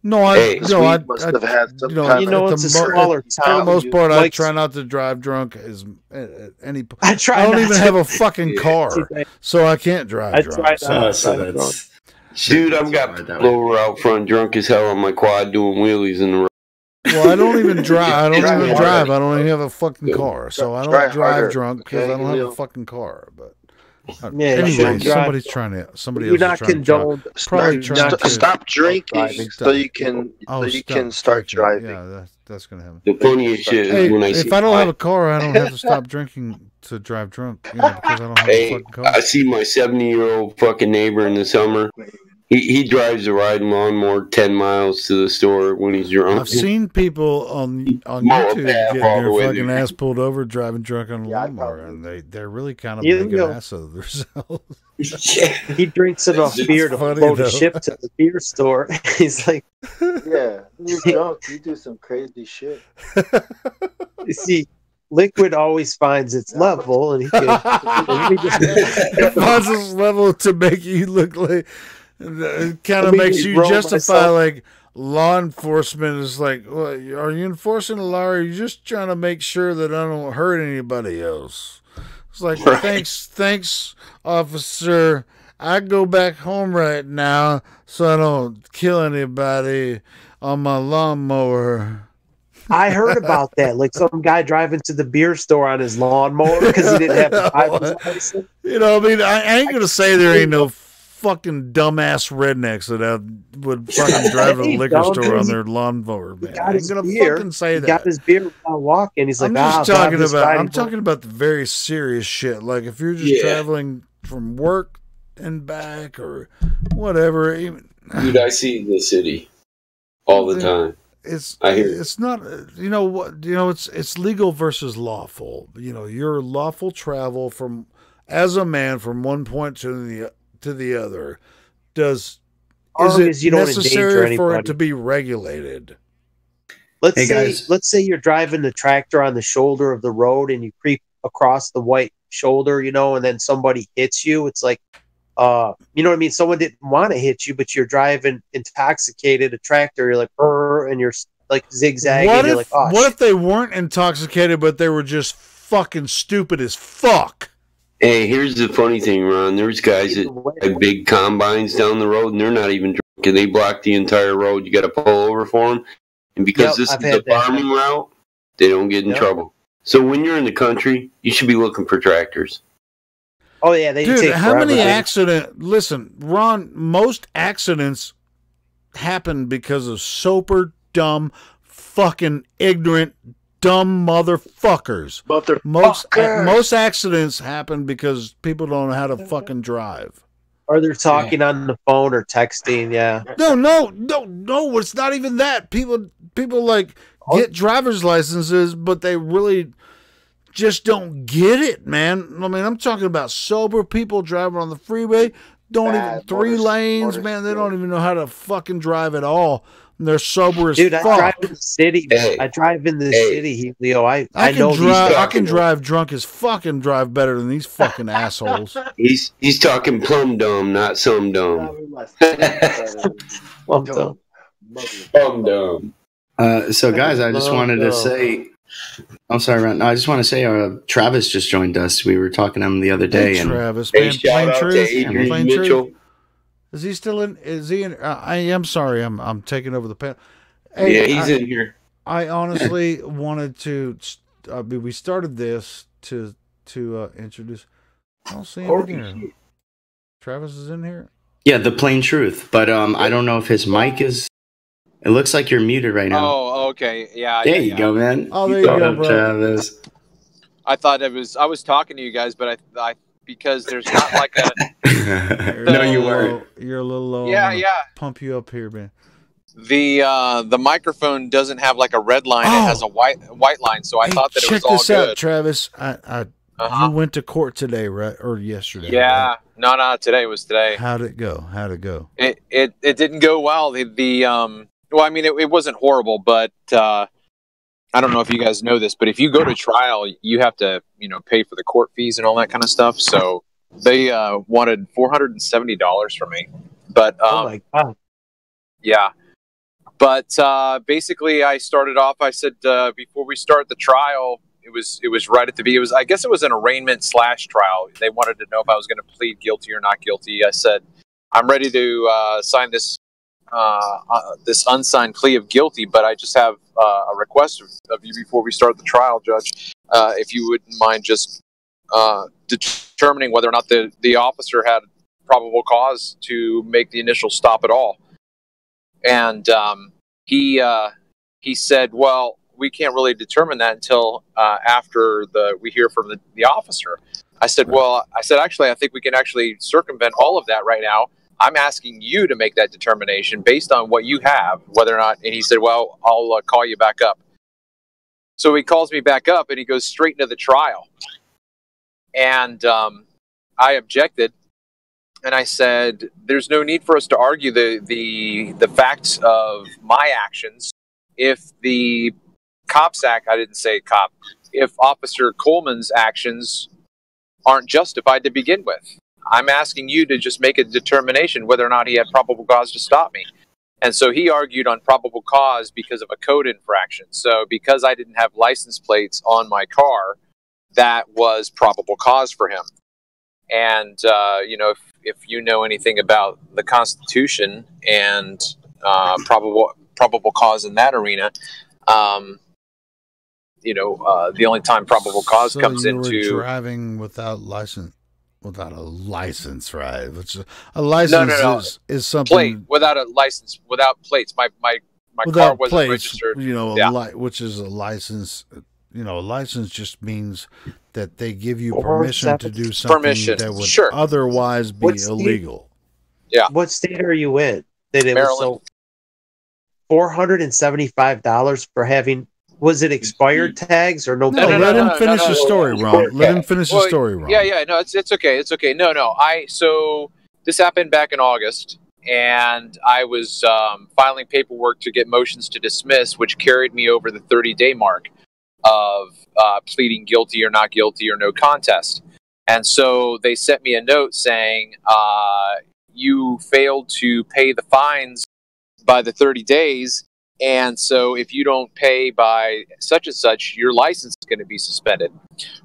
It's a smaller town. For the most part, I try not to drive drunk as any. I don't even have a fucking car, so I can't drive drunk. Dude, I've got blower out front, drunk as hell on my quad, doing wheelies in the road. Well, I don't even drive. I don't even have a fucking car, so I don't drive drunk because I don't have a fucking car. But anyway, somebody's trying to. Somebody else is trying to. Probably trying to stop drinking so you can start driving. Yeah, that's gonna happen. The funniest shit is when if I don't have a car, I don't have to stop drinking to drive drunk. Because I don't have a fucking car. I see my 70-year-old fucking neighbor in the summer. He drives a riding lawnmower 10 miles to the store when he's drunk. I've seen people on YouTube getting their fucking ass pulled over driving drunk on a lawnmower, and they're really kind of making an ass of themselves. He drinks enough beer to float a ship to the beer store. He's like, yeah, you're drunk. You do some crazy shit. You see, liquid always finds its level, and he finds its level to make you look like. It kind of makes you justify like law enforcement is like, well, are you enforcing the law, or are you just trying to make sure that I don't hurt anybody else? It's like, thanks, officer. I go back home right now so I don't kill anybody on my lawnmower. I heard about that. Like some guy driving to the beer store on his lawnmower because he didn't have the driver's license. I mean, I ain't gonna say there ain't no fucking dumbass rednecks that would fucking drive a liquor store on their lawnmower. Man, I ain't gonna fucking say that. He got his beer while walking. He's like, I'm talking about the very serious shit. Like if you're just traveling from work and back or whatever. Dude, I see it in the city all the time. It's not, it's legal versus lawful. Your lawful travel as a man from one point to the other. Is it necessary for it to be regulated? Let's say you're driving the tractor on the shoulder of the road and you creep across the white shoulder, and then somebody hits you. It's like, you know what I mean? Someone didn't want to hit you, but you're driving intoxicated, a tractor, you're like, and you're like zigzagging. What if they weren't intoxicated, but they were just fucking stupid as fuck? Hey, here's the funny thing, Ron. There's guys that have big combines down the road, and they're not even drunk, and they block the entire road. You got to pull over for them. And because this is a farming route, they don't get in trouble. So when you're in the country, you should be looking for tractors. Oh, yeah. Dude, how many accidents? Listen, Ron, most accidents happen because of sober, dumb, fucking ignorant, dumb motherfuckers. Most accidents happen because people don't know how to fucking drive. Or they're talking on the phone or texting, yeah. No, it's not even that. People like get driver's licenses, but they really just don't get it, man. I mean, I'm talking about sober people driving on the freeway, three lanes, man. They don't even know how to fucking drive at all. They're sober as fuck. I drive in the city. I drive in the city, Leo. I know I can drive drunk as fucking drive better than these fucking assholes. He's talking plum dumb, not some dumb. Plum dumb. Plum dumb. So guys, I just wanted to say, I'm sorry, Ron. No, I just want to say, Travis just joined us. We were talking to him the other day. Hey, Travis, man, shout out to Adrian Mitchell. Is he still in? Is he in? I am sorry. I'm taking over the panel. Hey, yeah, he's in here. I honestly wanted to. We started this to introduce. I don't see him in here. Travis is in here. Yeah, the plain truth. But I don't know if his mic is. It looks like you're muted right now. Oh, okay. Yeah. There you go, man. Oh, there you go, bro. Travis. I thought I was talking to you guys, but I because there's not like a. No, you weren't. You're a little low. Yeah. Pump you up here, man. The microphone doesn't have like a red line; it has a white line. So I thought that it was all good. Check this out, Travis. You went to court today, right, or yesterday? Yeah, right? no, today was today. How'd it go? It didn't go well. Well, I mean, it wasn't horrible, but I don't know if you guys know this, but if you go to trial, you have to pay for the court fees and all that kind of stuff. So they wanted $470 from me, but oh my God, yeah. But basically, I started off. I said before we start the trial, it was right at the beginning. I guess it was an arraignment / trial. They wanted to know if I was going to plead guilty or not guilty. I said I'm ready to sign this unsigned plea of guilty, but I just have a request of you before we start the trial, Judge. If you wouldn't mind just determining whether or not the officer had probable cause to make the initial stop at all. And he said, well, we can't really determine that until after we hear from the officer. I said, actually, I think we can actually circumvent all of that right now. I'm asking you to make that determination based on what you have, whether or not. And he said, well, I'll call you back up. So he calls me back up and he goes straight into the trial. And I objected. And I said, there's no need for us to argue the facts of my actions. If the cop's act, I didn't say cop, if Officer Coleman's actions aren't justified to begin with. I'm asking you to just make a determination whether or not he had probable cause to stop me. And so he argued on probable cause because of a code infraction. So because I didn't have license plates on my car, that was probable cause for him. And, if you know anything about the Constitution and probable cause in that arena, the only time probable cause comes into driving without a license, right? Which a license is something plate without a license, without plates. My car wasn't plates, registered. Which is a license. A license just means that they give you permission to do something that would otherwise be illegal. Yeah. What state are you in? That it Maryland. Was $475 for having. Was it expired tags or no? Let him finish the story, Ron. Let him finish the story, Ron. Yeah. No, it's okay. It's okay. No. So this happened back in August, and I was filing paperwork to get motions to dismiss, which carried me over the 30-day mark of pleading guilty or not guilty or no contest. And so they sent me a note saying, you failed to pay the fines by the 30 days. And so if you don't pay by such and such, your license is going to be suspended.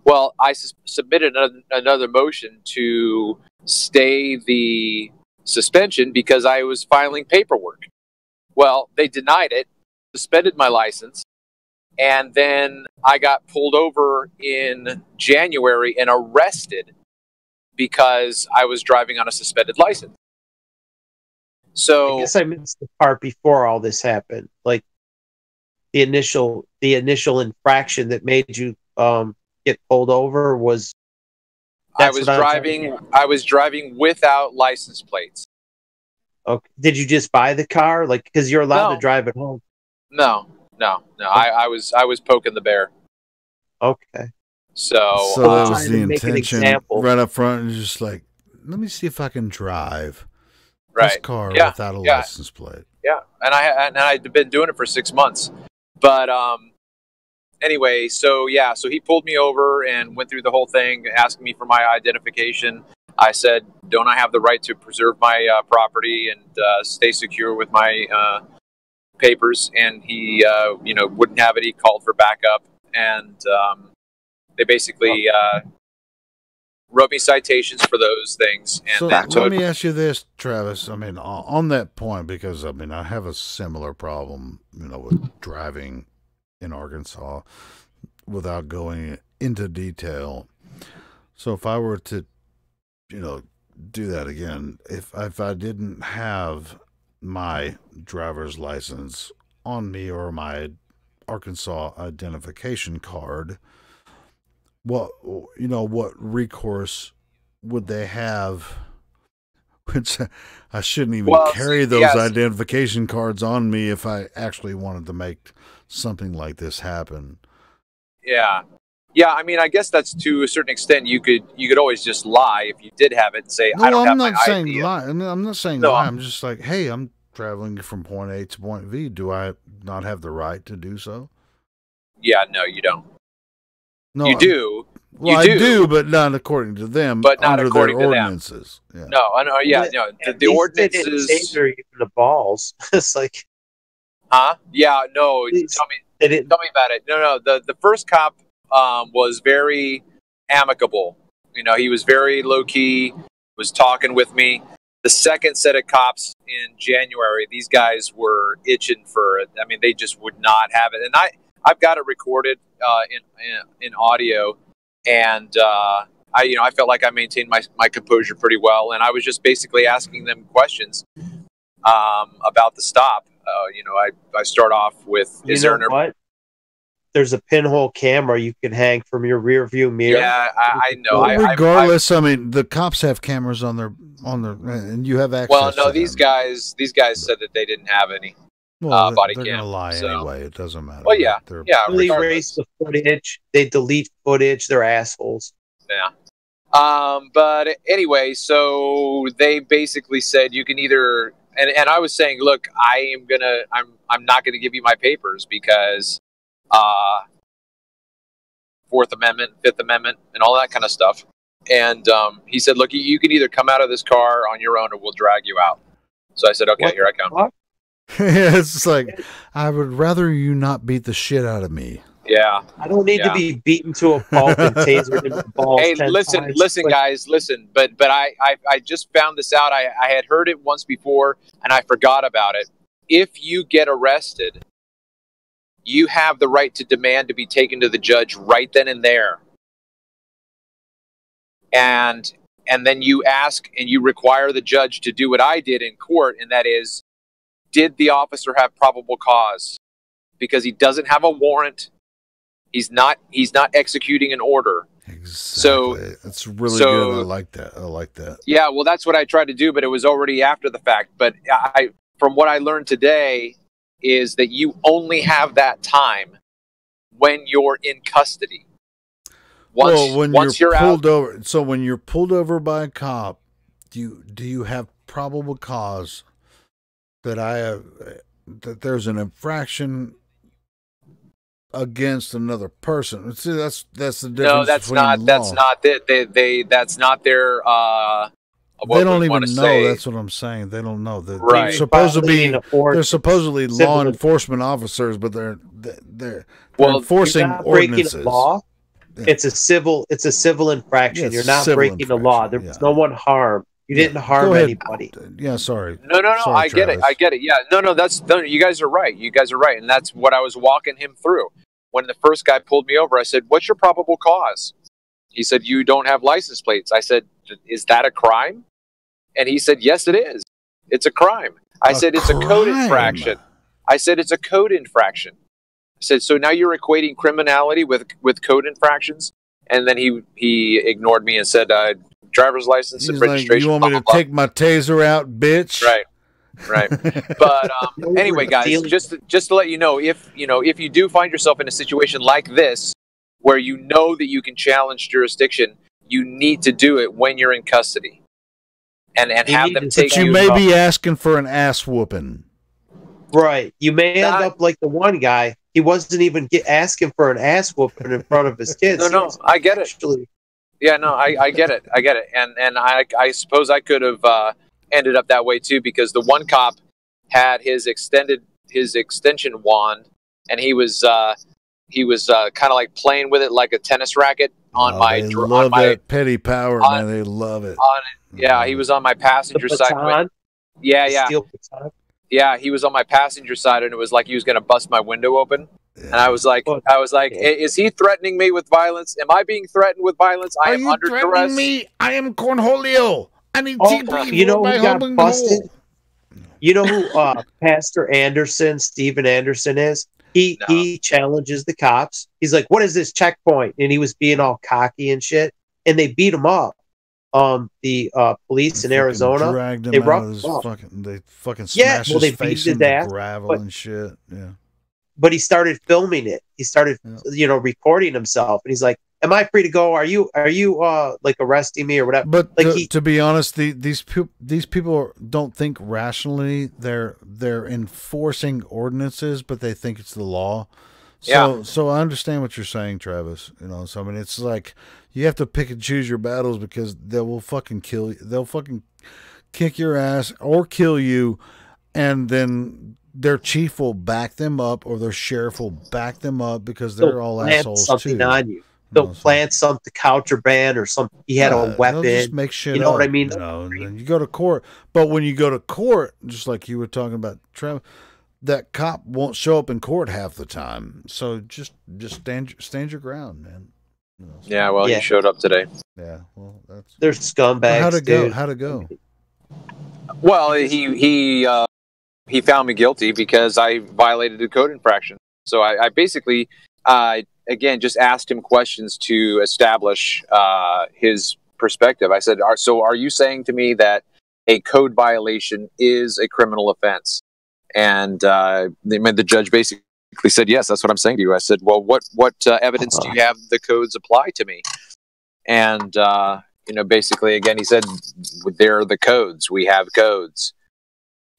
Well, I submitted another motion to stay the suspension because I was filing paperwork. Well, they denied it, suspended my license, and then I got pulled over in January and arrested because I was driving on a suspended license. So I guess I missed the part before all this happened, like the initial infraction that made you get pulled over was. I was driving without license plates. Okay. Did you just buy the car, like because you're allowed to drive at home? No. I was poking the bear. Okay. So that was the intention right up front, and just like, let me see if I can drive this car without a license plate. Yeah, and I'd been doing it for 6 months, but anyway, so he pulled me over and went through the whole thing, asking me for my identification. I said, "Don't I have the right to preserve my property and stay secure with my papers?" And he, wouldn't have it. He called for backup, and they basically wrote me citations for those things. And So then let me ask you this, Travis. I mean, on that point, because I mean, I have a similar problem, with driving in Arkansas without going into detail. So if I were to, do that again, if I didn't have my driver's license on me or my Arkansas identification card, what recourse would they have? Which I shouldn't even carry those identification cards on me if I actually wanted to make something like this happen. Yeah. I mean, I guess that's to a certain extent. You could always just lie if you did have it and say, No, I don't I'm have not my saying ID. lie. I mean, I'm not saying lie. I'm just like, hey, I'm traveling from point A to point V. Do I not have the right to do so? Yeah, no, you don't. No, you do. Well, I do, but not according to them. But not under according their to them. ordinances. Yeah. No, I know. Yeah, no. The ordinances. They didn't say they're even the balls. It's like, huh? Yeah, no. Tell me about it. No. The first cop was very amicable. He was very low key. Was talking with me. The second set of cops in January, these guys were itching for it. I mean, they just would not have it. And I've got it recorded in audio, and I felt like I maintained my composure pretty well, and I was just basically asking them questions about the stop. I start off with, what? There's a pinhole camera you can hang from your rear view mirror. Yeah, I know. Well, regardless, I mean, the cops have cameras on their, and you have access. Well, no, to these them. guys said that they didn't have any body they're cam. gonna lie so. anyway. It doesn't matter. Well, yeah, They're, They erase the footage. They delete footage. They're assholes. Yeah. But anyway, so they basically said you can either, and I was saying, look, I'm not gonna give you my papers because Fourth Amendment, Fifth Amendment, and all that kind of stuff. And he said, look, you can either come out of this car on your own or we'll drag you out. So I said, okay, here I come. it's like, I would rather you not beat the shit out of me. Yeah. I don't need to be beaten to a pulp and tasered in the balls. Hey, 10 listen, times. guys, listen. But I just found this out. I had heard it once before, and I forgot about it. If you get arrested, you have the right to demand to be taken to the judge right then and there. And then you ask and you require the judge to do what I did in court, and that is, did the officer have probable cause? Because he doesn't have a warrant. He's not executing an order. Exactly. So it's really good. I like that. Yeah, well, that's what I tried to do, but it was already after the fact. But from what I learned today, is that you only have that time when you're in custody. Once you're pulled out, over. So when you're pulled over by a cop, do you have probable cause that that there's an infraction against another person? See, that's the difference. No, that's not it. That's not their. They don't even know. Say. That's what I'm saying. They don't know that Right. they're supposedly law enforcement officers, but they're enforcing ordinances. Law. Yeah. It's a civil infraction. You're not breaking the law. There was no one harmed. You didn't harm anybody. Yeah, sorry. No. Sorry, I get it. Yeah. No. You guys are right. And that's what I was walking him through. When the first guy pulled me over, I said, "What's your probable cause?" He said, "You don't have license plates." I said, "Is that a crime?" And he said, "Yes, it is. It's a crime." I said, "It's a code infraction." I said, "It's a code infraction." I said, "So now you're equating criminality with code infractions?" And then he ignored me and said, "Driver's license and registration." You want me to take my taser out, bitch? Right. But anyway, guys, just to let you know, if you do find yourself in a situation like this, where you know that you can challenge jurisdiction, you need to do it when you're in custody. And have them take you. But you may be asking for an ass whooping. Right. You may end up like the one guy. He wasn't even asking for an ass whooping in front of his kids. No, I get it. Yeah, no, I get it. And I suppose I could have ended up that way too, because the one cop had his extension wand, and he was he was kind of like playing with it like a tennis racket on they love that petty power, man. They love it. Yeah, he was on my passenger side. Yeah. Yeah, he was on my passenger side, and it was like he was going to bust my window open. Yeah. And I was like, is he threatening me with violence? Am I being threatened with violence? I am under duress. Me? I am Cornholio. I need TP. You know who got busted? You know who Pastor Anderson, Stephen Anderson is? He challenges the cops. He's like, "What is this checkpoint?" And he was being all cocky and shit. And they beat him up. The police in Arizona, they fucking smashed his face in the gravel and shit. Yeah. But he started filming it. He started, recording himself, and he's like, "Am I free to go? Are you like arresting me or whatever?" But like to be honest, these people don't think rationally. They're enforcing ordinances, but they think it's the law. So I understand what you're saying, Travis. So I mean, it's like you have to pick and choose your battles because they will fucking kill you. They'll fucking kick your ass or kill you, and then their chief will back them up or their sheriff will back them up because they're all assholes too. On you. They'll plant something, contraband or something. He had a weapon. Just make shit you know up, what I mean? And then you go to court. But when you go to court, just like you were talking about, Travis, that cop won't show up in court half the time. So just stand your ground, man. Yeah, well, he showed up today. Yeah, well, that's they're scumbags. How'd it go? Dude. How'd it go? Well, he found me guilty because I violated a code infraction. So I basically, again, just asked him questions to establish his perspective. I said, "So are you saying to me that a code violation is a criminal offense?" And the judge basically said, "Yes, that's what I'm saying to you." I said, "Well, what evidence do you have the codes apply to me?" And basically, again, he said, "They're the codes. We have codes.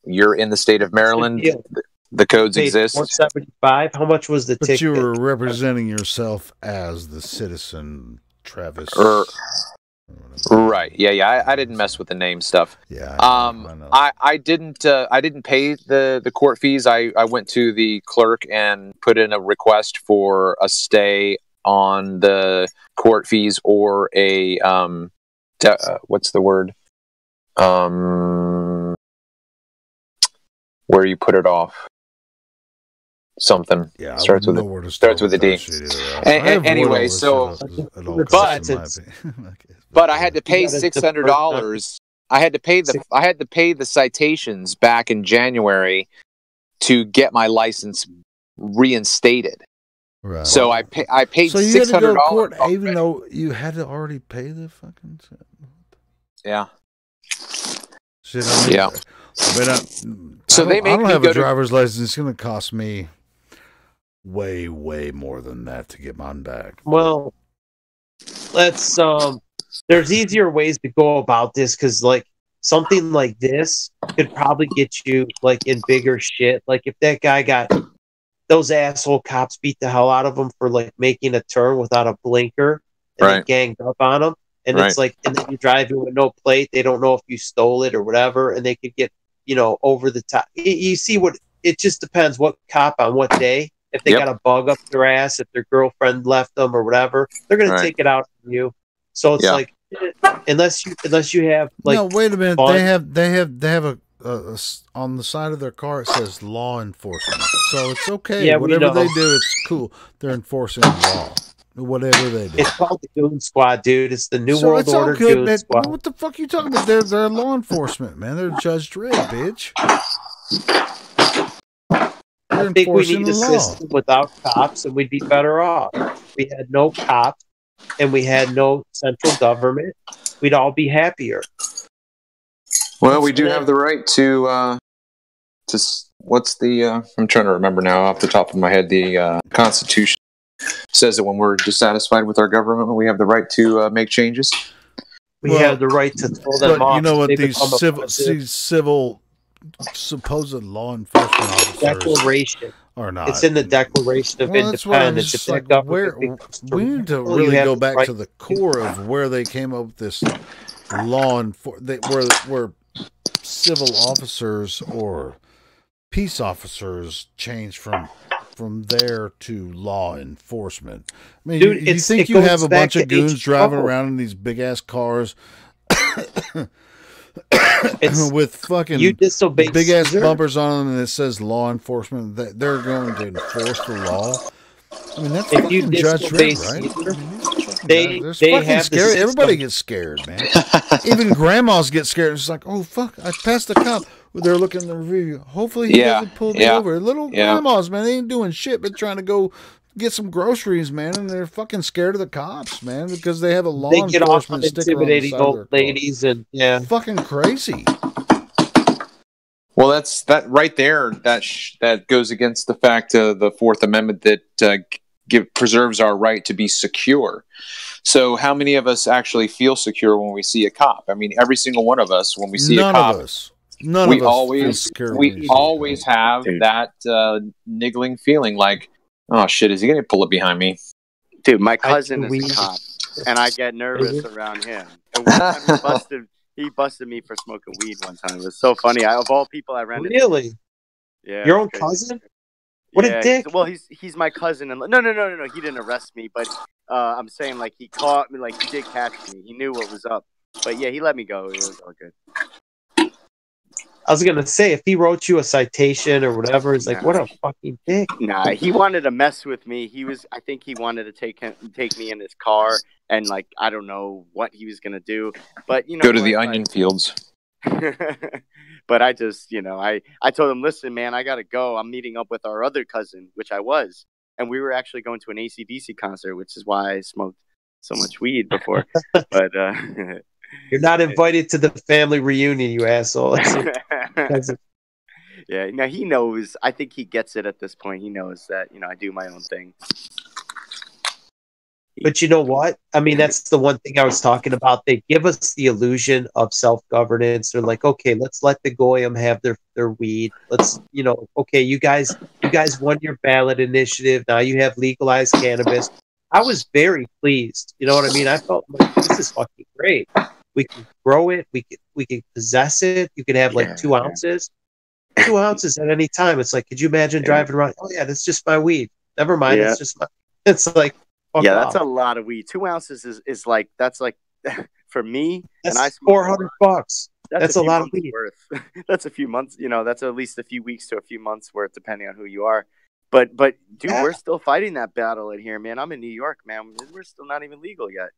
You're in the state of Maryland. The codes exist." $475. How much was the ticket? But you were representing yourself as the citizen, Travis. Right. Yeah. I didn't mess with the name stuff. Yeah. I didn't pay the court fees. I went to the clerk and put in a request for a stay on the court fees or a what's the word? Where you put it off. Something. Yeah, starts with a D. Anyway, so but I had to pay $600. I had to pay the citations back in January to get my license reinstated. Right. So I paid so you had to go to court $600 even though you had to already pay the fucking shit. Yeah. Shit, I mean, yeah. So I don't have a driver's license. It's going to cost me way more than that to get mine back. Well, let's there's easier ways to go about this because like something like this could probably get you like in bigger shit. Like if that guy got those asshole cops beat the hell out of him for like making a turn without a blinker and they ganged up on him. And it's like, and then you drive in with no plate. They don't know if you stole it or whatever, and they could get, over the top. You see what? It just depends what cop on what day. If they got a bug up their ass, if their girlfriend left them or whatever, they're gonna take it out on you. So it's like, unless you have like. No, wait a minute. Fun. They have a on the side of their car it says law enforcement, so it's okay. Yeah, whatever they do, it's cool. They're enforcing law. Whatever they do. It's called the Goon Squad, dude. It's the New World Order Goon Squad. What the fuck are you talking about? They're law enforcement, man. They're Judge Dredd, bitch. I think we need a system without cops, and we'd be better off. If we had no cops, and we had no central government, we'd all be happier. Well, we do have the right to what's the? I'm trying to remember now off the top of my head. The Constitution says that when we're dissatisfied with our government, we have the right to make changes. We have the right to throw them off. You know what? These civil supposed law enforcement officers Declaration are not. It's in the Declaration of Independence. It's like, we need to really go back to the core of where they came up with this law enforcement, where civil officers or peace officers changed from from there to law enforcement? I mean, Dude, you think you have a bunch of goons driving H2O. around in these big ass cars with fucking you disobey big ass Caesar? bumpers on them and it says law enforcement, that they're going to enforce the law? I mean, that's If you fucking Judge disobey Dredd, right? Caesar, I mean, these fucking they guys, they fucking have the scary. Everybody system. gets scared, man. Even grandmas get scared. It's like, oh fuck, I passed the cop. They're looking in the review. Hopefully he doesn't pull me over. Little grandmas, man, they ain't doing shit but trying to go get some groceries, man, and they're fucking scared of the cops, man, because they have a law They get off on enforcement sticker on the intimidating side of old their car. ladies and yeah. Fucking crazy. Well, that's that right there. That goes against the fact of the Fourth Amendment that preserves our right to be secure. So, how many of us actually feel secure when we see a cop? I mean, every single one of us, when we see a cop, None of us feel secure. We always have that niggling feeling, like, oh shit, is he going to pull up behind me? Dude, my cousin is a cop, and I get nervous around him. And one time he busted me for smoking weed one time. It was so funny. Of all people I ran into. Really? Yeah. Your own cousin? What a dick. Well, he's my cousin. And no. He didn't arrest me, but I'm saying, like, he caught me. Like, he did catch me. He knew what was up. But yeah, he let me go. It was all good. I was gonna say, if he wrote you a citation or whatever, it's like, what a fucking dick. Nah, he wanted to mess with me. I think he wanted to take me in his car, and like, I don't know what he was gonna do. But you know, go to the onion fields. But I just, I told him, listen, man, I gotta go. I'm meeting up with our other cousin, which I was, and we were actually going to an AC/DC concert, which is why I smoked so much weed before. But you're not invited to the family reunion, you asshole. Yeah, now he knows. I think he gets it at this point. He knows that, I do my own thing. But you know what? I mean, that's the one thing I was talking about. They give us the illusion of self-governance. They're like, okay, let's let the goyim have their weed. Let's, okay, you guys won your ballot initiative. Now you have legalized cannabis. I was very pleased. You know what I mean? I felt like this is fucking great. We can grow it. We can possess it. You can have like 2 ounces. 2 ounces at any time. It's like, could you imagine driving around? Oh yeah, that's just my weed. Never mind. Yeah. It's just my. It's like, fuck that's off. a lot of weed. 2 ounces is like, that's like for me. That's and I $400. That's a lot of weed. Worth. That's a few months. That's at least a few weeks to a few months worth, depending on who you are. But dude, we're still fighting that battle in here, man. I'm in New York, man. We're still not even legal yet.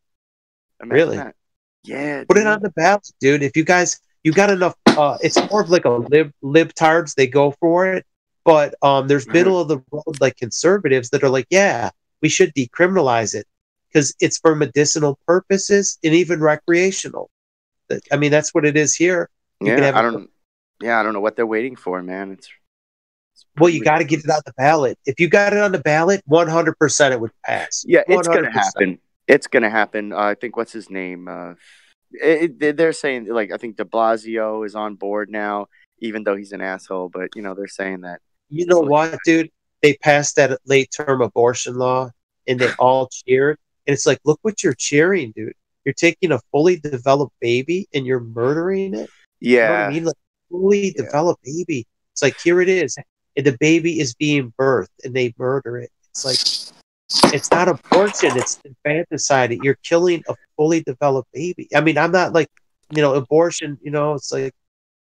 Imagine Really? that. Yeah. Put it on the ballot, dude. If you got enough. It's more of like a libtards. They go for it, but there's middle of the road like conservatives that are like, yeah, we should decriminalize it because it's for medicinal purposes and even recreational. I mean, that's what it is here. I don't know what they're waiting for, man. Well, you got to get it on the ballot. If you got it on the ballot, 100% it would pass. Yeah, it's 100%. gonna happen. It's gonna happen. I think what's his name? They're saying, like, I think De Blasio is on board now, even though he's an asshole. But they're saying that. You know what, dude? They passed that late-term abortion law, and they all cheered. And it's like, look what you're cheering, dude. You're taking a fully developed baby and you're murdering it. Yeah, you know what I mean, like fully developed baby. It's like, here it is, and the baby is being birthed, and they murder it. It's like, it's not abortion, it's infanticide. You're killing a fully developed baby. I mean, I'm not like, abortion, it's like,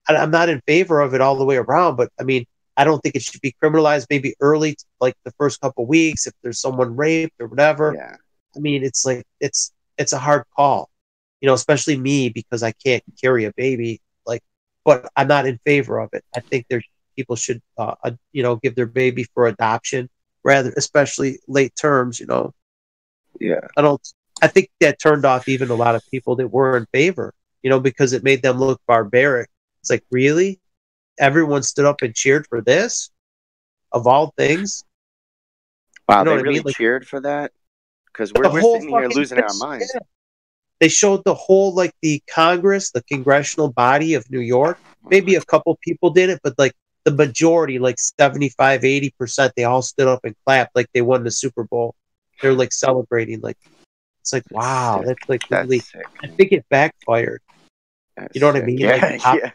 I'm not in favor of it all the way around, but I mean, I don't think it should be criminalized maybe early, like the first couple weeks, if there's someone raped or whatever. Yeah. I mean, it's like, it's a hard call, especially me, because I can't carry a baby, but I'm not in favor of it. I think people should, give their baby for adoption, rather, especially late terms, Yeah. I think that turned off even a lot of people that were in favor, because it made them look barbaric. It's like, really? Everyone stood up and cheered for this? Of all things? Wow, they really cheered for that? Because we're sitting here losing our minds. Yeah. They showed the whole, like, the Congress, the congressional body of New York. Maybe a couple people did it, but, like, the majority, like 75, 80%, they all stood up and clapped like they won the Super Bowl. They're, like, celebrating. Like, it's like, wow, that's like really. Sick, I think it backfired. You know what I mean? Yeah, like,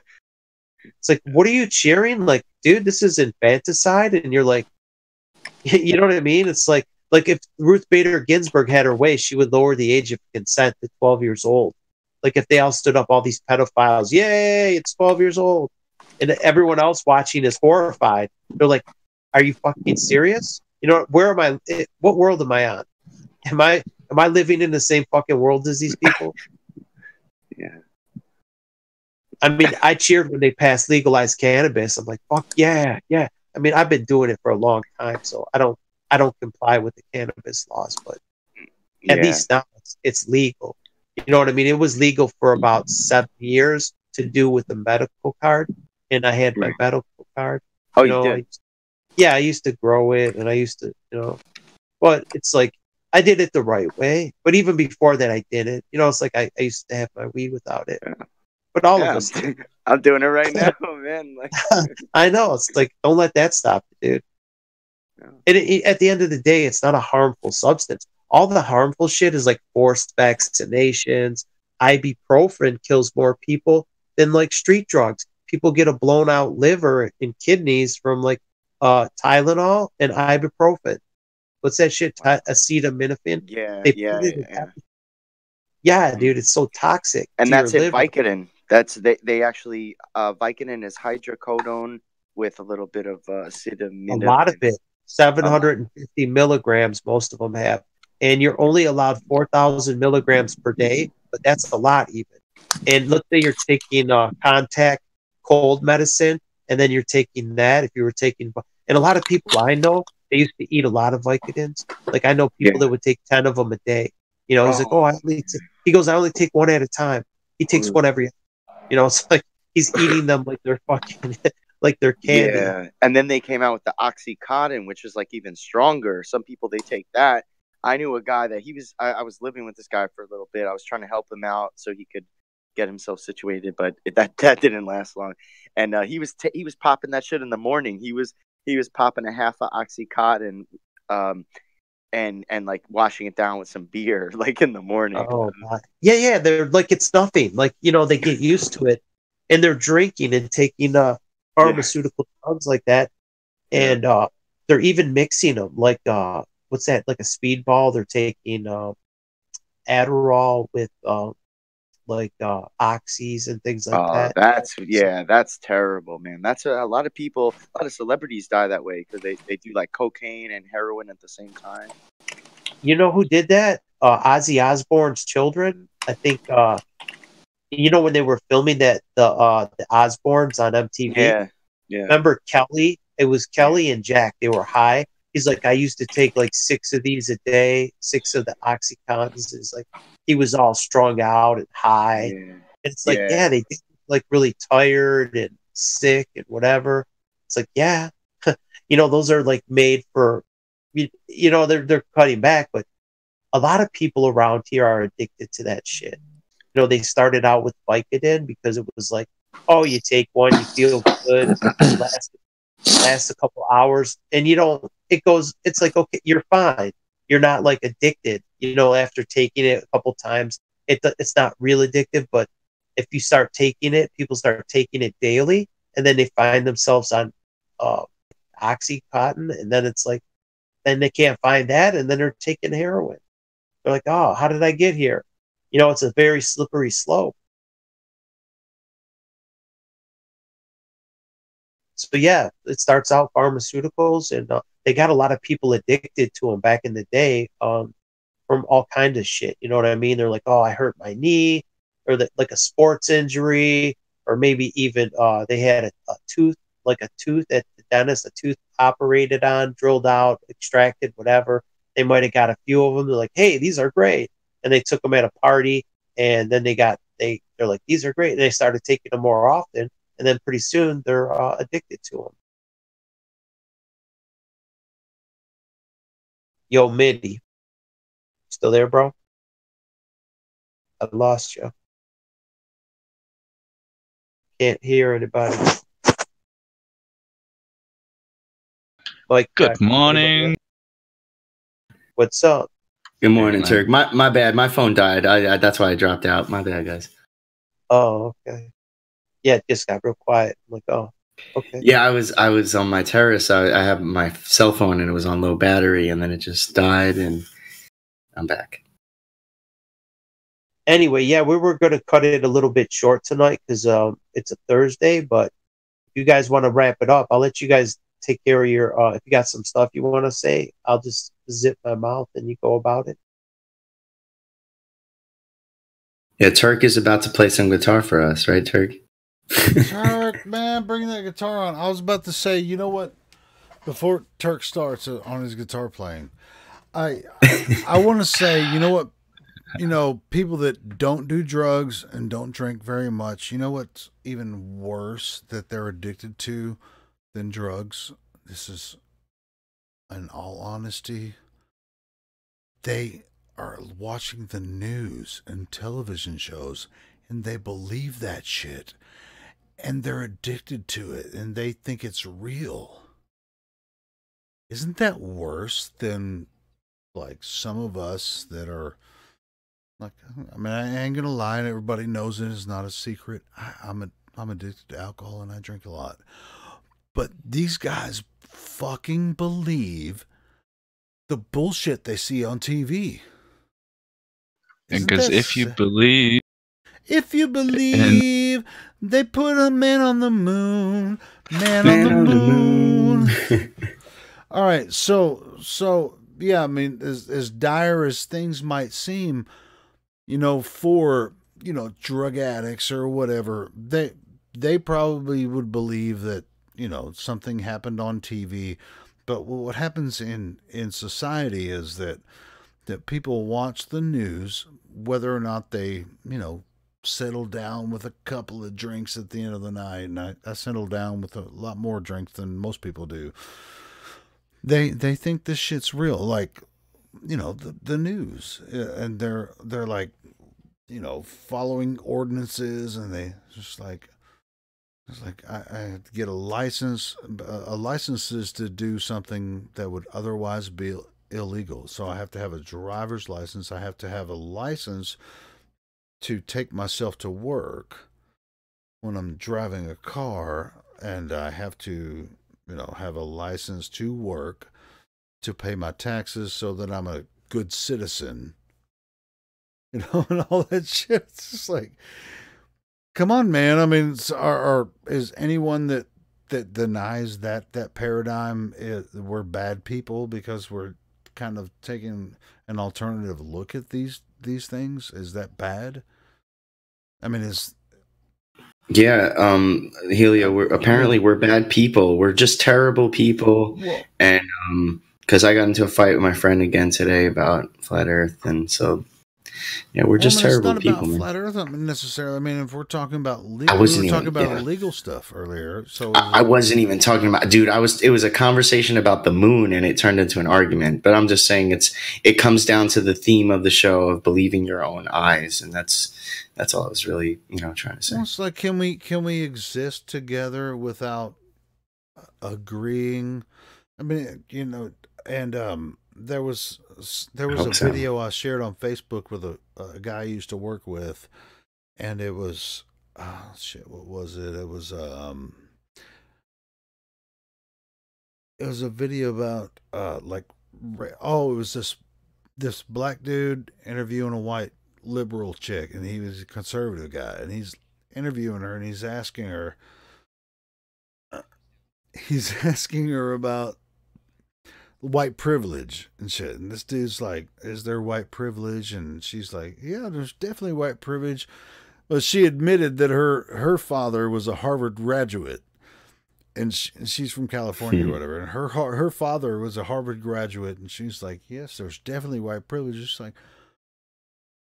It's like, what are you cheering? Like, dude, this is infanticide, and you're like, You know what I mean? It's like if Ruth Bader Ginsburg had her way, she would lower the age of consent to 12 years old. Like if they all stood up, all these pedophiles, yay, it's 12 years old. And everyone else watching is horrified. They're like, are you fucking serious? You know, where am I? What world am I on? Am I living in the same fucking world as these people? Yeah. I mean, I cheered when they passed legalized cannabis. I'm like, fuck yeah, yeah. I mean, I've been doing it for a long time, so I don't comply with the cannabis laws, but at least now it's legal. You know what I mean? It was legal for about 7 years to do with the medical card, and I had my medical card. Oh, you know, did? I used to grow it, and I used to, but it's like I did it the right way. But even before that, I didn't. You know, it's like I used to have my weed without it. But all of us did. I'm doing it right now, man. Like, I know. It's like, don't let that stop you, dude. And at the end of the day, it's not a harmful substance. All the harmful shit is like forced vaccinations. Ibuprofen kills more people than like street drugs. People get a blown out liver and kidneys from like Tylenol and ibuprofen. What's that shit? Acetaminophen? Yeah, dude, it's so toxic. And to that's your it, liver. Vicodin. They actually Vicodin is hydrocodone with a little bit of acetaminophen. A lot of it. 750 milligrams, most of them have. And you're only allowed 4,000 milligrams per day, but that's a lot even. And let's say you're taking contact cold medicine, and then you're taking that. If you were taking, and a lot of people I know, they used to eat a lot of Vicodins. Like I know people that would take 10 of them a day. You know, he's like, oh, he goes, I only take one at a time. He takes one every, it's like he's eating them like they're fucking, like they're candy. Yeah, and then they came out with the Oxycontin, which is like even stronger. Some people, they take that. I knew a guy that I was living with this guy for a little bit. I was trying to help him out so he could get himself situated, but that didn't last long. And he was popping that shit in the morning. He was popping a half of Oxycontin, and like washing it down with some beer, like in the morning. Oh, God. Yeah. They're like, it's nothing. Like, they get used to it, and they're drinking and taking pharmaceutical drugs like that. And they're even mixing them like, what's that? Like a speedball. They're taking Adderall with oxys and things like that. That's terrible, man. That's a lot of people, a lot of celebrities die that way because they do like cocaine and heroin at the same time. You know who did that? Ozzy Osbourne's children. I think when they were filming that the Osbournes on MTV. Yeah. Remember Kelly? It was Kelly and Jack. They were high. He's like, I used to take like 6 of these a day, 6 of the Oxycontins. It's like he was all strung out and high. And it's like, they get like really tired and sick and whatever. It's like, those are like made for, they're cutting back, but a lot of people around here are addicted to that shit. They started out with Vicodin because it was like, oh, you take one, you feel good, lasts a couple hours, and it's like, okay, you're fine. You're not like addicted, after taking it a couple times. It's not real addictive, but if you start taking it, people start taking it daily, and then they find themselves on Oxycontin, and then it's like, then they can't find that, and then they're taking heroin. They're like, oh, how did I get here? It's a very slippery slope. So it starts out pharmaceuticals, and they got a lot of people addicted to them back in the day, from all kinds of shit. You know what I mean? They're like, oh, I hurt my knee, or like a sports injury, or maybe even they had a tooth at the dentist, a tooth operated on, drilled out, extracted, whatever. They might have got a few of them. They're like, hey, these are great. And they took them at a party, and then they're like, these are great. And they started taking them more often. And then pretty soon they're addicted to them. Yo, Mindy. Still there, bro? I lost you. Can't hear anybody. Like, good morning. What's up? Good morning, Turk. My bad. My phone died. That's why I dropped out. My bad, guys. Oh, okay. Yeah, it just got real quiet. I'm like, oh. Okay. Yeah, I was on my terrace. I have my cell phone and it was on low battery, and then it just died, and I'm back. Anyway, yeah, we were going to cut it a little bit short tonight because it's a Thursday. But if you guys want to wrap it up, I'll let you guys take care of your. If you got some stuff you want to say, I'll just zip my mouth and you go about it. Yeah, Turk is about to play some guitar for us, right, Turk? Turk, man, bring that guitar on. I was about to say, you know what? Before Turk starts on his guitar playing, I want to say, you know what? You know, people that don't do drugs and don't drink very much, you know what's even worse that they're addicted to than drugs? This is, in all honesty, they are watching the news and television shows and they believe that shit and they're addicted to it and they think it's real. Isn't that worse than like some of us that are like, I mean, I ain't gonna lie, and everybody knows it. It's not a secret. I'm addicted to alcohol and I drink a lot. But these guys fucking believe the bullshit they see on TV. And because if you believe, they put a man on the moon, man on the moon. All right, so yeah, I mean, as dire as things might seem, you know, for, you know, drug addicts or whatever, they probably would believe that, you know, something happened on TV. But what happens in society is that people watch the news, whether or not they, you know, settle down with a couple of drinks at the end of the night. And I settle down with a lot more drinks than most people do. They think this shit's real. Like, you know, the news, and they're like, you know, following ordinances, and they just like, it's like I have to get a license. A license is to do something that would otherwise be illegal. So I have to have a driver's license. I have to have a license to take myself to work when I'm driving a car, and I have to, you know, have a license to work to pay my taxes so that I'm a good citizen, you know, and all that shit. It's just like, come on, man. I mean, is anyone that denies that paradigm, we're bad people because we're kind of taking an alternative look at these things? Is that bad? I mean, Yeah, Helio, we're bad people. We're just terrible people. Well, and because I got into a fight with my friend again today about flat Earth, and so yeah, we're just terrible it's not people, about man. flat Earth necessarily. I mean, if we're talking about legal, I wasn't we were talking even- about yeah. illegal stuff earlier. So I wasn't even talking about, dude. It was a conversation about the moon, and it turned into an argument. But I'm just saying, it comes down to the theme of the show of believing your own eyes, and that's all I was really, you know, trying to say. well, it's like, can we exist together without agreeing? I mean, you know, and there was a so. video I shared on Facebook with a guy I used to work with, and it was, oh shit, what was it? It was a video about it was this black dude interviewing a white liberal chick, and he was a conservative guy, and he's interviewing her, and he's asking her about white privilege and shit. And this dude's like, is there white privilege? And she's like, yeah, there's definitely white privilege. But she admitted that her father was a Harvard graduate, and she's from California or whatever. And her father was a Harvard graduate, and she's like, yes, there's definitely white privilege. It's like,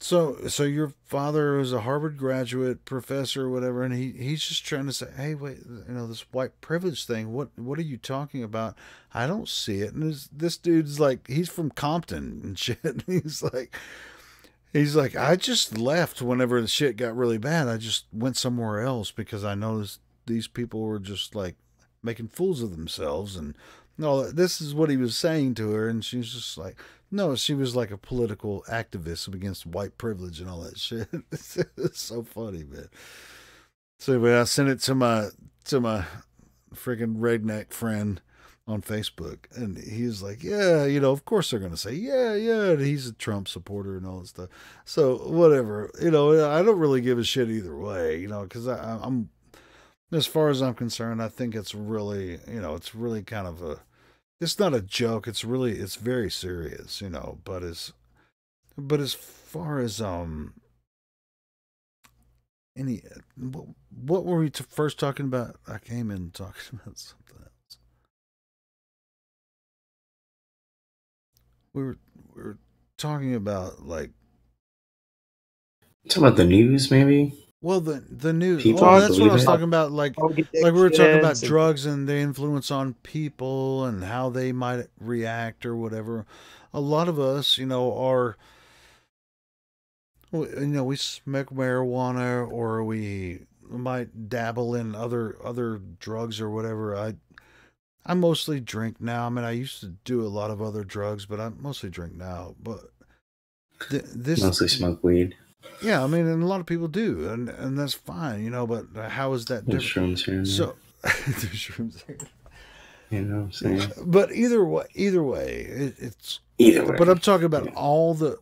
so your father was a Harvard graduate, professor, or whatever, and he's just trying to say, hey, wait, you know, this white privilege thing, what are you talking about? I don't see it. And this dude's like, he's from Compton and shit. He's like, I just left whenever the shit got really bad. I just went somewhere else because I noticed these people were just like making fools of themselves. And no, this is what he was saying to her. And she's just like, no, she was like a political activist against white privilege and all that shit. It's so funny, man. So anyway, I sent it to my freaking redneck friend on Facebook, and he was like, yeah, of course they're going to say, yeah, and he's a Trump supporter and all that stuff. So whatever, I don't really give a shit either way, because I'm, as far as I'm concerned, I think it's really, it's really kind of it's not a joke. It's very serious, but as far as, what were we first talking about? I came in talking about something else. We were talking about talking about the news, maybe. Well, the news. People That's what I was it. talking about. Like we were talking about drugs and the influence on people and how they might react or whatever. A lot of us, are, we smoke marijuana or we might dabble in other drugs or whatever. I mostly drink now. I mean, I used to do a lot of other drugs, but I mostly drink now. But this mostly smoke weed. Yeah, I mean, and a lot of people do, and that's fine, But how is that different? Shrooms here. So, the shrooms here. You know what I'm saying? But either way, it's either way. But I'm talking about all the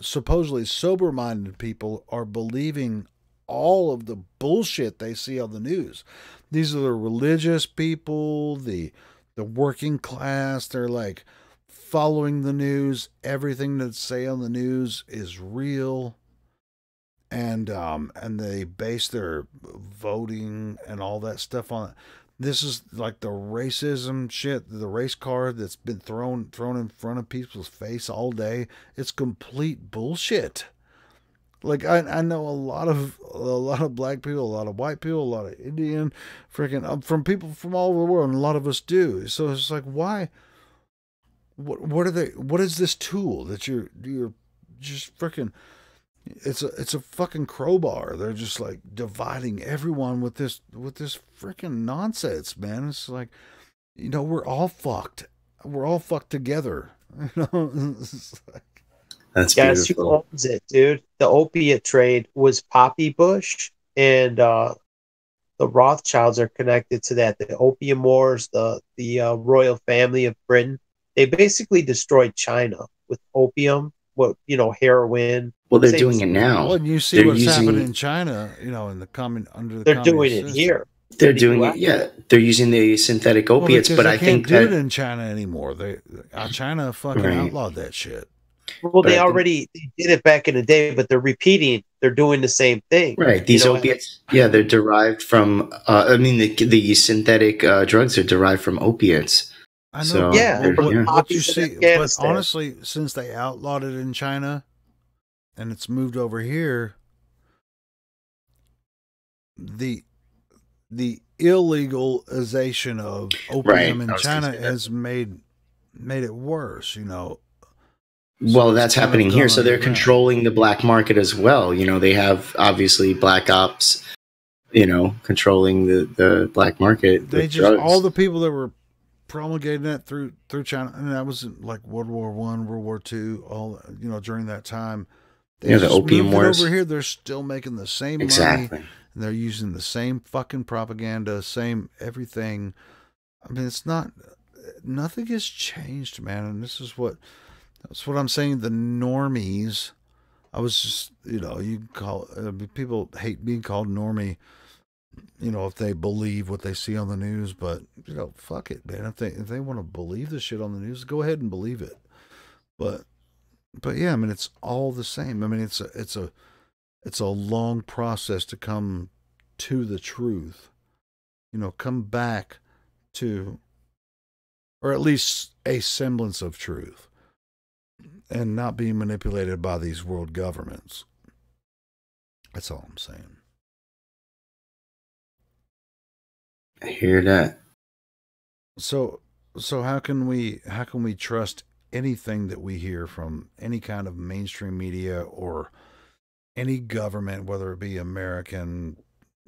supposedly sober-minded people are believing all of the bullshit they see on the news. These are the religious people, the working class. They're like following the news. Everything that's say on the news is real, and they base their voting and all that stuff on it. This is like the racism shit, the race card that's been thrown in front of people's face all day. It's complete bullshit. Like I know a lot of black people, a lot of white people, a lot of Indian, freaking from people from all over the world, and a lot of us do. So it's like, why? What are they? What is this tool that you're just freaking? It's a fucking crowbar. They're just like dividing everyone with this freaking nonsense, man. It's like, we're all fucked. We're all fucked together. It's like, that's guess beautiful. who owns it, dude? The opiate trade was Poppy Bush, and the Rothschilds are connected to that. The Opium Wars, the royal family of Britain, they basically destroyed China with opium. Heroin. Well, they're doing it now. Well, you see what's happening in China, in the they're doing it here. They're doing it, yeah. They're using the synthetic opiates, but I think they can't do it in China anymore. China fucking outlawed that shit. Well, they did it back in the day, but they're repeating. They're doing the same thing. Right. These opiates, they're derived from. The synthetic drugs are derived from opiates. I know. So, what you see, but honestly, since they outlawed it in China, and it's moved over here, the illegalization of opium in China has made it worse. Well, that's happening here. So they're controlling the black market as well. They have obviously black ops, controlling the black market. They just drugs. All the people that were promulgating that through China, and that was like World War I, World War II, all during that time. They the opium wars over here. They're still making the same money, and they're using the same fucking propaganda, same everything. I mean, nothing has changed, man. And that's what I'm saying. The normies. I was just, you can call people hate being called normie. If they believe what they see on the news, but fuck it, man. If they want to believe the shit on the news, go ahead and believe it. But yeah, I mean, it's all the same. I mean, it's a long process to come to the truth. Come back to, or at least a semblance of truth, and not be manipulated by these world governments. That's all I'm saying. I hear that. So how can we trust anything that we hear from any kind of mainstream media or any government, whether it be American,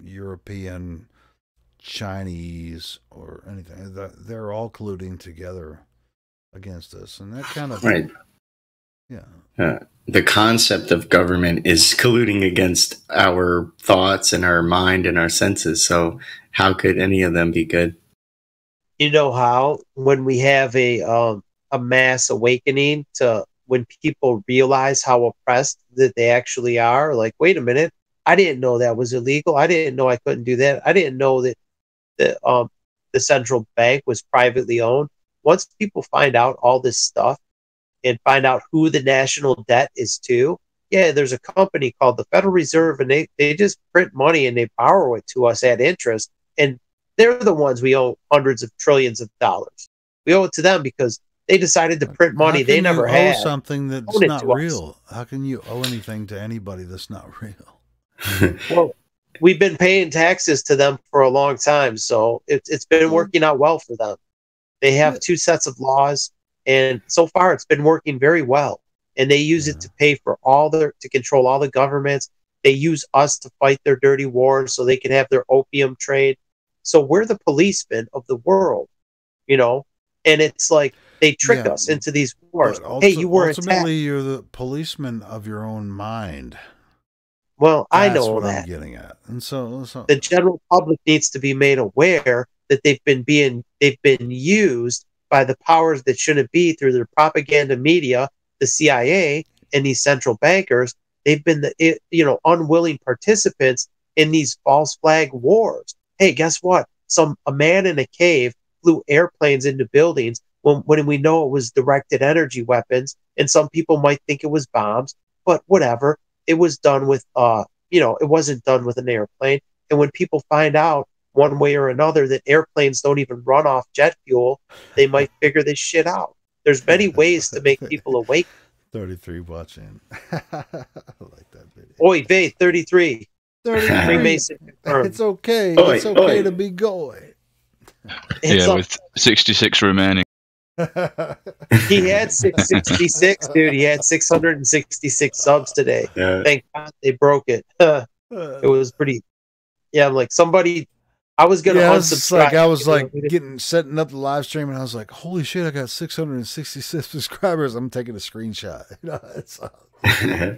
European, Chinese, or anything? They're all colluding together against us, and that kind of The concept of government is colluding against our thoughts and our mind and our senses. So how could any of them be good? You know how when we have a mass awakening to when people realize how oppressed that they actually are, like, wait a minute, I didn't know that was illegal. I didn't know I couldn't do that. I didn't know that the central bank was privately owned. Once people find out all this stuff and find out who the national debt is to, yeah, there's a company called the Federal Reserve, and they just print money and they borrow it to us at interest. And they're the ones we owe hundreds of trillions of dollars. We owe it to them because they decided to print money they never had. Something that's not real. How can you owe anything to anybody that's not real? Well, we've been paying taxes to them for a long time, so it's been working out well for them. They have two sets of laws, and so far it's been working very well. And they use it to pay for to control all the governments. They use us to fight their dirty wars so they can have their opium trade. So we're the policemen of the world, you know? And it's like they trick us into these wars. Hey, you were ultimately you're the policeman of your own mind. Well, That's I know what that. I'm getting at. And so the general public needs to be made aware that they've been used by the powers that shouldn't be through their propaganda media, the CIA, and these central bankers. They've been the unwilling participants in these false flag wars. Hey, guess what? A man in a cave flew airplanes into buildings when we know it was directed energy weapons, and some people might think it was bombs, but whatever. It was done with it wasn't done with an airplane. And when people find out one way or another that airplanes don't even run off jet fuel, they might figure this shit out. There's many ways to make people awake. 33 watching. I like that video. Oi, vey, 33. 33. Freemason confirmed. It's okay. It's okay to be going. With 66 remaining. He had 666, dude. He had 666 subs today. Thank God they broke it. It was pretty. Yeah, I'm like somebody. I was gonna unsubscribe. I was setting up the live stream, and I was like, "Holy shit! I got 666 subscribers. I'm taking a screenshot."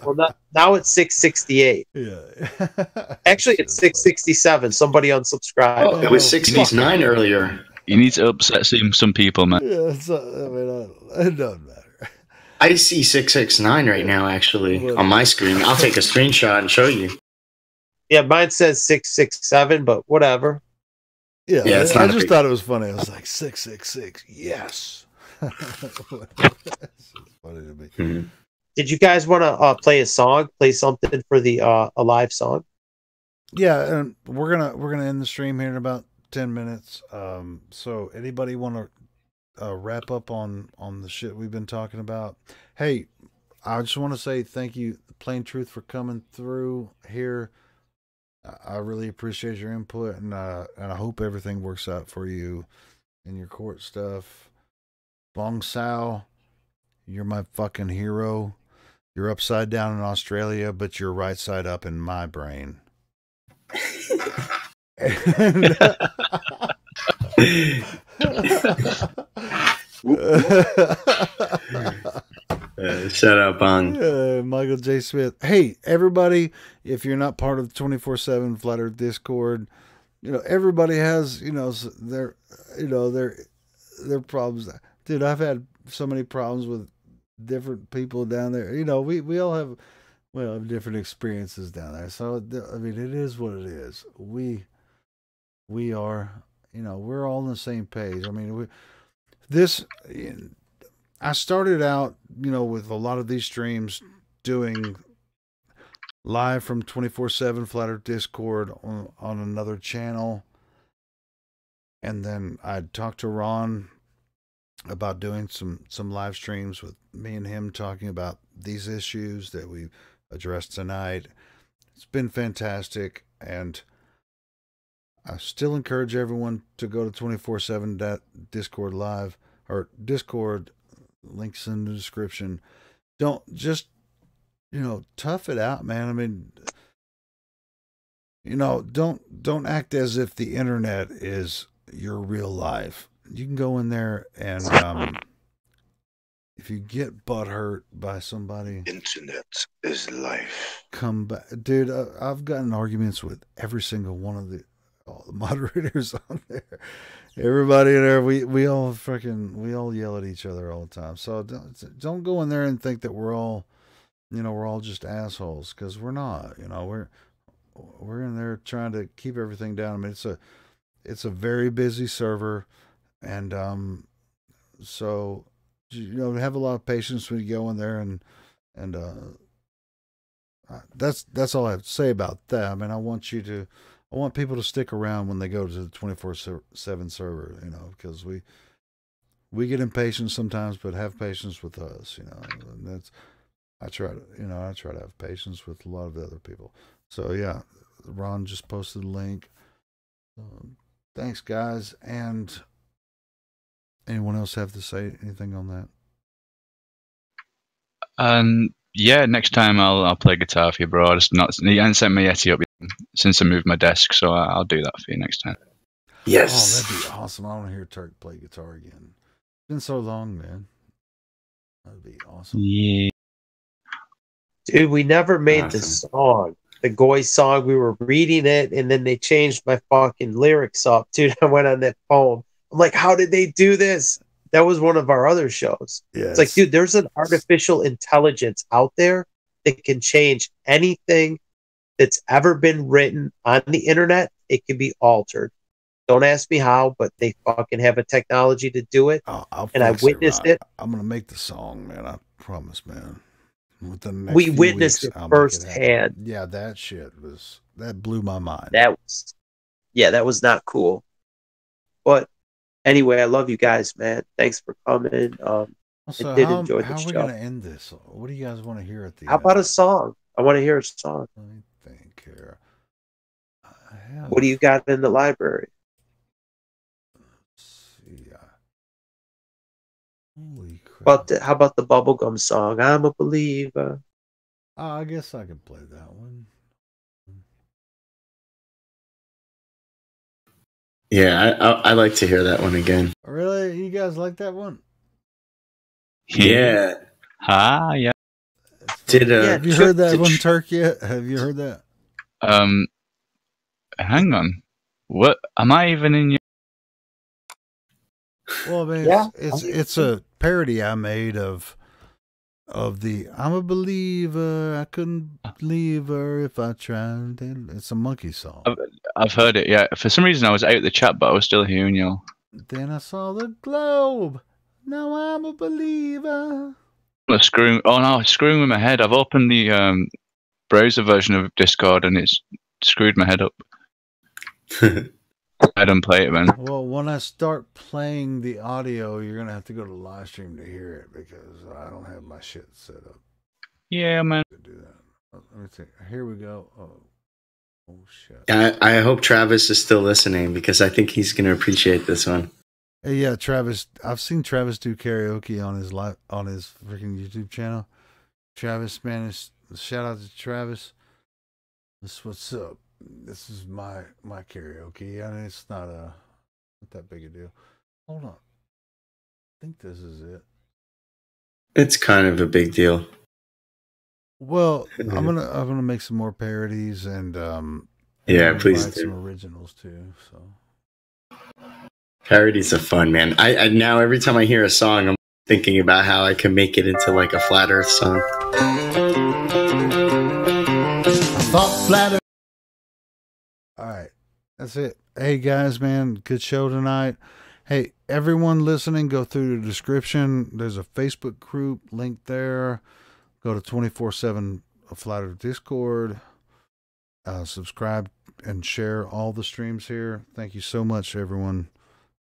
Well, now it's 668. Yeah. Actually, it's 667. Somebody unsubscribed. Oh, it was 669 earlier. You need to upset some people, man. Yeah, it doesn't matter. I see 669 right now, actually, on my screen. I'll take a screenshot and show you. Yeah, mine says 667, but whatever. Yeah, I just thought it was funny. I was like, 666, yes. It's funny to me. Mm-hmm. Did you guys want to play a song? Play something for the a live song? Yeah, and we're gonna end the stream here in about 10 minutes. So anybody want to wrap up on the shit we've been talking about? Hey, I just want to say thank you, Plain Truth, for coming through here. I really appreciate your input, and I hope everything works out for you in your court stuff. Bong Sao, you're my fucking hero. You're upside down in Australia, but you're right side up in my brain. Shut up, Bong. Michael J. Smith. Hey, everybody, if you're not part of the 24/7 Flat Earth Discord, everybody has, their problems. Dude, I've had so many problems with different people down there. We all have different experiences down there. So I mean, it is what it is. We are, we're all on the same page. I mean, I started out, with a lot of these streams doing live from 24/7 Flat Earth Discord on another channel. And then I'd talk to Ron about doing some live streams with me and him talking about these issues that we addressed tonight. It's been fantastic, and I still encourage everyone to go to 24/7 Discord live, or Discord, links in the description. Don't just, tough it out, man. I mean, don't act as if the internet is your real life. You can go in there and if you get butt hurt by somebody, internet is life. Come back, dude. I've gotten arguments with every single one of all the moderators on there. Everybody in there, we all yell at each other all the time. So don't go in there and think that we're all just assholes, because we're not. We're in there trying to keep everything down. I mean, it's a very busy server, and so have a lot of patience when you go in there, and that's all I have to say about that. I mean, I want people to stick around when they go to the 24/7 server, because we get impatient sometimes, but have patience with us, and I try to have patience with a lot of the other people. So yeah, Ron just posted a link. Thanks, guys. And anyone else have to say anything on that? Yeah, next time I'll play guitar for you, bro. You haven't sent my Yeti up yet since I moved my desk, so I'll do that for you next time. Yes. Oh, that'd be awesome. I want to hear Turk play guitar again. It's been so long, man. That'd be awesome. Yeah. Dude, we never made the song. The Goy song, we were reading it, and then they changed my fucking lyrics up. Dude, I went on that poem. I'm like, how did they do this? That was one of our other shows. Yes. It's like, dude, there's an artificial intelligence out there that can change anything that's ever been written on the internet. It can be altered. Don't ask me how, but they fucking have a technology to do it. And I witnessed it. I'm going to make the song, man. I promise, man. We witnessed it firsthand. Yeah, that blew my mind. That was not cool. But anyway, I love you guys, man. Thanks for coming. I did enjoy the show. How are we going to end this? What do you guys want to hear at the end? How about a song? I want to hear a song. Let me think here. What do you got in the library? Holy crap. How about the bubblegum song? I'm a believer. I guess I could play that one. Yeah, I like to hear that one again. Really? You guys like that one? Yeah. Yeah. Have you heard that one, Turk, yet? Have you heard that? Hang on. What? Am I even in your... Well, I mean, it's a parody I made of the I'm a believer, I couldn't leave her if I tried. It's a monkey song. I've heard it, yeah. For some reason I was out of the chat, but I was still hearing you. Then I saw the globe. Now I'm a believer. Screwing with my head. I've opened the browser version of Discord and it's screwed my head up. I don't play it, man. Well, when I start playing the audio, you're going to have to go to the live stream to hear it, because I don't have my shit set up. Yeah, man. To do that. Let me see. Here we go. Oh shit. I hope Travis is still listening, because I think he's going to appreciate this one. Hey, yeah, Travis. I've seen Travis do karaoke on his freaking YouTube channel. Travis, man, shout out to Travis. This what's up. This is my karaoke. I mean, it's not that big a deal. Hold on. I think this is it. It's kind of a big deal. Well, I'm gonna make some more parodies and please do some originals too. So parodies are fun, man. I now every time I hear a song, I'm thinking about how I can make it into like a Flat Earth song. I thought Flat Earth. All right, that's it. Hey guys, man, good show tonight. Hey, everyone listening, go through the description. There's a Facebook group link there. Go to 24/7 Flat Earth Discord. Subscribe and share all the streams here. Thank you so much, everyone.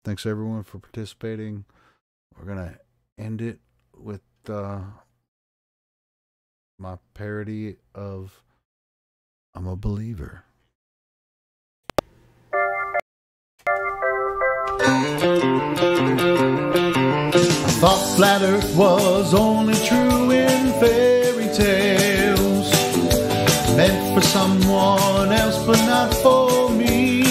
Thanks everyone for participating. We're gonna end it with my parody of "I'm a Believer." I thought Flat Earth was only true in fairy tales, meant for someone else but not for me.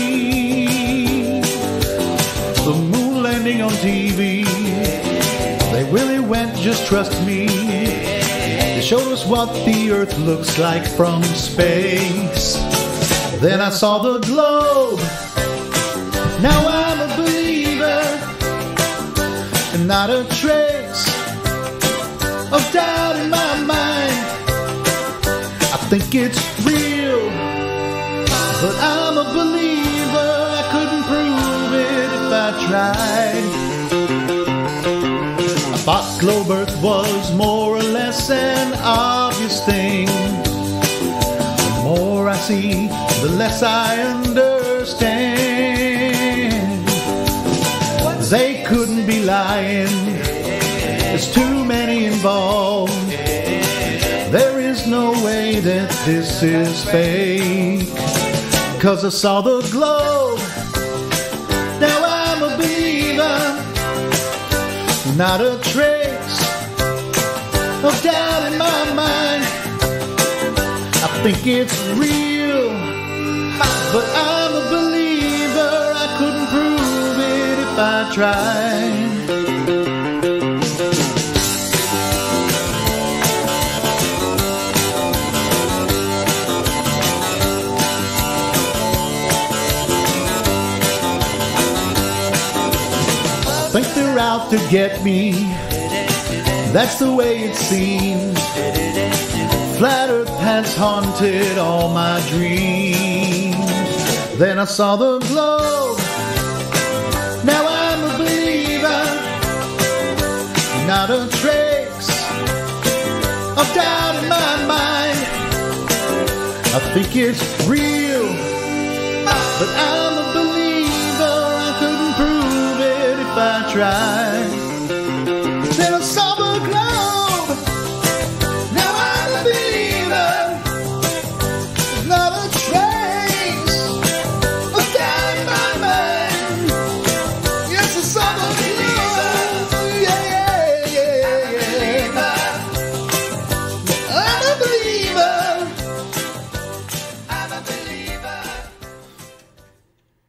The moon landing on TV, they really went just trust me. They showed us what the Earth looks like from space. Then I saw the globe. Now I'm a believer, and not a trace of doubt in my mind. I think it's real, but I'm a believer. I couldn't prove it if I tried. I thought globe Earth was more or less an obvious thing. The more I see, the less I understand. They couldn't be lying. There's too many involved. There is no way that this is fake. 'Cause I saw the globe. Now I'm a believer. Not a trace of doubt in my mind. I think it's real, but I'm a believer. I couldn't prove it if I tried. Think they're out to get me. That's the way it seems. Flat Earth has haunted all my dreams. Then I saw the globe. Now I'm a believer. Not a trace of doubt in my mind. I think it's real, but I'm a believer. I couldn't prove it if I tried.